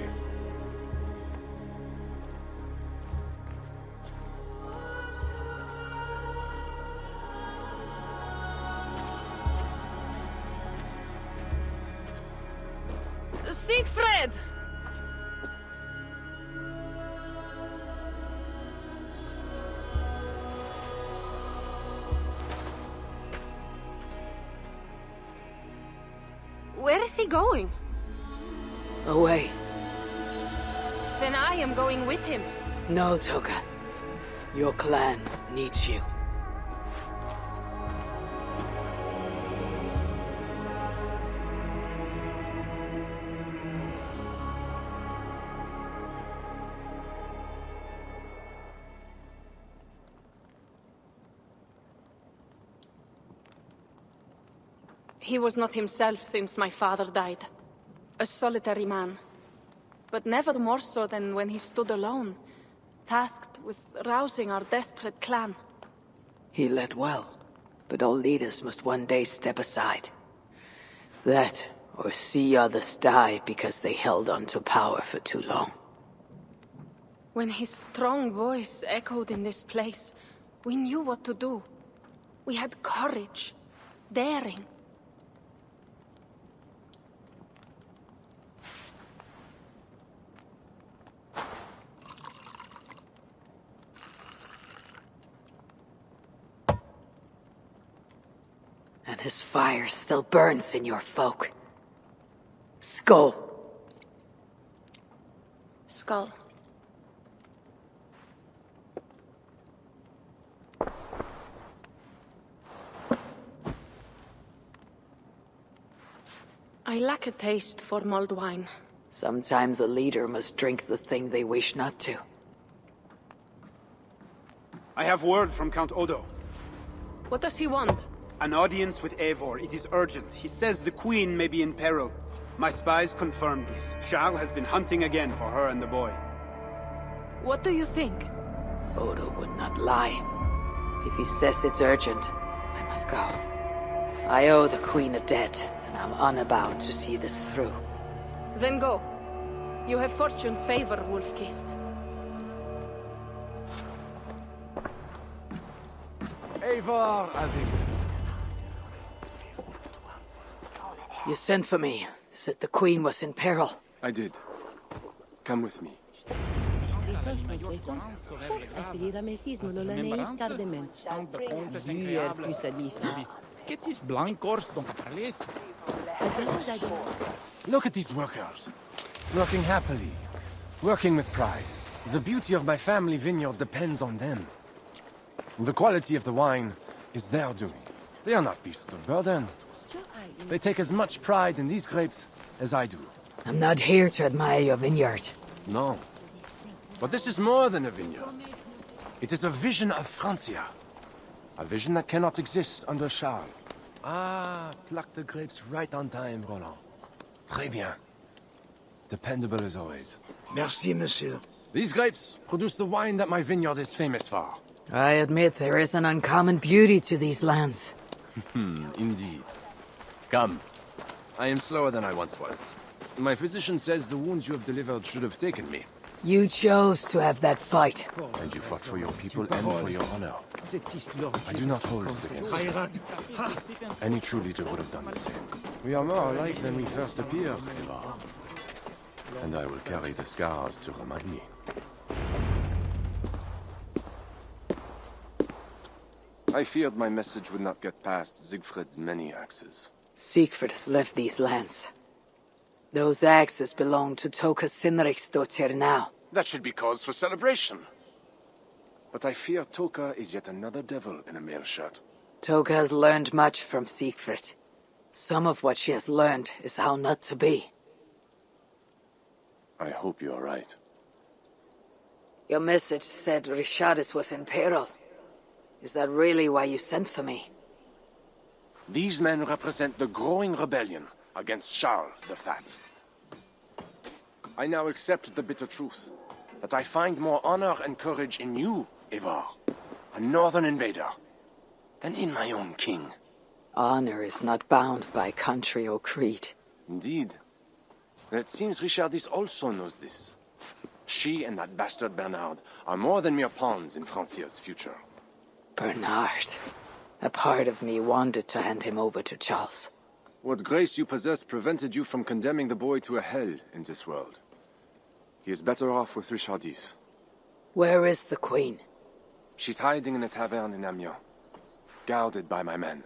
Siegfried! Where is he going? Away. Then I am going with him. No, Toka. Your clan needs you. He was not himself since my father died. A solitary man. But never more so than when he stood alone, tasked with rousing our desperate clan. He led well, but all leaders must one day step aside. That, or see others die because they held on to power for too long. When his strong voice echoed in this place, we knew what to do. We had courage, daring. And his fire still burns in your folk. Skull. Skull. I lack a taste for mulled wine. Sometimes a leader must drink the thing they wish not to. I have word from Count Odo. What does he want? An audience with Eivor. It is urgent. He says the Queen may be in peril. My spies confirmed this. Charles has been hunting again for her and the boy. What do you think? Odo would not lie. If he says it's urgent, I must go. I owe the Queen a debt, and I'm unbound to see this through. Then go. You have fortune's favor, Wolf-Kissed. Eivor, avec. You sent for me. Said the Queen was in peril. I did. Come with me. Look at these workers. Working happily. Working with pride. The beauty of my family vineyard depends on them. The quality of the wine is their doing. They are not beasts of burden. They take as much pride in these grapes as I do. I'm not here to admire your vineyard. No. But this is more than a vineyard. It is a vision of Francia. A vision that cannot exist under Charles. Ah, pluck the grapes right on time, Roland. Très bien. Dependable as always. Merci, monsieur. These grapes produce the wine that my vineyard is famous for. I admit there is an uncommon beauty to these lands. Indeed. Come. I am slower than I once was. My physician says the wounds you have delivered should have taken me. You chose to have that fight. And you fought for your people and for your honor. I do not hold it against you. Any true leader would have done the same. We are more alike than we first appear, Eivor. And I will carry the scars to remind me. I feared my message would not get past Siegfried's many axes. Siegfried has left these lands. Those axes belong to Toka Sinriksdottir now. That should be cause for celebration. But I fear Toka is yet another devil in a mail shirt. Toka has learned much from Siegfried. Some of what she has learned is how not to be. I hope you are right. Your message said Richardis was in peril. Is that really why you sent for me? These men represent the growing rebellion against Charles the Fat. I now accept the bitter truth, that I find more honor and courage in you, Ivar, a northern invader, than in my own king. Honor is not bound by country or creed. Indeed. And it seems Richardis also knows this. She and that bastard Bernard are more than mere pawns in Francia's future. Bernard. A part of me wanted to hand him over to Charles. What grace you possess prevented you from condemning the boy to a hell in this world. He is better off with Richardis. Where is the Queen? She's hiding in a tavern in Amiens, guarded by my men.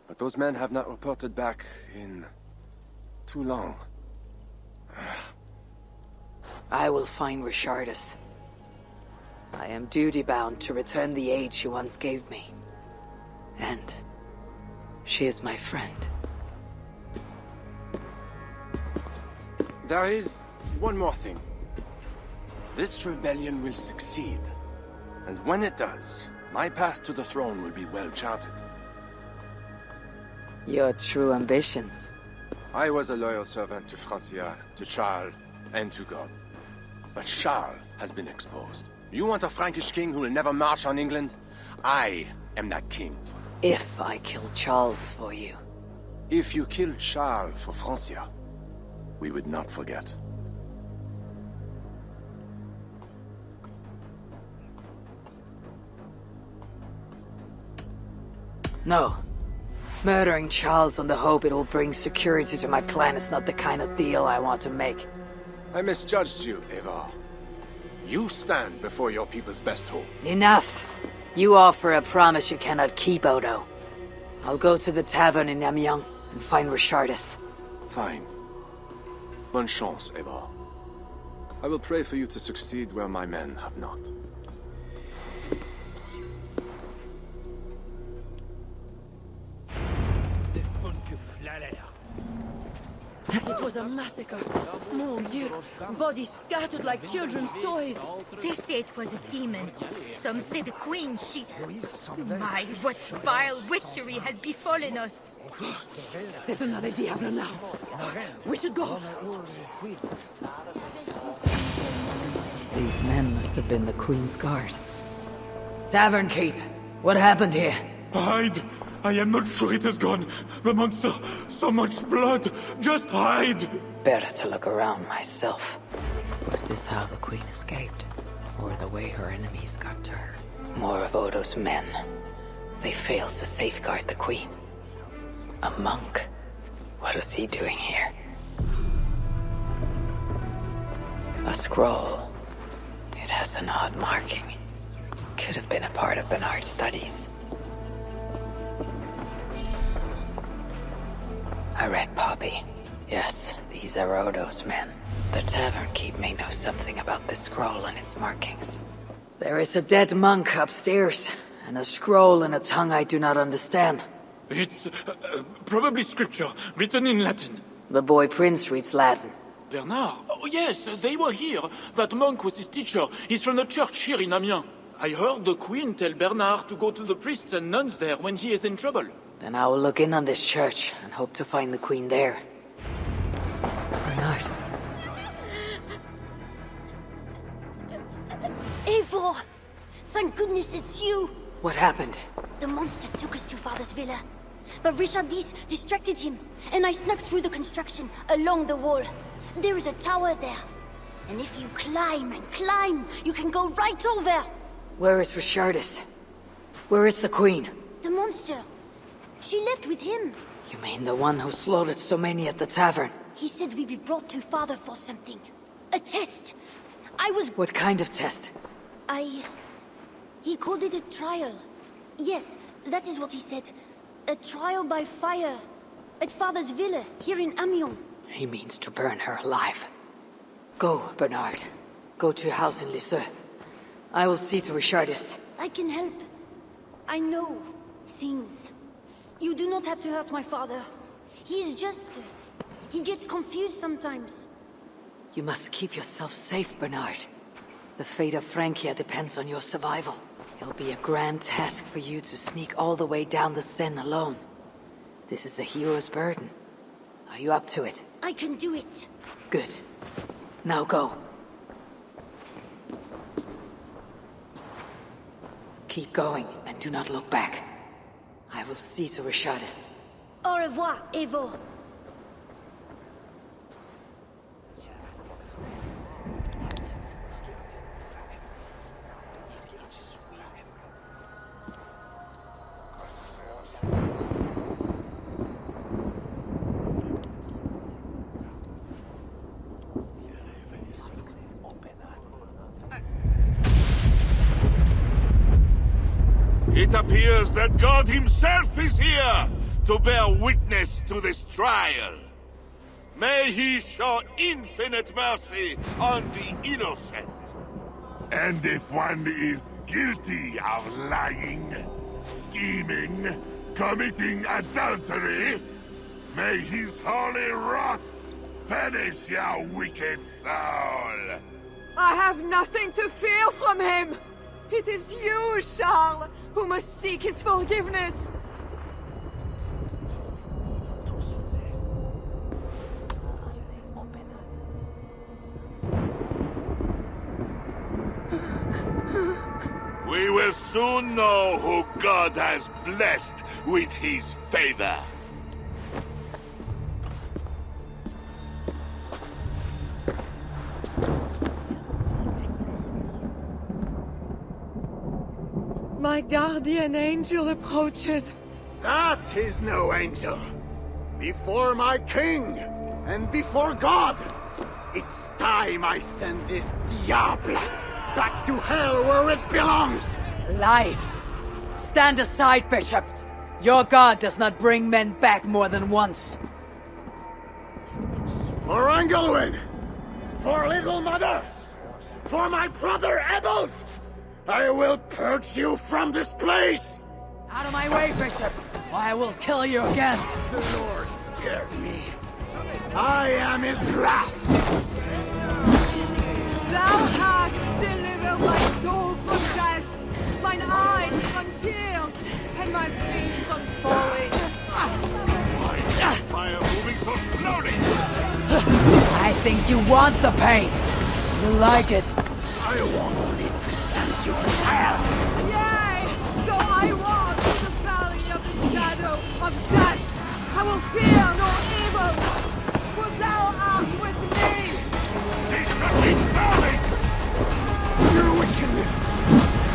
But those men have not reported back in too long. I will find Richardis. I am duty-bound to return the aid she once gave me. And she is my friend. There is one more thing. This rebellion will succeed. And when it does, my path to the throne will be well charted. Your true ambitions. I was a loyal servant to Francia, to Charles, and to God. But Charles has been exposed. You want a Frankish king who will never march on England? I am that king. If I kill Charles for you. If you kill Charles for Francia, we would not forget. No. Murdering Charles on the hope it will bring security to my clan is not the kind of deal I want to make. I misjudged you, Ivar. You stand before your people's best hope. Enough! You offer a promise you cannot keep, Odo. I'll go to the tavern in Amiens and find Richardis. Fine. Bonne chance, Ivar. I will pray for you to succeed where my men have not. It was a massacre. Mon Dieu. Bodies scattered like children's toys. They say it was a demon. Some say the queen, she... My, what vile witchery has befallen us. There's another Diablo now. We should go. These men must have been the Queen's Guard. Tavern Keep. What happened here? Hide! I am not sure it has gone. The monster, so much blood. Just hide! Better to look around myself. Was this how the Queen escaped? Or the way her enemies got to her? More of Odo's men. They failed to safeguard the Queen. A monk? What was he doing here? A scroll. It has an odd marking. Could have been a part of Bernard's studies. I read Poppy. Yes, these are Odo's men. The Tavern Keep may know something about this scroll and its markings. There is a dead monk upstairs, and a scroll in a tongue I do not understand. It's probably scripture, written in Latin. The boy Prince reads Latin. Bernard? Oh yes, they were here. That monk was his teacher. He's from the church here in Amiens. I heard the Queen tell Bernard to go to the priests and nuns there when he is in trouble. Then I will look in on this church and hope to find the Queen there. Bernard. Eivor! Thank goodness it's you! What happened? The monster took us to Father's villa. But Richardis distracted him, and I snuck through the construction, along the wall. There is a tower there. And if you climb and climb, you can go right over! Where is Richardis? Where is the Queen? The monster. She left with him. You mean the one who slaughtered so many at the tavern? He said we'd be brought to Father for something. A test. What kind of test? He called it a trial. Yes, that is what he said. A trial by fire. At Father's villa, here in Amiens. He means to burn her alive. Go, Bernard. Go to your house in Lisieux. I will see to Richardis. I can help. I know things. You do not have to hurt my father. He gets confused sometimes. You must keep yourself safe, Bernard. The fate of Frankia depends on your survival. It'll be a grand task for you to sneak all the way down the Seine alone. This is a hero's burden. Are you up to it? I can do it. Good. Now go. Keep going, and do not look back. I will see to Richardis. Au revoir, Evo. It appears that God himself is here to bear witness to this trial. May he show infinite mercy on the innocent. And if one is guilty of lying, scheming, committing adultery, may his holy wrath punish your wicked soul. I have nothing to fear from him! It is you, Charles, who must seek his forgiveness! We will soon know who God has blessed with his favor. My guardian angel approaches. That is no angel. Before my king, and before God, it's time I send this diable back to hell where it belongs. Life. Stand aside, Bishop. Your God does not bring men back more than once. For Engelwin! For Little Mother! For my brother Ebbels! I will purge you from this place! Out of my way, Bishop, or I will kill you again. The Lord spared me. I am his wrath. Thou hast delivered my soul from death, mine eyes from tears, and my feet from falling. Why is fire moving so slowly? I think you want the pain. You like it. I want only to send you to hell. Yea, though I walk through the valley of the shadow of death, I will fear no evil, for thou art with me. He's keep going! Your wickedness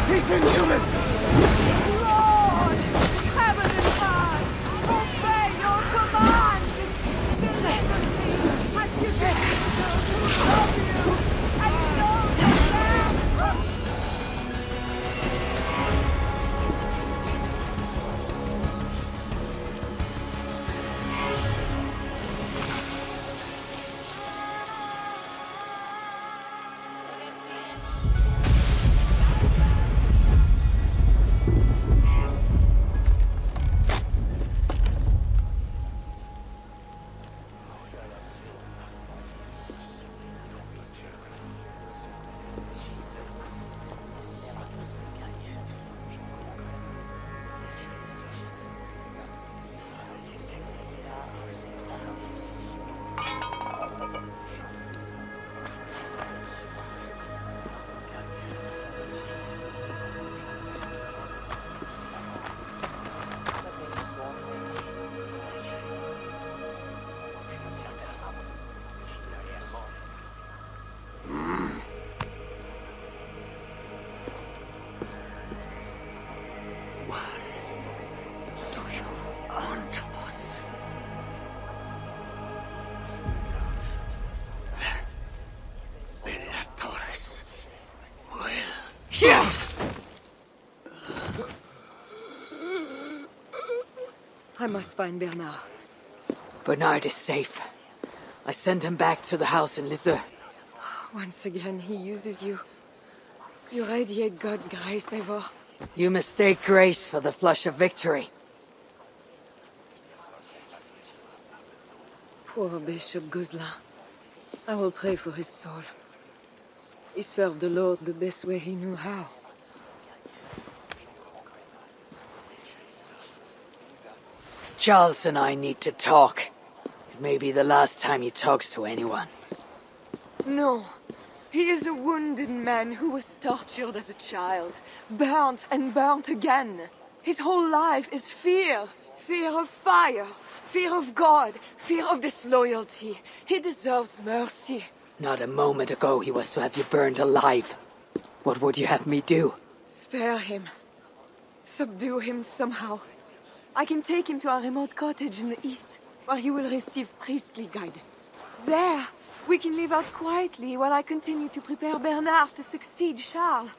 is inhuman. Lord, heaven and earth, obey your command. Deliver me as you give me those who love you and know yourself. I must find Bernard. Bernard is safe. I sent him back to the house in Lisieux. Once again, he uses you. You radiate God's grace, Eivor. You mistake grace for the flush of victory. Poor Bishop Guzla. I will pray for his soul. He served the Lord the best way he knew how. Charles and I need to talk. It may be the last time he talks to anyone. No. He is a wounded man who was tortured as a child, burnt and burnt again. His whole life is fear. Fear of fire, fear of God, fear of disloyalty. He deserves mercy. Not a moment ago he was to have you burned alive. What would you have me do? Spare him. Subdue him somehow. I can take him to a remote cottage in the east, where he will receive priestly guidance. There, we can live out quietly while I continue to prepare Bernard to succeed Charles.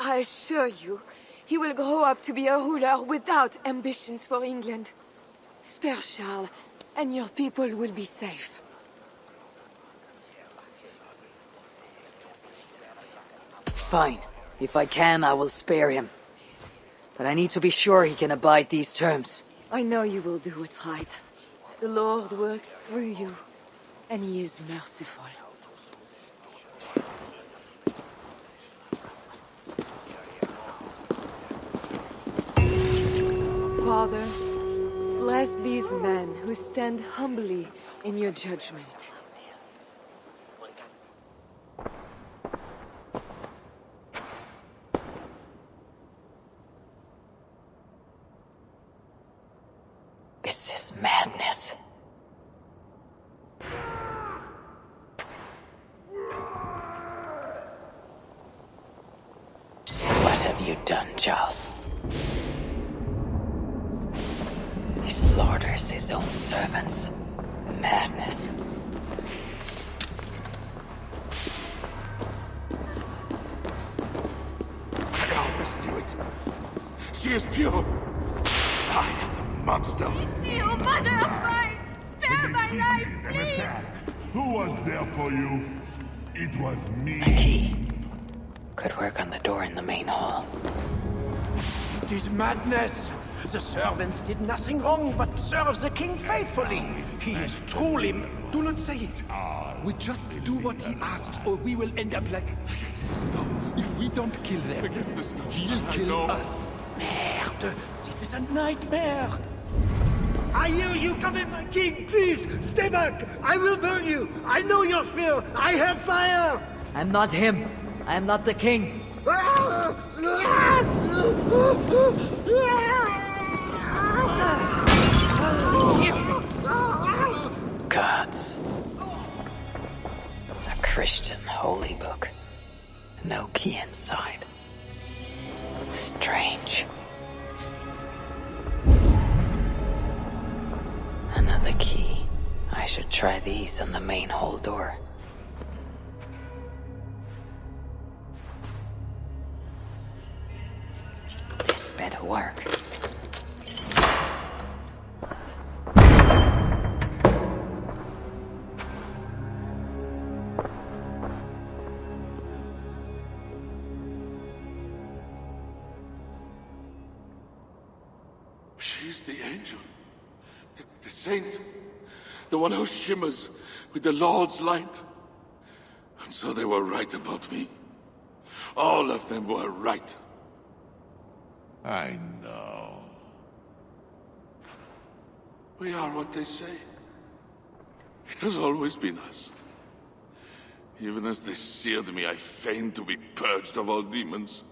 I assure you, he will grow up to be a ruler without ambitions for England. Spare Charles, and your people will be safe. Fine. If I can, I will spare him. But I need to be sure he can abide these terms. I know you will do what's right. The Lord works through you, and he is merciful. Father, bless these men who stand humbly in your judgment. This is madness. What have you done, Charles? He slaughters his own servants. Madness. I always knew it. She is pure. I am the monster. You mother of mine! Spare my life, please! Who was there for you? It was me. A key. Could work on the door in the main hall. It is madness. The servants did nothing wrong but serve the king faithfully. He is truly... Do not say it. We just do what he asks, or we will end up like... If we don't kill them, he'll kill us. Merde! This is a nightmare! I hear you coming, my king! Please, stay back! I will burn you! I know your fear! I have fire! I'm not him. I am not the king. Gods. A Christian holy book. No key inside. Strange. Another key. I should try these on the main hall door. This better work. She's the angel. The saint. The one who shimmers with the Lord's light. And so they were right about me. All of them were right. I know. We are what they say. It has always been us. Even as they seared me, I feigned to be purged of all demons.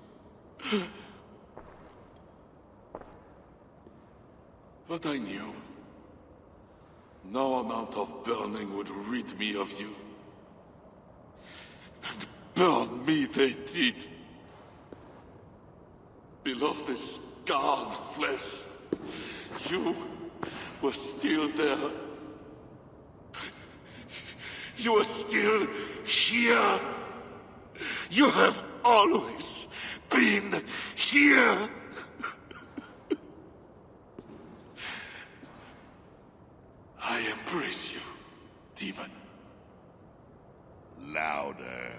But I knew. No amount of burning would rid me of you. And burn me they did. Below the scarred flesh, you were still there. You are still here. You have always been here. I embrace you, demon. Louder.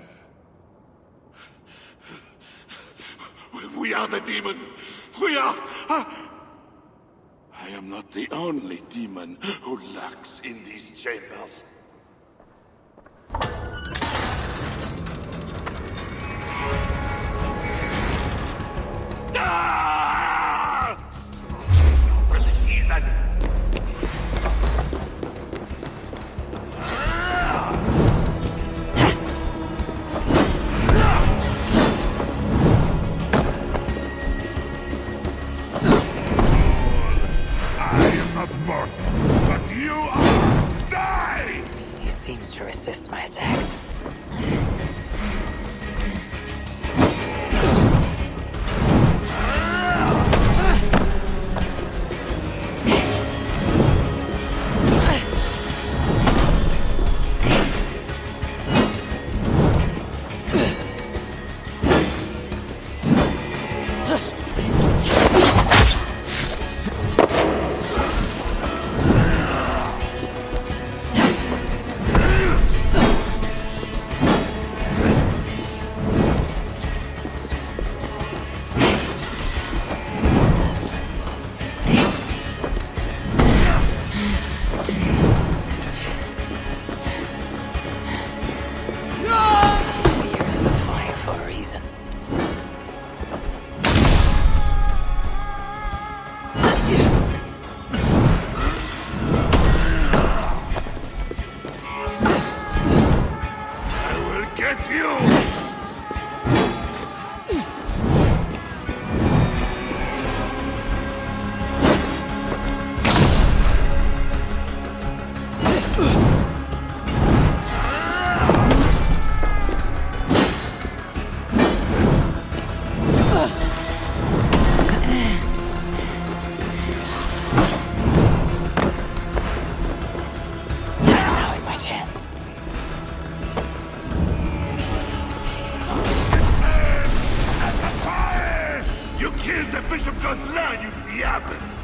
We are the demon. We are... I am not the only demon who lurks in these chambers. Ah! For the heathen! But you are... Die! He seems to resist my attacks.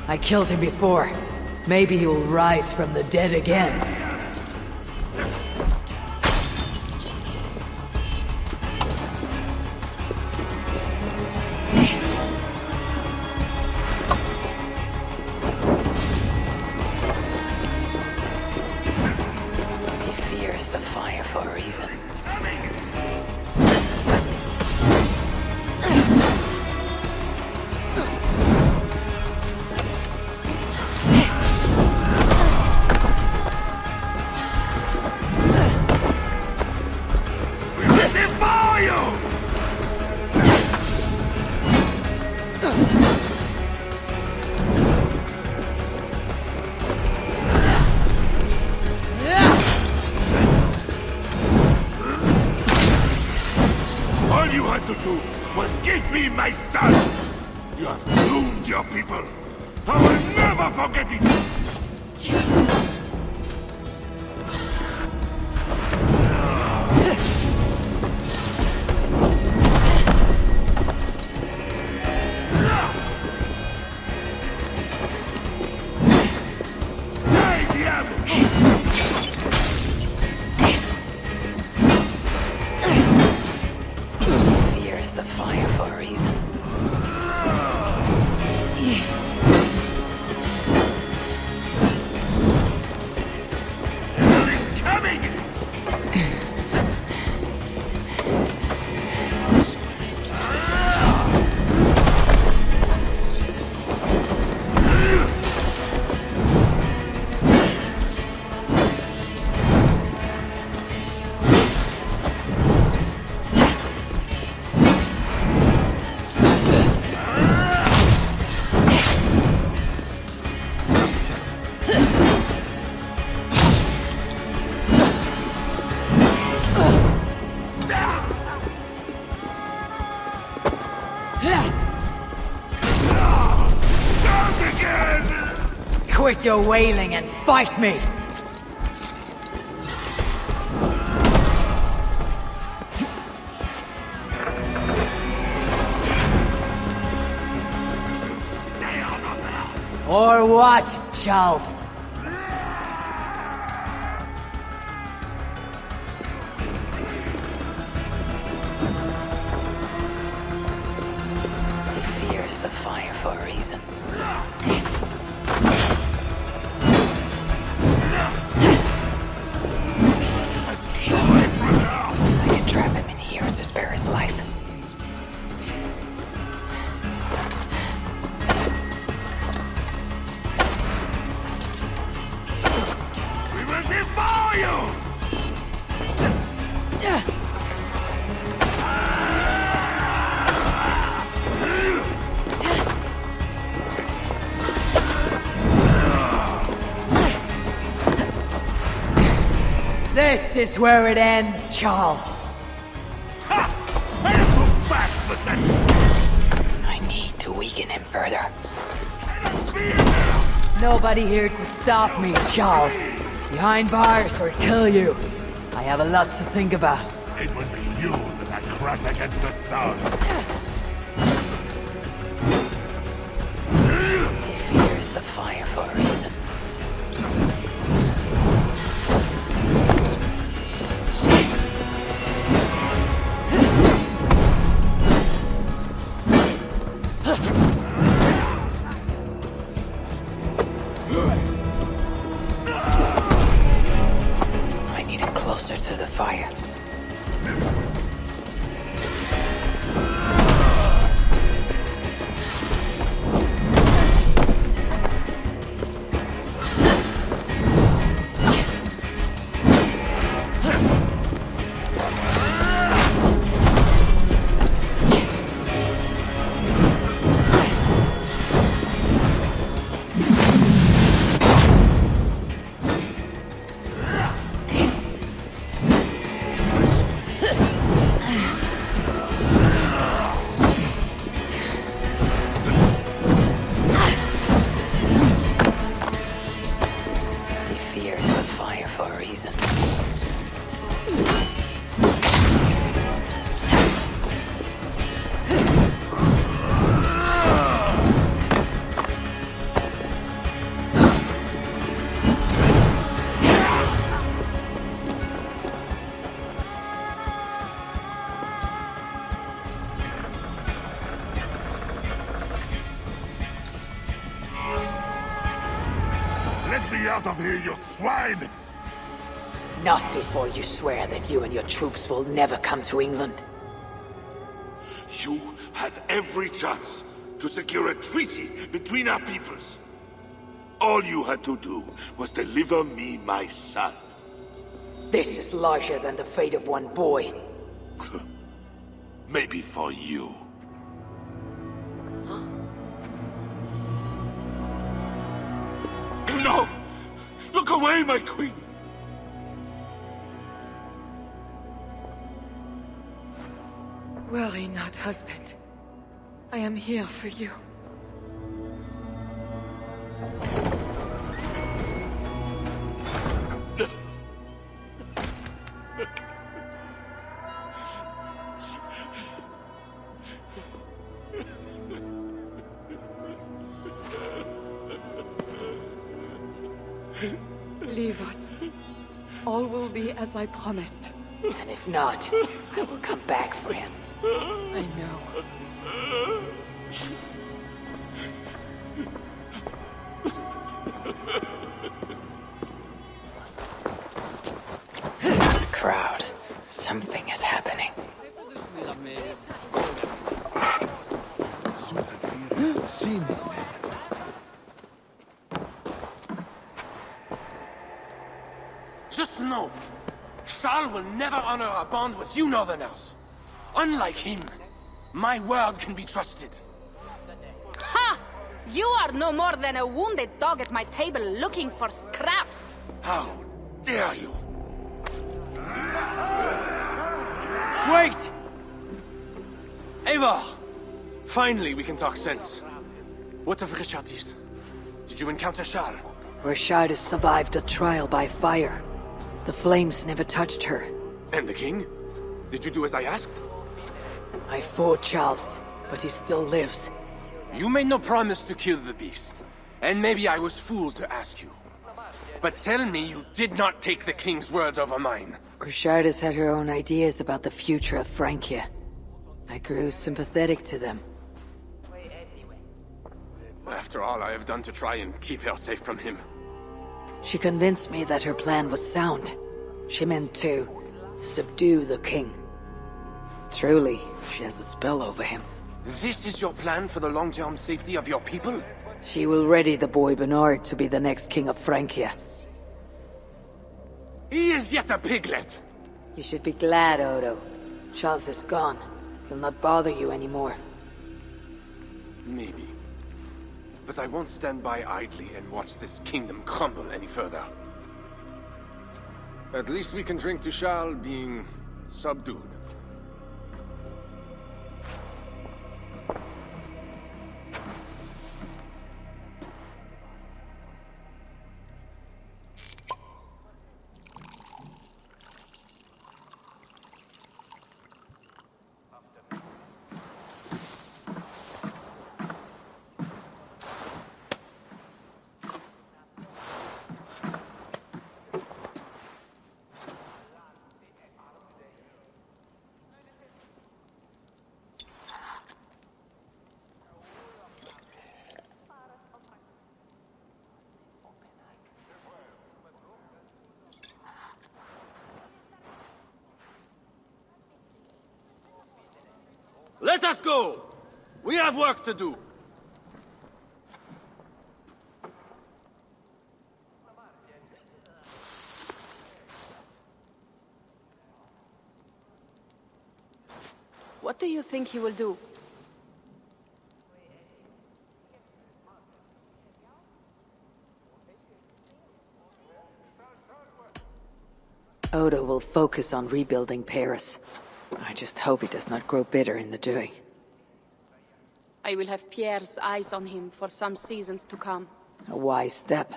I killed him before. Maybe he will rise from the dead again. He fears the fire for a reason. Quit your wailing and fight me! Or what, Charles? He fears the fire for a reason. I can trap him in here to spare his life. We will devour you! This is where it ends, Charles. I am too fast for such. I need to weaken him further. Nobody here to stop me, Charles. Behind bars or kill you. I have a lot to think about. It would be you that I crush against the stone. He fears the fire for a reason. I need it closer to the fire. He fears the fire for a reason. Let me out of here, you swine! Not before you swear that you and your troops will never come to England. You had every chance to secure a treaty between our peoples. All you had to do was deliver me my son. This is larger than the fate of one boy. Maybe for you. No! Look away, my queen! Worry not, husband. I am here for you. Leave us. All will be as I promised. And if not, I will come back for him. I know. The crowd. Something is happening. Just know, Charles will never honor a bond with you Northerners. Unlike him, my word can be trusted. Ha! You are no more than a wounded dog at my table looking for scraps. How dare you? Wait! Eivor! Finally, we can talk sense. What of Richardis? Did you encounter Charles? Richardis survived a trial by fire. The flames never touched her. And the king? Did you do as I asked? I fought Charles, but he still lives. You made no promise to kill the beast. And maybe I was fooled to ask you. But tell me you did not take the king's words over mine. Richardis had her own ideas about the future of Frankia. I grew sympathetic to them. After all I have done to try and keep her safe from him. She convinced me that her plan was sound. She meant to subdue the king. Truly, she has a spell over him. This is your plan for the long-term safety of your people? She will ready the boy Bernard to be the next king of Francia. He is yet a piglet! You should be glad, Odo. Charles is gone. He'll not bother you anymore. Maybe. But I won't stand by idly and watch this kingdom crumble any further. At least we can drink to Charles being subdued. Let us go! We have work to do. What do you think he will do? Odo will focus on rebuilding Paris. I just hope he does not grow bitter in the doing. I will have Pierre's eyes on him for some seasons to come. A wise step.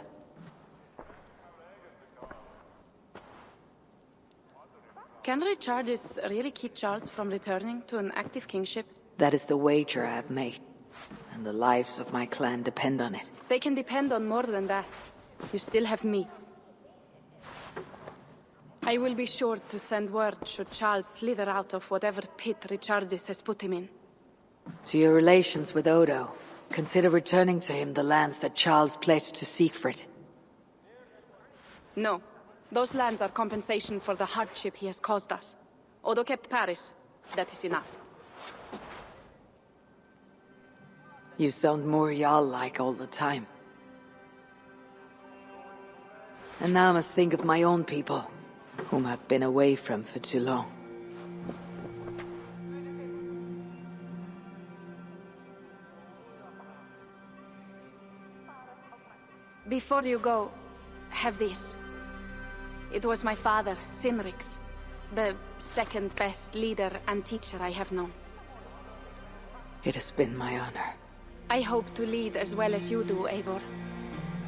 Can Richardis really keep Charles from returning to an active kingship? That is the wager I have made. And the lives of my clan depend on it. They can depend on more than that. You still have me. I will be sure to send word should Charles slither out of whatever pit Richardis has put him in. To your relations with Odo, consider returning to him the lands that Charles pledged to Siegfried. No. Those lands are compensation for the hardship he has caused us. Odo kept Paris. That is enough. You sound more Jarl-like all the time. And now I must think of my own people, whom I've been away from for too long. Before you go, have this. It was my father, Sinrik's, the second best leader and teacher I have known. It has been my honor. I hope to lead as well as you do, Eivor.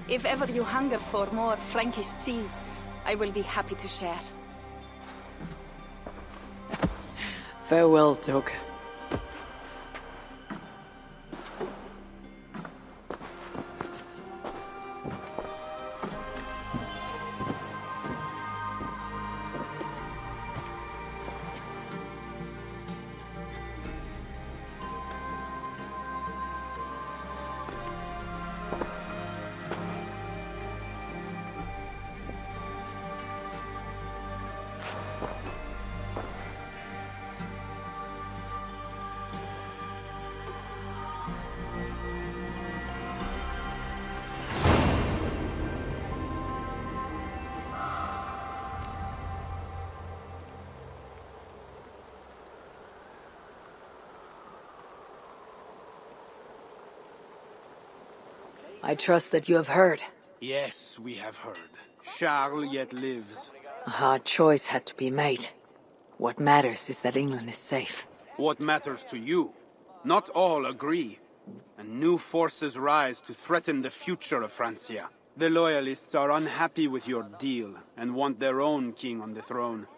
If ever you hunger for more Frankish cheese, I will be happy to share. Farewell, Toke. I trust that you have heard. Yes, we have heard. Charles yet lives. A hard choice had to be made. What matters is that England is safe. What matters to you? Not all agree. And new forces rise to threaten the future of Francia. The Loyalists are unhappy with your deal and want their own king on the throne.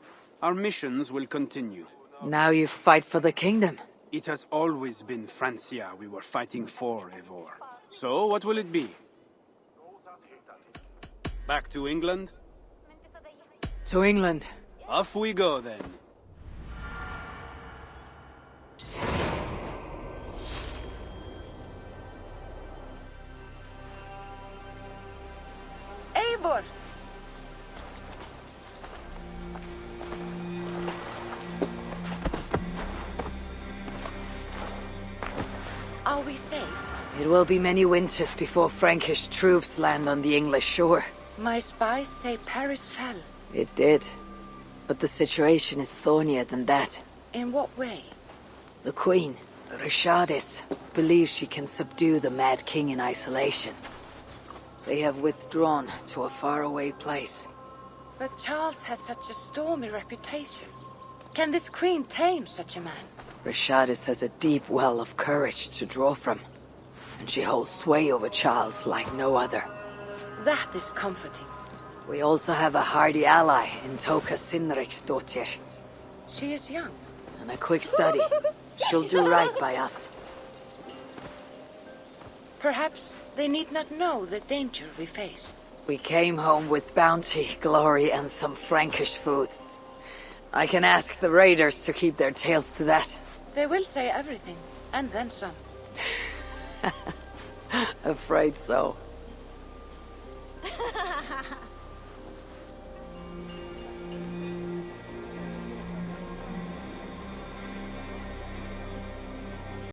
Our missions will continue. Now you fight for the kingdom. It has always been Francia we were fighting for, Eivor. So, what will it be? Back to England? To England. Off we go, then. Eivor! Are we safe? It will be many winters before Frankish troops land on the English shore. My spies say Paris fell. It did. But the situation is thornier than that. In what way? The Queen, Rishadis, believes she can subdue the Mad King in isolation. They have withdrawn to a faraway place. But Charles has such a stormy reputation. Can this queen tame such a man? Rishadis has a deep well of courage to draw from. And she holds sway over Charles like no other. That is comforting. We also have a hardy ally in Toka Sinriksdottir. She is young. And a quick study. She'll do right by us. Perhaps they need not know the danger we faced. We came home with bounty, glory, and some Frankish foods. I can ask the raiders to keep their tails to that. They will say everything, and then some. Afraid so.